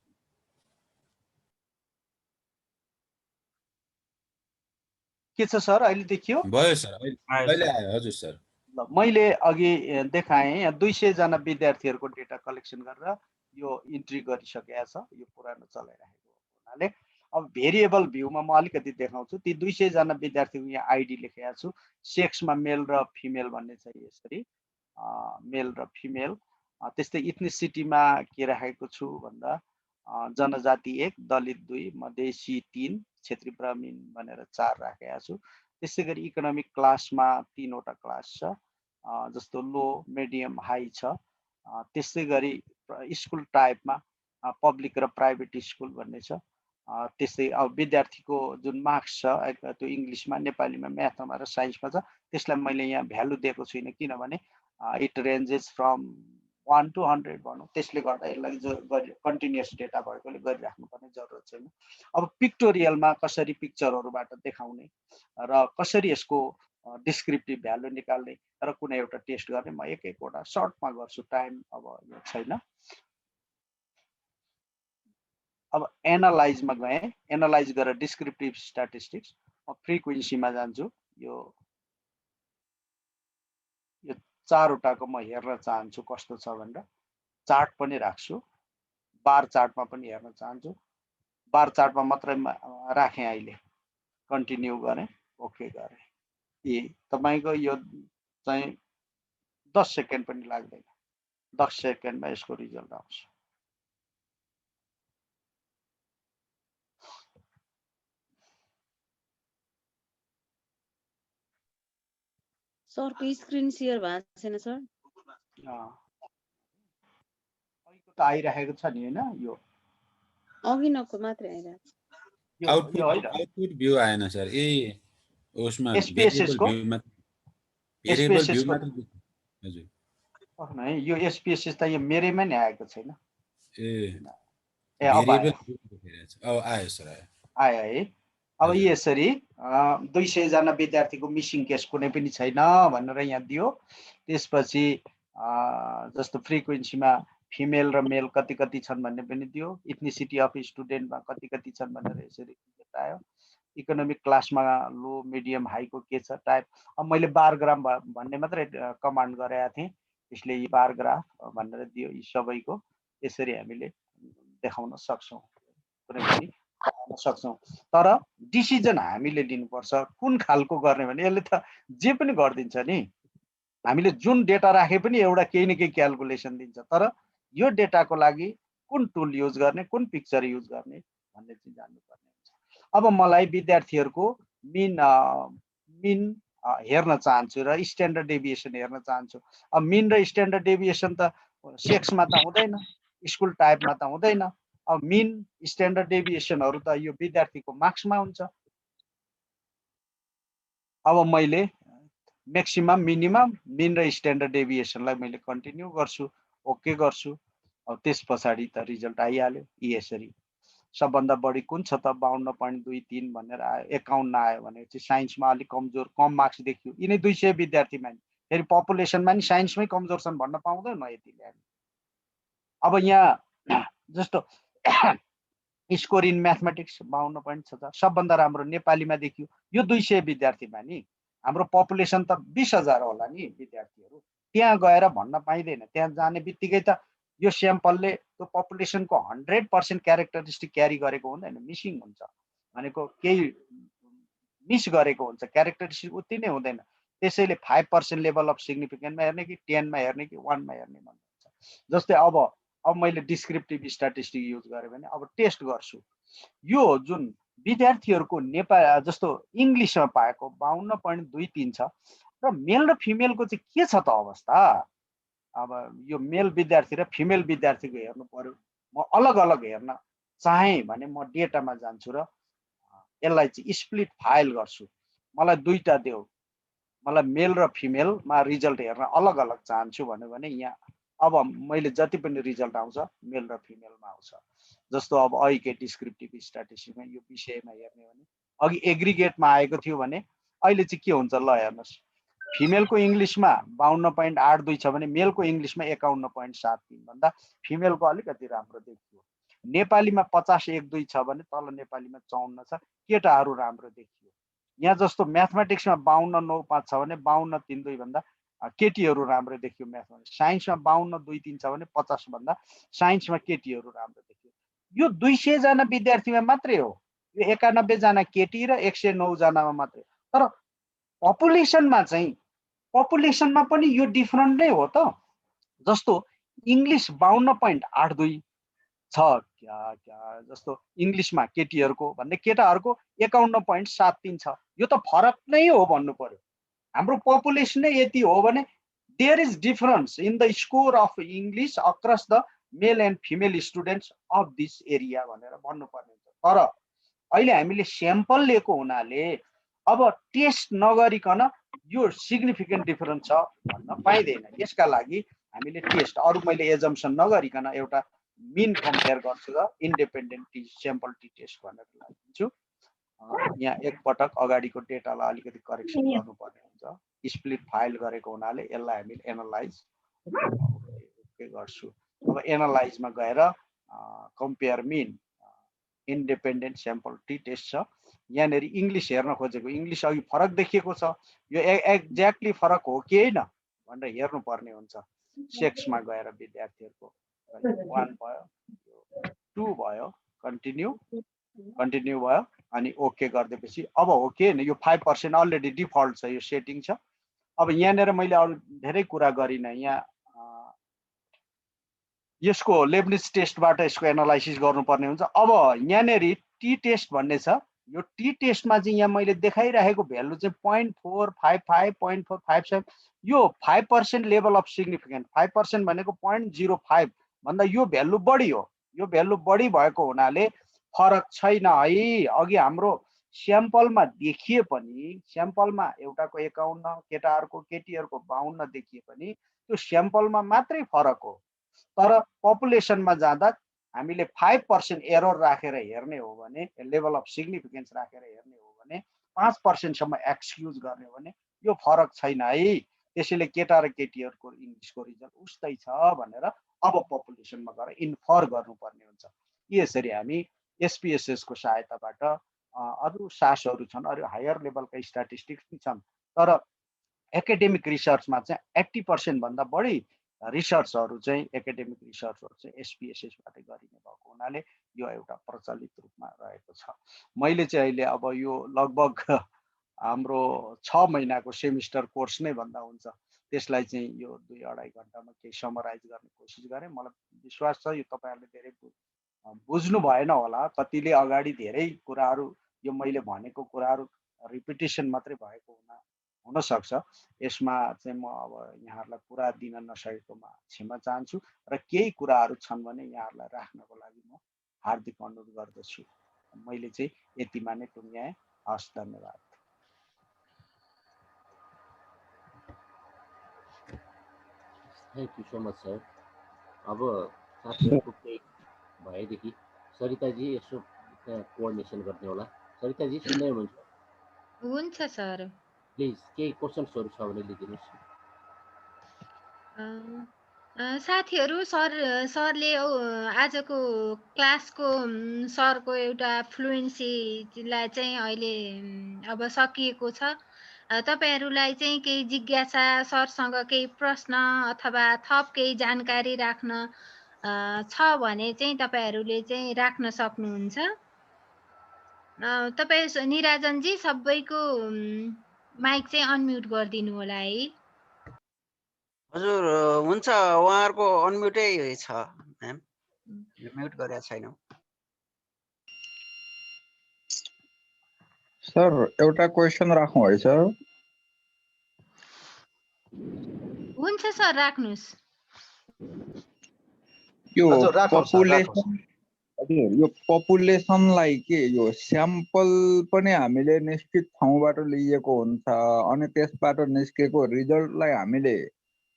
B: के छ सर अहिले देखियो?
H: भयो सर, अहिले आयो हजुर सर।
B: ल मैले अघि देखाएँ यहाँ 200 जना विद्यार्थीहरूको डेटा कलेक्सन गरेर यो इन्ट्री गरिसकेको छ, यो पुरानो चलाइरहेको हुनाले। अब भेरिएबल भ्यूमा म अलिकति देखाउँछु। ती 200 जना विद्यार्थीको यहाँ आइडी लेखेको छु। सेक्समा मेल र फिमेल भन्ने छ यसरी, मेल र फिमेल। त्यस्तै इथनिसिटीमा के राखेको छु भन्दा जनजाति 1, दलित 2, मधेसी 3, क्षेत्री ब्राह्मण भनेर 4 राखेको छु। त्यसै गरी इकोनोमिक क्लासमा 3 वटा क्लास छ, जस्तो लो, मिडियम, हाई छ। त्यसै गरी स्कुल टाइपमा पब्लिक र प्राइभेट स्कुल भन्ने छ। त्यसै अब विद्यार्थीको जुन मार्क्स छ त्यो इङ्ग्लिसमा, नेपालीमा, म्याथमा र साइन्समा छ। त्यसलाई मैले यहाँ भ्यालु दिएको छुइनँ किनभने इट रेन्जेस फ्रम 1 to 100 भनौँ। त्यसले गर्दा यसलाई कन्टिन्युअस डेटा भएकोले गरिराख्नुपर्ने जरुरत छैन। अब पिक्टोरियलमा कसरी पिक्चरहरूबाट देखाउने र कसरी यसको डिस्क्रिप्टिभ भ्यालु निकाल्ने र कुनै एउटा टेस्ट गर्ने म एक एकवटा सर्टमा गर्छु, टाइम अब यो छैन। अब एनालाइजमा गएँ, एनालाइज गरेर डिस्क्रिप्टिभ स्ट्याटिस्टिक्स, म फ्रिक्वेन्सीमा जान्छु। यो 4 वटाको म हेर्न चाहन्छु कस्तो छ भनेर। चार्ट पनि राख्छु, बार चार्टमा पनि हेर्न चाहन्छु। बार चार्टमा मात्रै राखेँ, अहिले कन्टिन्यू गरेँ, ओके गरेँ। तपाईँको यो चाहिँ 10 सेकेन्ड पनि लाग्दैन, 10 सेकेन्डमा यसको रिजल्ट आउँछ।
G: सरको स्क्रिन शेयर भएको छैन सर?
B: अहिलेको त आइरहेको छ नि हैन, यो
G: अघि नको मात्रै आइरहेको छ।
H: आउटपुट भ्यू आएन सर। उसमा
B: एसपीएसएस को
H: भेरिएबल भ्यू मात्र हजुर।
B: है यो एसपीएसएस त यो मेरैमा नि आएको छैन।
H: अब आयो सर,
B: आयो है। अब यसरी 200 जना विद्यार्थीको मिसिङ केस कुनै पनि छैन भनेर यहाँ दियो। त्यसपछि जस्तो फ्रिक्वेन्सीमा फिमेल र मेल कति कति छन् भन्ने पनि दियो। इथनिसिटी अफ स्टुडेन्टमा कति कति छन् भनेर यसरी बतायो। इकोनोमिक क्लासमा लो, मिडियम, हाईको के छ टाइप। अब मैले बार ग्राफ भन्ने मात्रै कमान्ड गरेका थिएँ, यसले यी बार ग्राफ भनेर दियो। यी सबैको यसरी हामीले देखाउन सक्छौँ, कुनै पनि देखाउन सक्छौँ। तर डिसिजन हामीले लिनुपर्छ कुन खालको गर्ने भने यसले त जे पनि गरिदिन्छ नि। हामीले जुन डेटा राखे पनि एउटा केही न केही क्यालकुलेसन दिन्छ। तर यो डेटाको लागि कुन टुल युज गर्ने, कुन पिक्चर युज गर्ने भन्ने चाहिँ जान्नुपर्ने हुन्छ। अब मलाई विद्यार्थीहरूको मिन हेर्न चाहन्छु र स्ट्यान्डर्ड डेभिएसन हेर्न चाहन्छु। अब मिन र स्ट्यान्डर्ड डेभिएसन त सेक्समा त हुँदैन, स्कुल टाइपमा त हुँदैन। अब मिन स्ट्यान्डर्ड डेभिएसनहरू त यो विद्यार्थीको मार्क्समा हुन्छ। अब मैले म्याक्सिमम मिनिमम मिन र स्ट्यान्डर्ड डेभिएसनलाई मैले कन्टिन्यू गर्छु, ओके गर्छु। अब त्यस पछाडि त रिजल्ट आइहाल्यो यसरी। सबभन्दा बढी कुन छ त 52.23 भनेर आयो, 51 आयो भने चाहिँ साइन्समा अलिक कमजोर, कम मार्क्स देखियो। यिनै 200 विद्यार्थीमा नि फेरि पपुलेसनमा नि साइन्समै कमजोर छन् भन्न पाउँदैन यतिले हामी। अब यहाँ जस्तो स्कोर इन म्याथमेटिक्स 52.6 सबभन्दा राम्रो नेपालीमा देखियो। यो 200 विद्यार्थीमा नि हाम्रो पपुलेसन त 20,000 होला नि विद्यार्थीहरू, त्यहाँ गएर भन्न पाइँदैन। त्यहाँ जाने बित्तिकै त यो स्याम्पलले त्यो पपुलेसनको 100% क्यारेक्टरिस्टिक क्यारी गरेको हुँदैन, मिसिङ हुन्छ भनेको केही मिस गरेको हुन्छ, क्यारेक्टरिस्टिक उति नै हुँदैन। त्यसैले 5% लेभल अफ सिग्निफिकेन्टमा हेर्ने कि 10 मा हेर्ने कि 1 मा हेर्ने भन्नुहुन्छ। जस्तै अब मैले डिस्क्रिप्टिभ स्ट्याटिस्टिक युज गरेँ भने अब टेस्ट गर्छु। यो जुन विद्यार्थीहरूको नेपाल जस्तो इङ्ग्लिसमा पाएको 52.23 छ र मेल र फिमेलको चाहिँ के छ त अवस्था। अब यो मेल विद्यार्थी र फिमेल विद्यार्थीको हेर्नु पर्यो। म अलग अलग हेर्न चाहेँ भने म डेटामा जान्छु र यसलाई चाहिँ स्प्लिट फाइल गर्छु। मलाई दुईटा देऊ, मलाई मेल र फिमेलमा रिजल्ट हेर्न अलग अलग चाहन्छु भन्यो भने यहाँ अब मैले जति पनि रिजल्ट आउँछ मेल र फिमेलमा आउँछ। जस्तो अब अहिलेकै डिस्क्रिप्टिभ स्ट्याटिस्टिक्समा यो विषयमा हेर्ने भने अघि एग्रिगेटमा आएको थियो भने अहिले चाहिँ के हुन्छ ल हेर्नुहोस्। फिमेलको इङ्ग्लिसमा 52.82 छ भने मेलको इङ्ग्लिसमा 51.73 भन्दा फिमेलको अलिकति राम्रो देखियो। नेपालीमा 50.12 छ भने तल नेपालीमा 54 छ, केटाहरू राम्रो देखियो। यहाँ जस्तो म्याथमेटिक्समा 52.95 छ भने 52.32 भन्दा केटीहरू राम्रो देखियो म्याथमेटिक्स। साइन्समा 52.23 छ भने 50 भन्दा साइन्समा केटीहरू राम्रो देखियो। यो 200 जना विद्यार्थीमा मात्रै हो, यो 91 जना केटी र 109 जनामा मात्रै। तर पपुलेसनमा चाहिँ पपुलेसनमा पनि यो डिफरेन्ट नै हो त। जस्तो इङ्ग्लिस 52.82 छ, जस्तो इङ्ग्लिसमा केटीहरूको भन्ने केटाहरूको 51.73 छ। यो त फरक नै हो भन्नु पर्यो। हाम्रो पपुलेसन नै यति हो भने there is difference in the score of English across the male and female students of this area भनेर भन्नुपर्ने हुन्छ। तर अहिले हामीले स्याम्पल लिएको हुनाले अब टेस्ट नगरिकन यो सिग्निफिकेन्ट डिफरेन्स छ भन्न पाइँदैन। यसका लागि हामीले टेस्ट अरू मैले एजम्सन नगरिकन एउटा मिन कम्पेयर गर्छु र इन्डिपेन्डेन्ट स्याम्पल टी टेस्ट भनेर लागिदिन्छु। यहाँ एकपटक अगाडिको डेटालाई अलिकति करेक्सन गर्नुपर्ने हुन्छ। स्प्लिट फाइल गरेको हुनाले यसलाई हामीले एनालाइज गर्छु। अब एनालाइजमा गएर compare mean independent sample t test छ। यहाँनिर इङ्ग्लिस हेर्न खोजेको, इङ्ग्लिस अघि फरक देखिएको छ, यो एक्ज्याक्टली फरक हो कि होइन भनेर हेर्नुपर्ने हुन्छ। सेक्समा गएर विद्यार्थीहरूको 1 भयो, 2 भयो, कन्टिन्यू भयो अनि ओके गरिदिएपछि अब हो कि होइन यो 5% अलरेडी डिफल्ट छ, यो सेटिङ छ। अब यहाँनिर मैले अरू धेरै कुरा गरिनँ। यहाँ यसको लेब्निज टेस्टबाट यसको एनालाइसिस गर्नुपर्ने हुन्छ। अब यहाँनिर टी टेस्ट भन्ने छ। यो टी टेस्टमा चाहिँ यहाँ मैले देखाइरहेको भ्यालु चाहिँ 0.455 0.457 यो 5% लेभल अफ सिग्निफिकेन्ट। 5% भनेको 0.05 भन्दा यो भ्यालु बढी हो। यो भ्यालु बढी भएको हुनाले फरक छैन है। अघि हाम्रो स्याम्पलमा देखिए पनि, स्याम्पलमा एउटाको 51 केटाहरूको केटीहरूको 52 देखिए पनि त्यो स्याम्पलमा मात्रै फरक हो। तर पपुलेसनमा जाँदा हामीले 5% एरर राखेर हेर्ने हो भने, लेभल अफ सिग्निफिकेन्स राखेर हेर्ने हो भने, 5% सम्म एक्सक्युज गर्ने हो भने यो फरक छैन है। त्यसैले केटा र केटीहरूको इङ्ग्लिसको रिजल्ट उस्तै छ भनेर अब पपुलेसनमा गएर इन्फर गर्नुपर्ने हुन्छ। यसरी हामी एसपीएसएसको सहायताबाट अरू सासहरू छन्, अरू हायर लेभलका स्ट्याटिस्टिक्स पनि छन्। तर एकाडेमिक रिसर्चमा चाहिँ 80% भन्दा बढी रिसर्चहरू चाहिँ एकाडेमिक रिसर्चहरू चाहिँ एसपीएसएसबाट गरिने भएको हुनाले यो एउटा प्रचलित रूपमा रहेको छ। मैले चाहिँ अहिले अब यो लगभग हाम्रो 6 महिनाको सेमिस्टर कोर्स नै भन्दा हुन्छ, त्यसलाई चाहिँ यो 2-2.5 घन्टामा केही समराइज गर्ने कोसिस गरेँ। मलाई विश्वास छ यो तपाईँहरूले धेरै बुझ्नु भएन होला। कतिले अगाडि धेरै कुराहरू यो मैले भनेको कुराहरू रिपिटेसन मात्रै भएको हुनसक्छ। यसमा चाहिँ म अब यहाँहरूलाई पुरा दिन नसकेकोमा क्षमा चाहन्छु र केही कुराहरू छन् भने यहाँहरूलाई राख्नको लागि म हार्दिक अनुरोध गर्दछु। मैले चाहिँ यतिमा नै टुङ्ग्याएँ। हस्, धन्यवाद।
A: Thank you so much sir. अब साथीहरूको केही भएदेखि सरिताजी यसो त्यहाँ कोअर्डिनेसन गर्ने होला। सरिताजी सुन्दै हुनुहुन्छ?
D: हुन्छ सर।
A: प्लिज केही क्वेसन्सहरू छ भने लिइदिनुहोस्।
D: साथीहरू सरले आजको क्लासको सरको एउटा फ्लुएन्सीलाई चाहिँ अहिले अब सकिएको छ। तपाईहरूलाई चाहिँ केही जिज्ञासा, सरसँग केही प्रश्न अथवा थप केही जानकारी राख्न छ भने चाहिँ तपाईँहरूले चाहिँ राख्न सक्नुहुन्छ। तपाईँ निराजनजी सबैको माइक चाहिँ अनम्युट गरिदिनु होला है।
C: हजुर हुन्छ, उहाँहरूको अनम्युटै छ म्याम, म्युट गरेको छैनौँ।
E: सर एउटा क्वेसन राखौँ है सर?
D: हुन्छ सर, राख्नुहोस्।
E: यो
B: हजुर राखौँ सर, राखौँ।
E: पपुलेसन, हजुर यो पपुलेसनलाई के यो स्याम्पल पनि हामीले निश्चित ठाउँबाट लिएको हुन्छ अनि त्यसबाट निस्केको रिजल्टलाई हामीले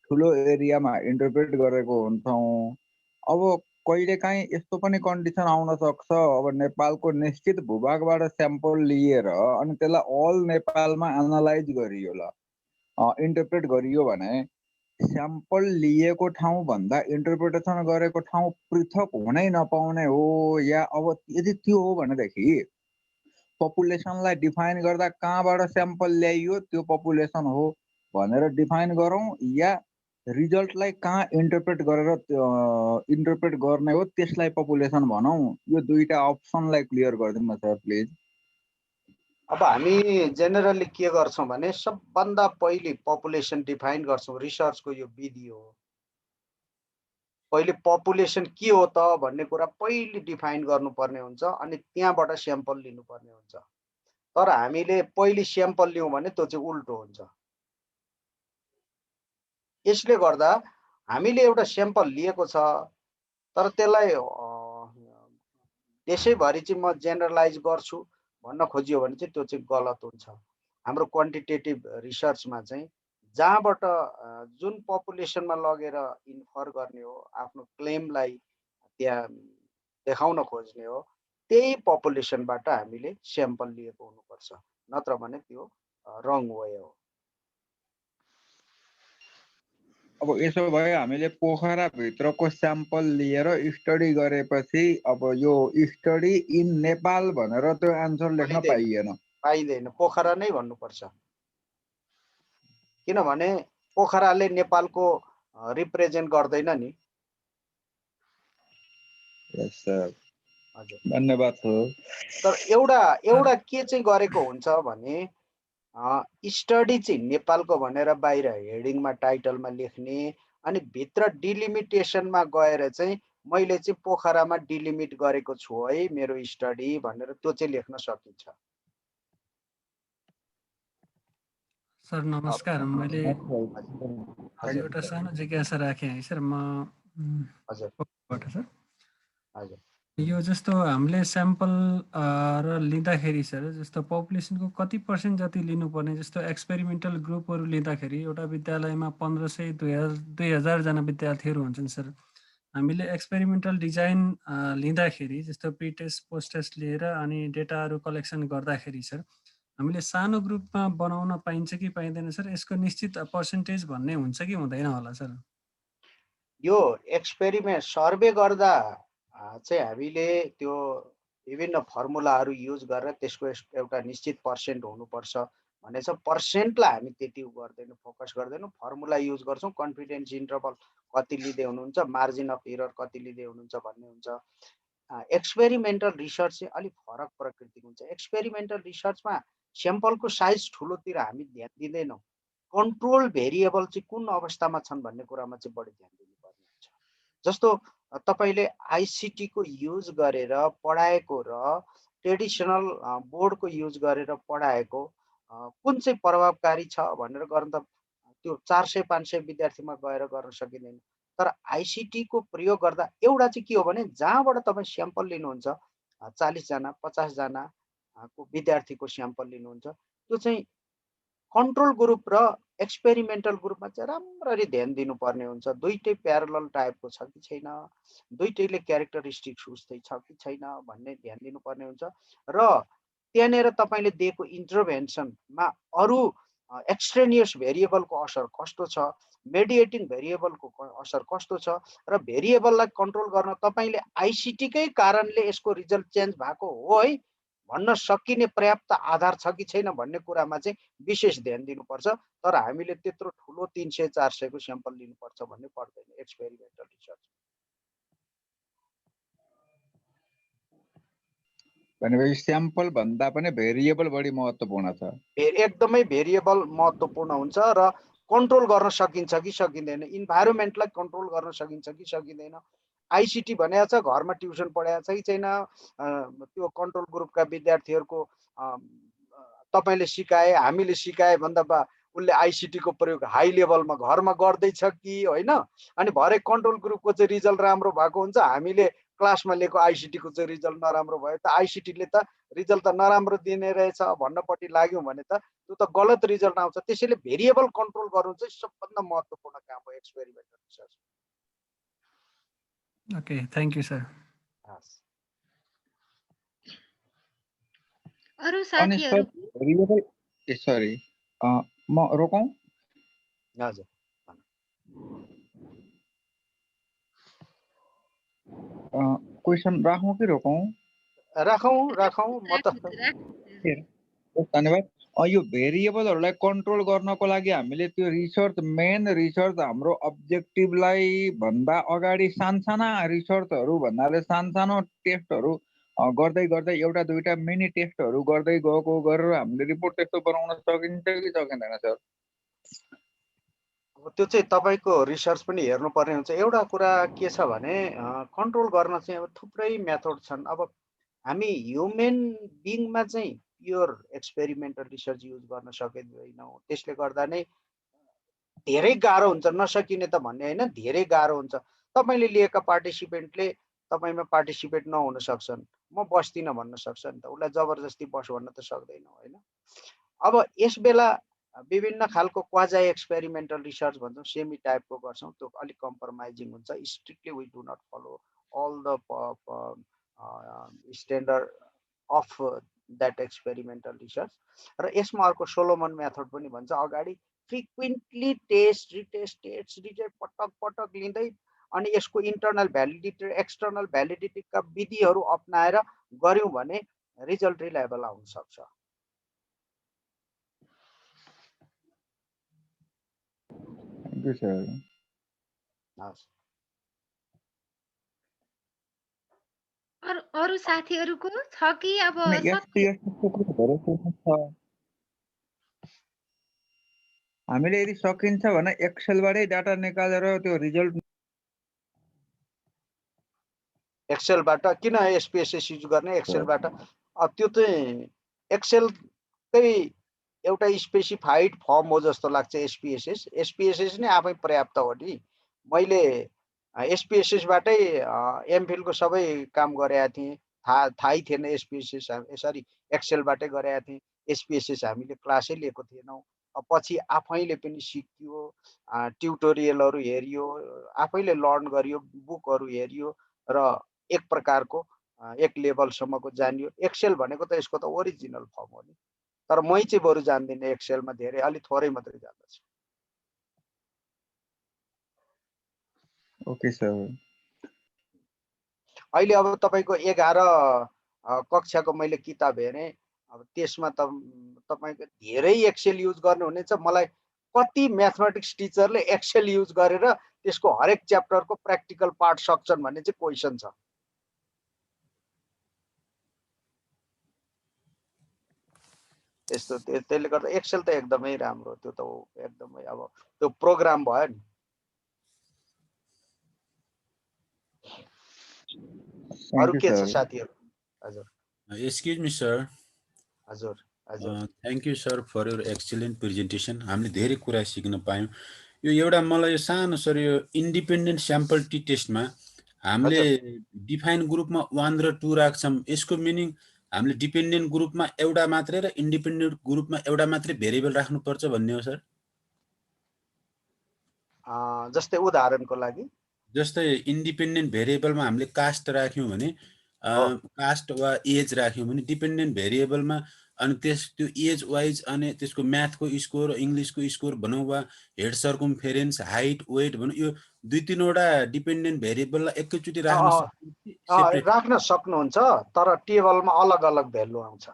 E: ठुलो एरियामा इन्टरप्रेट गरेको हुन्छौँ। अब कहिलेकाहीँ यस्तो पनि कन्डिसन आउन सक्छ, अब नेपालको निश्चित भूभागबाट स्याम्पल लिएर अनि त्यसलाई अल नेपालमा एनालाइज गरियो, ल इन्टरप्रेट गरियो भने स्याम्पल लिएको ठाउँ भन्दा इन्टरप्रिटेसन गरेको ठाउँ पृथक हुनै नपाउने हो, या अब यदि त्यो हो भनेदेखि पपुलेसनलाई डिफाइन गर्दा कहाँबाट स्याम्पल ल्याइयो त्यो पपुलेसन हो भनेर डिफाइन गरौँ, या रिजल्टलाई कहाँ इन्टरप्रेट गर्ने हो त्यसलाई पपुलेसन भनौँ? यो दुईटा अप्सनलाई क्लियर गरिदिनु न सर प्लिज।
B: अब हामी जेनरली के गर्छौँ भने सबभन्दा पहिले पपुलेसन डिफाइन गर्छौँ। रिसर्चको यो विधि हो। पहिले पपुलेसन के हो त भन्ने कुरा पहिले डिफाइन गर्नुपर्ने हुन्छ अनि त्यहाँबाट स्याम्पल लिनुपर्ने हुन्छ। तर हामीले पहिले स्याम्पल लियौँ भने त्यो चाहिँ उल्टो हुन्छ। यसले गर्दा हामीले एउटा स्याम्पल लिएको छ तर त्यसलाई देशैभरि चाहिँ म जेनरलाइज गर्छु भन्न खोजियो भने चाहिँ त्यो चाहिँ गलत हुन्छ। हाम्रो क्वान्टिटेटिभ रिसर्चमा चाहिँ जहाँबाट जुन पपुलेसनमा लगेर इन्फर गर्ने हो, आफ्नो क्लेमलाई त्यहाँ देखाउन खोज्ने हो, त्यही पपुलेसनबाट हामीले स्याम्पल लिएको हुनुपर्छ, नत्र भने त्यो रङ वे हो।
E: अब यसो भए हामीले पोखराभित्रको स्याम्पल लिएर स्टडी गरेपछि अब यो स्टडी इन नेपाल भनेर त्यो एन्सर लेख्न पाइएन?
B: पाइँदैन, पोखरा नै भन्नुपर्छ। किनभने पोखराले नेपालको रिप्रेजेन्ट गर्दैन नि।
E: यस सर,
B: हजुर,
E: धन्यवाद सर।
B: तर एउटा के चाहिँ गरेको हुन्छ भने स्टडी चाहिँ नेपालको भनेर बाहिर हेडिङमा टाइटलमा लेख्ने अनि भित्र डिलिमिटेसनमा गएर चाहिँ मैले चाहिँ पोखरामा डिलिमिट गरेको छु है मेरो स्टडी भनेर त्यो चाहिँ लेख्न सकिन्छ।
K: सर नमस्कार, मैले एउटा सानो जिज्ञासा राखेँ है सर। म हजुर सर,
B: हजुर,
K: यो जस्तो हामीले स्याम्पल र लिँदाखेरि सर जस्तो पपुलेसनको कति % जति लिनुपर्ने, जस्तो एक्सपेरिमेन्टल ग्रुपहरू लिँदाखेरि एउटा विद्यालयमा 1500-2000 जना विद्यार्थीहरू हुन्छन् सर। हामीले एक्सपेरिमेन्टल डिजाइन लिँदाखेरि जस्तो प्री टेस्ट पोस्ट टेस्ट लिएर अनि डेटाहरू कलेक्सन गर्दाखेरि सर हामीले सानो ग्रुपमा बनाउन पाइन्छ कि पाइँदैन सर? यसको निश्चित पर्सेन्टेज भन्ने हुन्छ कि हुँदैन होला सर?
B: यो एक्सपेरिमेन्ट सर्वे गर्दा चाहिँ हामीले त्यो विभिन्न फर्मुलाहरू युज गरेर त्यसको एउटा निश्चित पर्सेन्ट हुनुपर्छ भन्ने छ। पर्सेन्टलाई हामी त्यति गर्दैनौँ, फोकस गर्दैनौँ। फर्मुला युज गर्छौँ, कन्फिडेन्स इन्टरभल कति लिँदै हुनुहुन्छ, मार्जिन अफ एरर कति लिँदै हुनुहुन्छ भन्ने हुन्छ। एक्सपेरिमेन्टल रिसर्च चाहिँ अलिक फरक प्रकृतिको हुन्छ। एक्सपेरिमेन्टल रिसर्चमा स्याम्पलको साइज ठुलोतिर हामी ध्यान दिँदैनौँ, कन्ट्रोल भेरिएबल चाहिँ कुन अवस्थामा छन् भन्ने कुरामा चाहिँ बढी ध्यान दिनुपर्ने हुन्छ। जस्तो तपाईँले आइसिटीको युज गरेर पढाएको र ट्रेडिसनल बोर्डको युज गरेर पढाएको कुन चाहिँ प्रभावकारी छ भनेर गर्न त त्यो 400-500 विद्यार्थीमा गएर गर्न सकिँदैन। तर आइसिटीको प्रयोग गर्दा एउटा चाहिँ के हो भने जहाँबाट तपाईँ स्याम्पल लिनुहुन्छ 40 जना 50 जनाको विद्यार्थीको स्याम्पल लिनुहुन्छ, त्यो चाहिँ कन्ट्रोल ग्रुप र एक्सपेरिमेन्टल ग्रुपमा चाहिँ राम्ररी ध्यान दिनुपर्ने हुन्छ। दुईटै प्यारलल टाइपको छ कि छैन, दुईटैले क्यारेक्टरिस्टिक्स उस्तै छ कि छैन भन्ने ध्यान दिनुपर्ने हुन्छ। र त्यहाँनिर तपाईँले दिएको इन्टरभेन्सनमा अरू एक्सट्रेनियस भेरिएबलको असर कस्तो छ, मेडिएटिङ भेरिएबलको असर कस्तो छ, र भेरिएबललाई कन्ट्रोल गर्न तपाईँले आइसिटीकै कारणले यसको रिजल्ट चेन्ज भएको हो है भन्न सकिने पर्याप्त आधार छ कि छैन भन्ने कुरामा चाहिँ विशेष ध्यान दिनुपर्छ। तर हामीले त्यत्रो ठुलो 300-400 को स्याम्पल लिनुपर्छ भन्ने पर्दैन एक्सपेरिमेन्टल रिसर्च।
E: भनेपछि स्याम्पल भन्दा पनि भेरिएबल बढी महत्त्वपूर्ण छ।
B: एकदमै भेरिएबल महत्त्वपूर्ण हुन्छ र कन्ट्रोल गर्न सकिन्छ कि सकिँदैन, इन्भाइरोमेन्टलाई कन्ट्रोल गर्न सकिन्छ कि सकिँदैन। आइसिटी भनेको छ, घरमा ट्युसन पढाएको छ कि छैन, त्यो कन्ट्रोल ग्रुपका विद्यार्थीहरूको तपाईँले सिकाए हामीले सिकाए भन्दा उसले आइसिटीको प्रयोग हाई लेभलमा घरमा गर्दैछ कि होइन। अनि भरे कन्ट्रोल ग्रुपको चाहिँ रिजल्ट राम्रो भएको हुन्छ, हामीले क्लासमा लिएको आइसिटीको चाहिँ रिजल्ट नराम्रो भयो, त आइसिटीले त रिजल्ट त नराम्रो दिने रहेछ भन्नपट्टि लाग्यौँ भने त त्यो त गलत रिजल्ट आउँछ। त्यसैले भेरिएबल कन्ट्रोल गर्नु चाहिँ सबभन्दा महत्त्वपूर्ण काम हो experimental research.
K: Okay, thank you sir.
D: अरू साथीहरु
E: भेरिएबल सरी म रोकौँ?
B: हजुर
E: क्वेसन राखौँ कि रोकौँ?
B: राखौँ म त
E: धन्यवाद। यो भेरिएबलहरूलाई कन्ट्रोल गर्नको लागि हामीले त्यो मेन रिसर्च हाम्रो अब्जेक्टिभलाई भन्दा अगाडि सानसाना रिसर्चहरू भन्नाले सानसानो टेस्टहरू गर्दै गर्दै एउटा दुईटा मिनी टेस्टहरू गर्दै गएको गरेर हामीले रिपोर्ट त्यस्तो बनाउन सकिन्छ कि सकिँदैन सर?
B: त्यो चाहिँ तपाईँको रिसर्च पनि हेर्नुपर्ने हुन्छ। एउटा कुरा के छ भने कन्ट्रोल गर्न चाहिँ अब थुप्रै मेथड छन्। अब हामी ह्युमन बिङमा चाहिँ प्योर एक्सपेरिमेन्टल रिसर्च युज गर्न सकिँदैनौँ। त्यसले गर्दा नै धेरै गाह्रो हुन्छ, नसकिने त भन्ने होइन, धेरै गाह्रो हुन्छ। तपाईँले लिएका पार्टिसिपेन्टले तपाईँमा पार्टिसिपेट नहुन सक्छन्, म बस्दिनँ भन्न सक्छ नि त, उसलाई जबरजस्ती बस भन्न त सक्दैनौँ होइन। अब यस बेला विभिन्न खालको क्वाजा एक्सपेरिमेन्टल रिसर्च भन्छौँ, सेमी टाइपको गर्छौँ, त्यो अलिक कम्प्रोमाइजिङ हुन्छ। Strictly we do not follow all the standard of that experimental research. र यसमा अर्को सोलोमन मेथड पनि भन्छ, अगाडि फ्रिक्वेन्टली रिटेस्ट पटक पटक लिँदै अनि यसको इन्टरनल भ्यालिडिटी र एक्सटर्नल भ्यालिडिटीका विधिहरू अपनाएर गऱ्यौँ भने रिजल्ट रिलायबल आउन सक्छ।
D: अरू साथीहरुको छ कि अब
E: हामीले यदि सकिन्छ भने एक्सेलबाटै डाटा निकालेर त्यो रिजल्ट
B: एक्सेलबाट किन एसपीएसएस युज गर्ने एक्सेलबाट? त्यो चाहिँ एक्सेलकै एउटा स्पेसिफाइड फर्म हो जस्तो लाग्छ एसपीएसएस। एसपीएसएस नै आफै पर्याप्त हो नि। मैले एसपीएसएसबाटै एमफिलको सबै काम गरेका थिएँ, थाहै थिएन एसपीएसएस सरी एक्सेलबाटै गरेका थिएँ। एसपीएसएस हामीले क्लासै लिएको थिएनौँ। पछि आफैले पनि सिकियो, ट्युटोरियलहरू हेरियो, आफैले लर्न गरियो, बुकहरू हेरियो र एक प्रकारको एक लेभलसम्मको जानियो। एक्सेल भनेको त यसको त ओरिजिनल फर्म हो नि। तर मै चाहिँ बरु जान्दिनँ एक्सेलमा, धेरै अलि थोरै मात्रै जान्दछु।
E: Okay sir.
B: अहिले अब तपाईँको 11 कक्षाको मैले किताब हेरेँ, अब त्यसमा त तपाईँको धेरै एक्सेल युज गर्नुहुनेछ। मलाई कति म्याथमेटिक्स टिचरले एक्सेल युज गरेर त्यसको हरेक च्याप्टरको प्र्याक्टिकल पार्ट सक्छन् भन्ने चाहिँ क्वेसन छ। त्यस्तो त्यसले गर्दा एक्सेल त एकदमै राम्रो, त्यो त एकदमै अब त्यो प्रोग्राम भयो नि। अरू के छ साथीहरु? हजुर
H: एक्सक्युज मी सर।
B: हजुर
H: thank you sir for your excellent presentation. हामीले धेरै कुरा सिक्न पायौँ। यो एउटा मलाई यो सानो सर, यो इन्डिपेन्डेन्ट स्याम्पल टी टेस्टमा हामीले डिफाइन ग्रुपमा 1 र 2 राख्छौँ। यसको मिनिङ हामीले डिपेन्डेन्ट ग्रुपमा एउटा मात्रै र इन्डिपेन्डेन्ट ग्रुपमा एउटा मात्रै भेरिएबल राख्नुपर्छ भन्ने हो सर?
B: जस्तै उदाहरणको लागि
H: जस्तै इन्डिपेन्डेन्ट भेरिएबलमा हामीले कास्ट राख्यौँ भने कास्ट वा एज राख्यौँ भने डिपेन्डेन्ट भेरिएबलमा अनि त्यो एज वाइज अनि त्यसको म्याथको स्कोर इङ्ग्लिसको स्कोर भनौँ वा हेड सर्कमफेरेन्स हाइट वेट भनौँ यो 2-3वटा डिपेन्डेन्ट भेरिएबललाई एकैचोटि
B: राख्न सक्नुहुन्छ तर टेबलमा अलग अलग भेल्यु आउँछ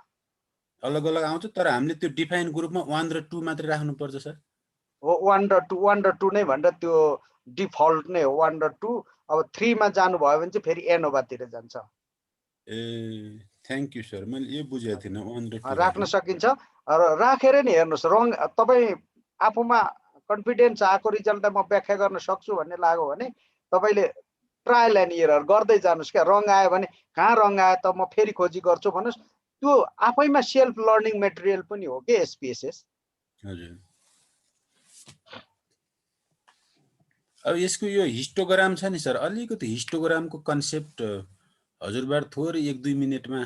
H: अलग अलग आउँछ तर हामीले त्यो डिफाइन ग्रुपमा 1 र 2 मात्रै राख्नुपर्छ सर?
B: हो 1 र 2 नै भनेर त्यो डिफल्ट नै हो 1 र 2 अब 3 मा जानुभयो भने चाहिँ फेरि एनोभातिर जान्छ।
H: ए थ्याङ्क यू सर मैले यो बुझेको थिइनँ 1 र 2
B: राख्न सकिन्छ र राखेर नि हेर्नुहोस् रङ तपाईँ आफूमा कन्फिडेन्स आएको रिजल्ट म व्याख्या गर्न सक्छु भन्ने लाग्यो भने तपाईँले ट्रायल एन्ड एरर गर्दै जानुहोस् क्या रङ आयो भने कहाँ रङ आयो त म फेरि खोजी गर्छु भन्नुहोस् त्यो आफैमा सेल्फ लर्निङ मेटेरियल पनि हो के एसपीएसएस।
H: हजुर अब यसको यो हिस्टोग्राम छ नि सर अलिकति हिस्टोग्रामको कन्सेप्ट हजुरबाट थोरै 1-2 मिनेटमा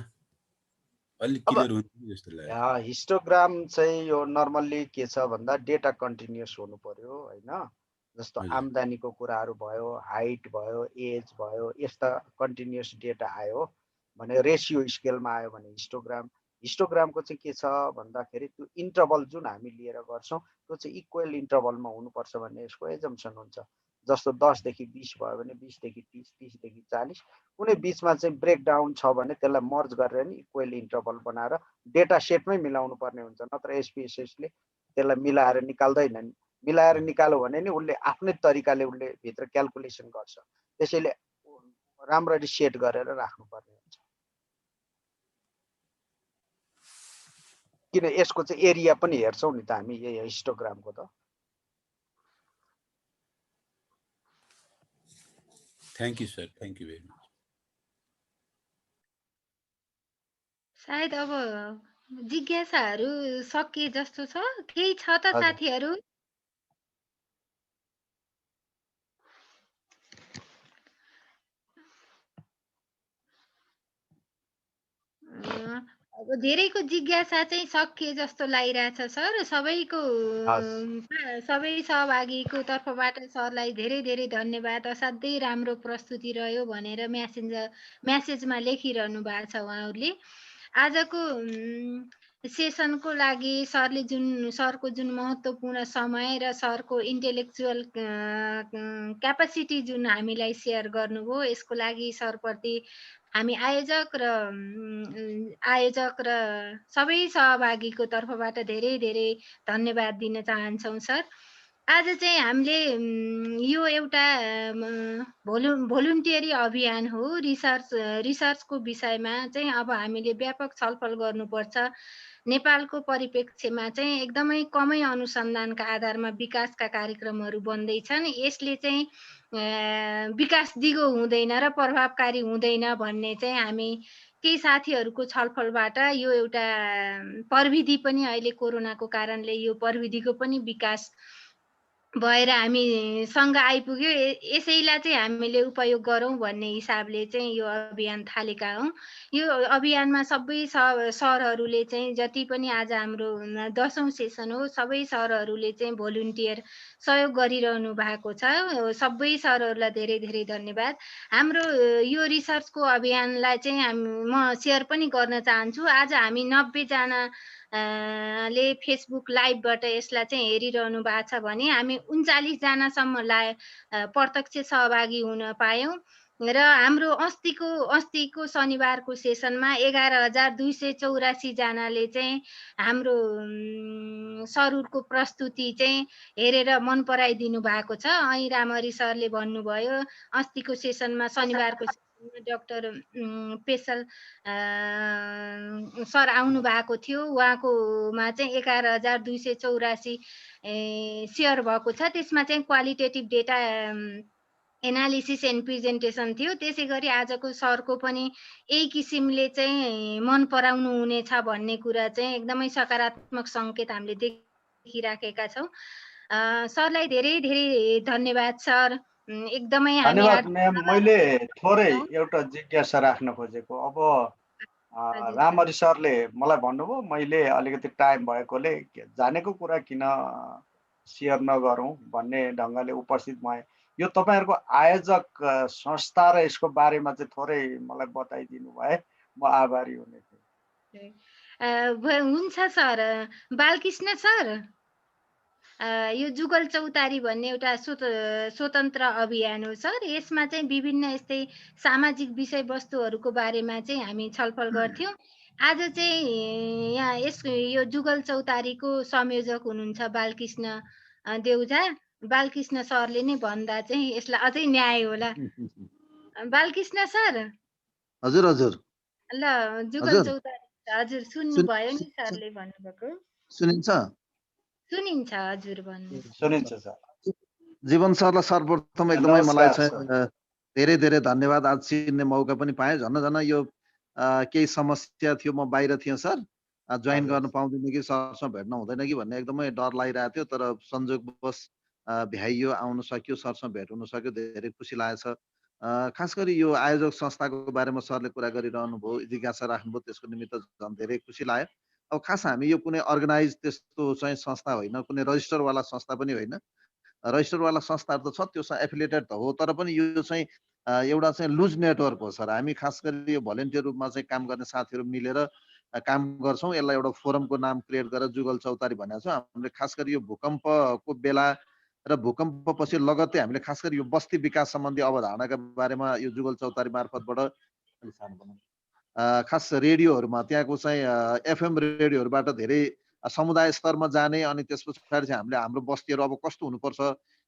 H: अलि क्लियर हुन्छ जस्तो लाग्यो।
B: हिस्टोग्राम चाहिँ यो नर्मल्ली के छ भन्दा डेटा कन्टिन्युअस हुनु पर्यो हैन जस्तो आम्दानीको कुराहरू भयो हाइट भयो एज भयो यस्ता कन्टिन्युअस डेटा आयो भने रेसियो स्केलमा आयो भने हिस्टोग्रामको चाहिँ के छ भन्दाखेरि त्यो इन्टरभल जुन हामी लिएर गर्छौं त्यो चाहिँ इक्वल इन्टरभलमा हुनुपर्छ भन्ने यसको एजम्पसन हुन्छ। जस्तो 10 देखि 20 भयो भने 20 देखि 30 30 देखि 40 कुनै बीचमा चाहिँ ब्रेकडाउन छ भने त्यसलाई मर्ज गरेर नि इक्वल इन्टरभल बनाएर डेटा सेटमै मिलाउनु पर्ने हुन्छ नत्र एसपीएसएसले त्यसलाई मिलाएर निकाल्दैन। मिलाएर निकाल्यो भने नि उसले आफ्नै तरिकाले उसले भित्र क्याल्कुलेसन गर्छ त्यसैले राम्ररी सेट गरेर राख्नुपर्ने हुन्छ किन यसको चाहिँ एरिया पनि हेर्छौं नि त हामी यही हिस्टोग्रामको त।
H: Thank you sir thank you very much.
D: सायद अब जिज्ञासाहरू सकिए जस्तो छ केही छ त साथीहरू? अब धेरैको जिज्ञासा चाहिँ सकिए जस्तो लागिरहेछ सर सबै सहभागीको तर्फबाट सरलाई धेरै धेरै धन्यवाद असाध्यै राम्रो प्रस्तुति रह्यो भनेर म्यासेजमा लेखिरहनु भएको छ उहाँहरूले। आजको सेसनको लागि सरको जुन महत्त्वपूर्ण समय र सरको इन्टेलेक्चुअल क्यापासिटी जुन हामीलाई सेयर गर्नुभयो यसको लागि सरप्रति हामी आयोजक र सबै सहभागीको तर्फबाट धेरै धेरै धन्यवाद दिन चाहन्छौँ सर। आज चाहिँ हामीले यो एउटा भोलुन्टियरी अभियान हो रिसर्चको विषयमा चाहिँ अब हामीले व्यापक छलफल गर्नुपर्छ। नेपालको परिप्रेक्ष्यमा चाहिँ एकदमै कमै अनुसन्धानका आधारमा विकासका कार्यक्रमहरू बन्दैछन्। यसले चाहिँ विकास दिगो हुँदैन र प्रभावकारी हुँदैन भन्ने चाहिँ हामी केही साथीहरूको छलफलबाट यो एउटा प्रविधि पनि अहिले कोरोनाको कारणले यो प्रविधिको पनि विकास भएर हामी सँग आइपुग्यो यसैलाई चाहिँ हामीले उपयोग गरौँ भन्ने हिसाबले चाहिँ यो अभियान थालेका हौं। यो अभियानमा सबै सरहरूले चाहिँ जति पनि आज हाम्रो 10औं सेसन हो सबै सरहरूले चाहिँ भोलुन्टियर सहयोग गरिरहनु भएको छ। सबै सरहरूलाई धेरै धेरै धन्यवाद। हाम्रो यो रिसर्चको अभियानलाई चाहिँ म सेयर पनि गर्न चाहन्छु। आज हामी 90 जना ले फेसबुक लाइभबाट यसलाई चाहिँ हेरिरहनु भएको छ भने हामी 39 जनासम्मलाई प्रत्यक्ष सहभागी हुन पायौं र हाम्रो अस्तिको शनिबारको सेसनमा 11,284 जनाले चाहिँ हाम्रो सरहरूको प्रस्तुति चाहिँ हेरेर मन पराइदिनु भएको छ। अनि रामहरि सरले भन्नुभयो अस्तिको सेसनमा शनिबारको डाक्टर पेशल सर आउनु भएको थियो उहाँकोमा चाहिँ 11,284 सेयर भएको छ। त्यसमा चाहिँ qualitative data analysis and presentation थियो। त्यसै गरी आजको सरको पनि यही किसिमले चाहिँ मन पराउनु हुनेछ भन्ने कुरा चाहिँ एकदमै सकारात्मक संकेत हामीले देखिराखेका छौं। सरलाई धेरै धेरै धन्यवाद सर। एकदमै
B: धन्यवाद म्याम। मैले थोरै एउटा जिज्ञासा राख्न खोजेको अब रामहरि सरले मलाई भन्नुभयो, मैले अलिकति टाइम भएकोले जानेको कुरा किन सेयर नगरौँ भन्ने ढङ्गले उपस्थित भएँ। यो तपाईँहरूको आयोजक संस्था र यसको बारेमा चाहिँ थोरै मलाई बताइदिनु भए म आभारी हुने थिएँ।
D: हुन्छ सर। बालकृष्ण सर, यो जुगल चौतारी भन्ने एउटा स्वतन्त्र अभियान हो सर। यसमा चाहिँ विभिन्न यस्तै सामाजिक विषयवस्तुहरूको बारेमा चाहिँ हामी छलफल गर्थ्यौँ। आज चाहिँ यहाँ यो जुगल चौतारीको संयोजक हुनुहुन्छ बालकृष्ण देउजा। बालकृष्ण सरले नै भन्दा चाहिँ यसलाई अझै न्याय होला। बालकृष्ण सर।
L: हजुर हजुर।
D: ल, जुगल चौतारी हजुर सुन्नुभयो नि सरले भन्नुभएको?
L: सुनिन्छ?
D: सुनिन्छ हजुर, भन्नु।
B: सुनिन्छ सर।
L: जीवन सरलाई सर्वप्रथम एकदमै मलाई चाहिँ धेरै धेरै धन्यवाद। आज चिन्ने मौका पनि पाएँ। झन् यो केही समस्या थियो, म बाहिर थिएँ सर, जोइन गर्न पाउँदैन कि सरसँग भेट्न हुँदैन कि भन्ने एकदमै डर लागिरहेको थियो। तर संयोगवश भ्याइयो, आउन सकियो, सरसँग भेट हुन सक्यो, धेरै खुसी लागेको छ। खास गरी यो आयोजक संस्थाको बारेमा सरले कुरा गरिरहनु भयो, जिज्ञासा राख्नुभयो, त्यसको निमित्त झन् धेरै खुसी लाग्यो। अब खास हामी यो कुनै अर्गनाइज त्यस्तो चाहिँ संस्था होइन, कुनै रजिस्टरवाला संस्था पनि होइन। रजिस्टरवाला संस्थाहरू त छ, त्योसँग एफिलिएटेड त हो, तर पनि यो चाहिँ एउटा चाहिँ लुज नेटवर्क हो सर। हामी खास गरी यो भलिन्टियर रूपमा चाहिँ काम गर्ने साथीहरू मिलेर काम गर्छौँ। यसलाई एउटा फोरमको नाम क्रिएट गरेर जुगल चौतारी भनेको छ। हामीले खास गरी यो भूकम्पको बेला र भूकम्पपछि लगत्तै हामीले खास गरी यो बस्ती विकास सम्बन्धी अवधारणाका बारेमा यो जुगल चौतारी मार्फतबाट खास रेडियोहरूमा त्यहाँको चाहिँ एफएम रेडियोहरूबाट धेरै समुदाय स्तरमा जाने, अनि त्यस पछाडि चाहिँ हामीले हाम्रो बस्तीहरू अब कस्तो हुनुपर्छ,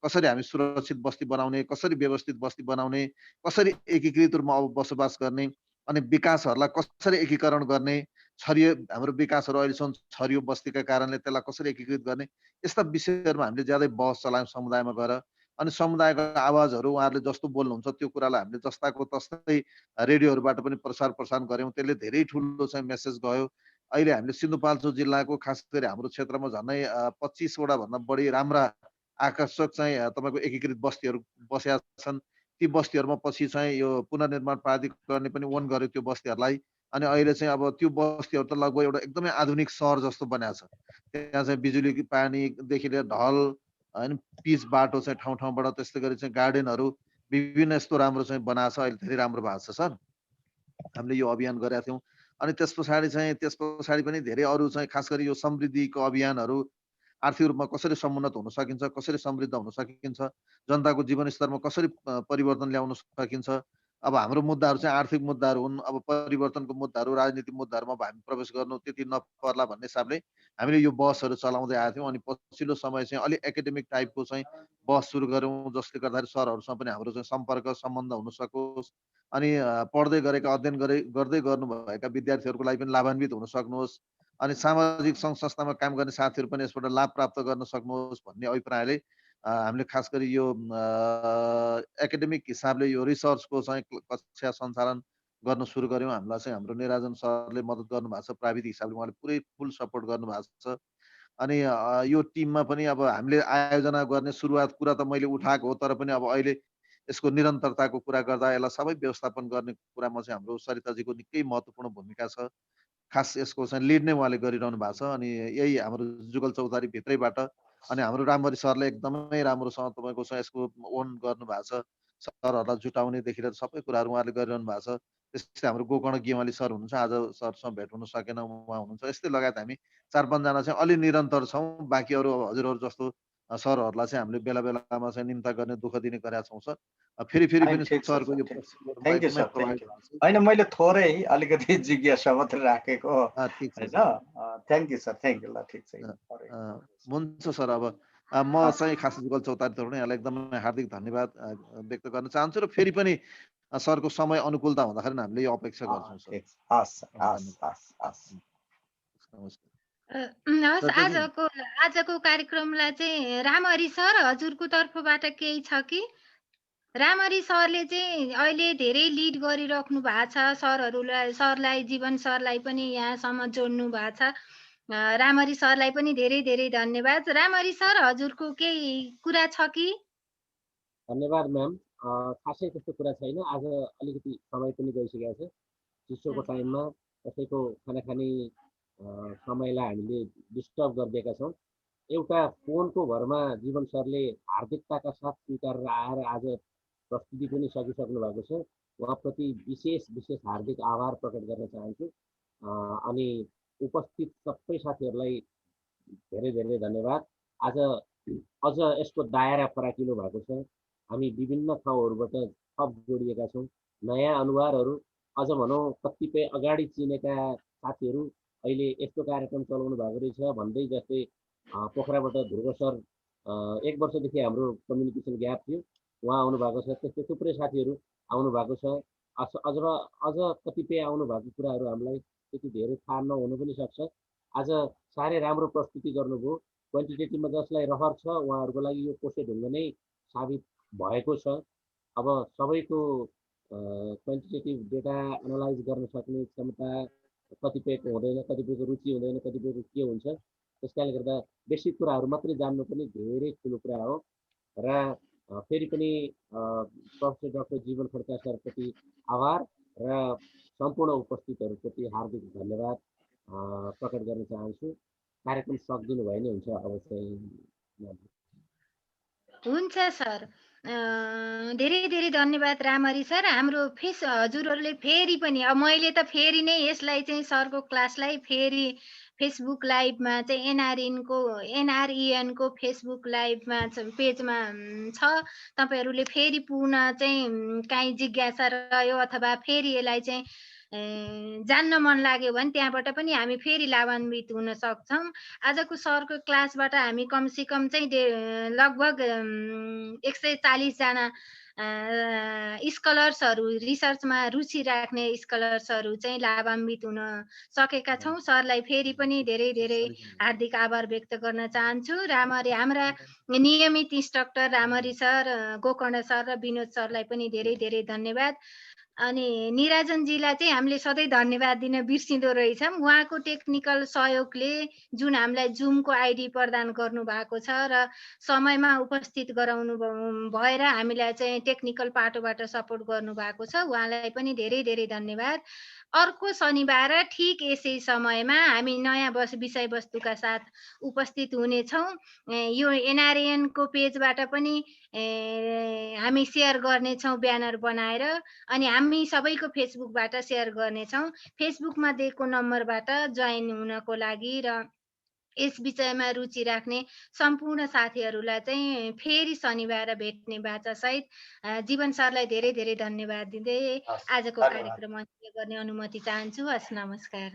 L: कसरी हामी सुरक्षित बस्ती बनाउने, कसरी व्यवस्थित बस्ती बनाउने, कसरी एकीकृत रूपमा अब बसोबास गर्ने, अनि विकासहरूलाई कसरी एकीकरण गर्ने, छरियो हाम्रो विकासहरू अहिलेसम्म छरियो बस्तीका कारणले त्यसलाई कसरी एकीकृत गर्ने, यस्ता विषयहरूमा हामीले ज्यादै बहस चलायौँ समुदायमा गएर। अनि समुदायको आवाजहरू उहाँहरूले जस्तो बोल्नुहुन्छ त्यो कुरालाई हामीले जस्ताको तस्तै रेडियोहरूबाट पनि प्रसारण गऱ्यौँ। त्यसले धेरै ठुलो चाहिँ मेसेज गयो। अहिले हामीले सिन्धुपाल्चोक जिल्लाको खास गरी हाम्रो क्षेत्रमा झन्डै 25 वटा भन्दा बढी राम्रा आकर्षक चाहिँ तपाईँको एकीकृत बस्तीहरू बसेका छन्। ती बस्तीहरूमा पछि चाहिँ यो पुनर्निर्माण प्राधिकरणले पनि ओन गर्यो त्यो बस्तीहरूलाई। अनि अहिले चाहिँ अब त्यो बस्तीहरू त लगभग एउटा एकदमै आधुनिक सहर जस्तो बनाएको छ। त्यहाँ चाहिँ बिजुली पानीदेखि लिएर ढल होइन, पिच बाटो चाहिँ ठाउँ ठाउँबाट, त्यस्तै गरी चाहिँ गार्डनहरू विभिन्न यस्तो राम्रो चाहिँ बनाएको छ। अहिले धेरै राम्रो भएको छ सर। हामीले यो अभियान गरेका थियौँ। अनि त्यस पछाडि पनि धेरै अरू चाहिँ खास गरी यो समृद्धिको अभियानहरू, आर्थिक रूपमा कसरी समुन्नत हुन सकिन्छ, कसरी समृद्ध हुन सकिन्छ, जनताको जीवनस्तरमा कसरी परिवर्तन ल्याउन सकिन्छ। अब हाम्रो मुद्दाहरू चाहिँ आर्थिक मुद्दाहरू हुन्। अब परिवर्तनको मुद्दाहरू, राजनीतिक मुद्दाहरूमा हामी प्रवेश गर्नु त्यति नपर्ला भन्ने हिसाबले हामीले यो बहसहरू चलाउँदै आएको थियौँ। अनि पछिल्लो समय चाहिँ अलिक एकाडेमिक टाइपको चाहिँ बहस सुरु गऱ्यौँ, जसले गर्दाखेरि सरहरूसँग पनि हाम्रो चाहिँ सम्पर्क सम्बन्ध हुन सकोस्, अनि पढ्दै गरेका अध्ययन गर्दै गर्नुभएका विद्यार्थीहरूको लागि पनि लाभान्वित हुन सक्नुहोस्, अनि सामाजिक सङ्घ संस्थामा काम गर्ने साथीहरू पनि यसबाट लाभ प्राप्त गर्न सक्नुहोस् भन्ने अभिप्रायले हामीले खास गरी यो एकाडेमिक हिसाबले यो रिसर्चको चाहिँ कक्षा सञ्चालन गर्न सुरु गऱ्यौँ। हामीलाई चाहिँ हाम्रो निराजन सरले मद्दत गर्नुभएको छ, प्राविधिक हिसाबले उहाँले पुरै फुल सपोर्ट गर्नुभएको छ। अनि यो टिममा पनि अब हामीले आयोजना गर्ने सुरुवात कुरा त मैले उठाएको हो, तर पनि अब अहिले यसको निरन्तरताको कुरा गर्दा यसलाई सबै व्यवस्थापन गर्ने कुरामा चाहिँ हाम्रो सरिताजीको निकै महत्त्वपूर्ण भूमिका छ। खास यसको चाहिँ लिड नै उहाँले गरिरहनु भएको छ। अनि यही हाम्रो जुगल चौतारी भित्रैबाट अनि हाम्रो रामहरि सरले एकदमै राम्रोसँग तपाईँको चाहिँ यसको ओन गर्नुभएको छ। सरहरूलाई जुटाउनेदेखि लिएर सबै कुराहरू उहाँले गरिरहनु भएको छ। त्यस्तै हाम्रो गोकर्ण गेवाली सर हुनुहुन्छ, आज सरसँग भेट हुन सकेन, उहाँ हुनुहुन्छ। यस्तै लगायत हामी 4-5 जना चाहिँ अलि निरन्तर छौँ। बाँकी अरू हजुरहरू जस्तो सरहरूलाई चाहिँ हामीले बेला बेलामा चाहिँ निम्ता गर्ने, दुःख दिने गरेका छौँ सर। फेरि पनि सरको यो
B: thank you sir, thank you. होइन, मैले थोरै अलिकति जिज्ञासा मात्रै राखेको होइन। Thank you sir, thank you. ल, ठिक छ।
L: हुन्छ सर। अब म चाहिँ खास जुगल चौतारी तर्फबाट यहाँलाई एकदमै हार्दिक धन्यवाद व्यक्त गर्न चाहन्छु, र फेरि पनि सरको समय अनुकूलता हुँदाखेरि हामीले यो अपेक्षा गर्छौँ सर।
D: हस्, आजको कार्यक्रमलाई चाहिँ रामहरि सर हजुरको तर्फबाट केही छ कि? रामहरि सरले चाहिँ अहिले धेरै लिड गरिराख्नु भएको छ सरलाई, जीवन सरलाई पनि यहाँसम्म जोड्नु भएको छ। रामहरि सरलाई पनि धेरै धेरै धन्यवाद। रामहरि सर हजुरको केही कुरा छ कि?
A: धन्यवाद म्याम। खासै त्यस्तो कुरा छैन। आज अलिकति समय पनि गइसकेको छ चिसोको टाइममा, र कसैको खानाखाने समयलाई हामीले डिस्टर्ब गरिदिएका छौँ। एउटा फोनको भरमा जीवन सरले हार्दिकताका साथ स्वीकारेर आएर आज प्रस्तुति पनि सकिसक्नु भएको छ। उहाँप्रति विशेष हार्दिक आभार प्रकट गर्न चाहन्छु। अनि उपस्थित सबै साथीहरूलाई धेरै धेरै धन्यवाद। आज अझ यसको दायरा फराकिलो भएको छ। हामी विभिन्न ठाउँहरूबाट थप जोडिएका छौँ। नयाँ अनुहारहरू, अझ भनौँ कतिपय अगाडि चिनेका साथीहरू अहिले यस्तो कार्यक्रम चलाउनु भएको रहेछ भन्दै, जस्तै पोखराबाट ध्रुव सर 1 वर्षदेखि हाम्रो कम्युनिकेसन ग्याप थियो, उहाँ आउनु भएको छ। त्यस्तै थुप्रै साथीहरू आउनु भएको छ। अझ कतिपय आउनु भएको कुराहरू हामीलाई त्यति धेरै थाहा नहुनु पनि सक्छ। आज साह्रै राम्रो प्रस्तुति गर्नुभयो। क्वान्टिटेटिभमा जसलाई रहर छ उहाँहरूको लागि यो कोशेढुङ्ग नै साबित भएको छ। अब सबैको क्वान्टिटेटिभ डेटा एनालाइज गर्न सक्ने क्षमता कतिपयको हुँदैन, कतिपयको रुचि हुँदैन, कतिपयको के हुन्छ। त्यस कारणले गर्दा बेसिक कुराहरू मात्रै जान्नु पनि धेरै ठुलो कुरा हो। र फेरि पनि प्रोफेसर डाक्टर जीवन खड्का सरप्रति आभार र सम्पूर्ण उपस्थितहरूप्रति हार्दिक धन्यवाद प्रकट गर्न चाहन्छु। कार्यक्रम सकिदिनु भए नै हुन्छ अब चाहिँ।
D: हुन्छ सर, धेरै धेरै धन्यवाद रामहरि सर। हाम्रो हजुरहरूले फेरि पनि मैले त फेरि नै यसलाई चाहिँ सरको क्लासलाई फेरि फेसबुक लाइभमा चाहिँ एनआरइएनको फेसबुक लाइभमा पेजमा छ। तपाईँहरूले फेरि पुनः चाहिँ काहीँ जिज्ञासा रह्यो अथवा फेरि यसलाई चाहिँ जान्न मन लाग्यो भने त्यहाँबाट पनि हामी फेरि लाभान्वित हुन सक्छौँ। आजको सरको क्लासबाट हामी कमसेकम चाहिँ लगभग 140 जना स्कलर्सहरू, रिसर्चमा रुचि राख्ने स्कलर्सहरू चाहिँ लाभान्वित हुन सकेका छौँ। सरलाई फेरि पनि धेरै धेरै हार्दिक आभार व्यक्त गर्न चाहन्छु। हाम्रा नियमित instructor Ramhari sir, Gokarna sir र विनोद सरलाई पनि धेरै धेरै धन्यवाद। अनि निराजनजीलाई चाहिँ हामीले सधैँ धन्यवाद दिन बिर्सिँदो रहेछौँ। उहाँको टेक्निकल सहयोगले जुन हामीलाई जुमको आइडी प्रदान गर्नु भएको छ र समयमा उपस्थित गराउनु भएर हामीलाई चाहिँ टेक्निकल पाटोबाट सपोर्ट गर्नु भएको छ, उहाँलाई पनि धेरै धेरै धन्यवाद। अर्को शनिबार ठिक यसै समयमा हामी नयाँ विषयवस्तुका साथ उपस्थित हुनेछौँ। यो एनआरएनको पेजबाट पनि हामी सेयर गर्नेछौँ ब्यानर बनाएर, अनि हामी सबैको फेसबुकबाट सेयर गर्नेछौँ। फेसबुकमा दिएको नम्बरबाट जोइन हुनको लागि र यस विषयमा रुचि राख्ने सम्पूर्ण साथीहरूलाई चाहिँ फेरि शनिबार भेट्ने बाचासहित जीवन सरलाई धेरै धेरै धन्यवाद दिँदै आजको कार्यक्रम अन्त्य गर्ने अनुमति चाहन्छु। हस्, नमस्कार।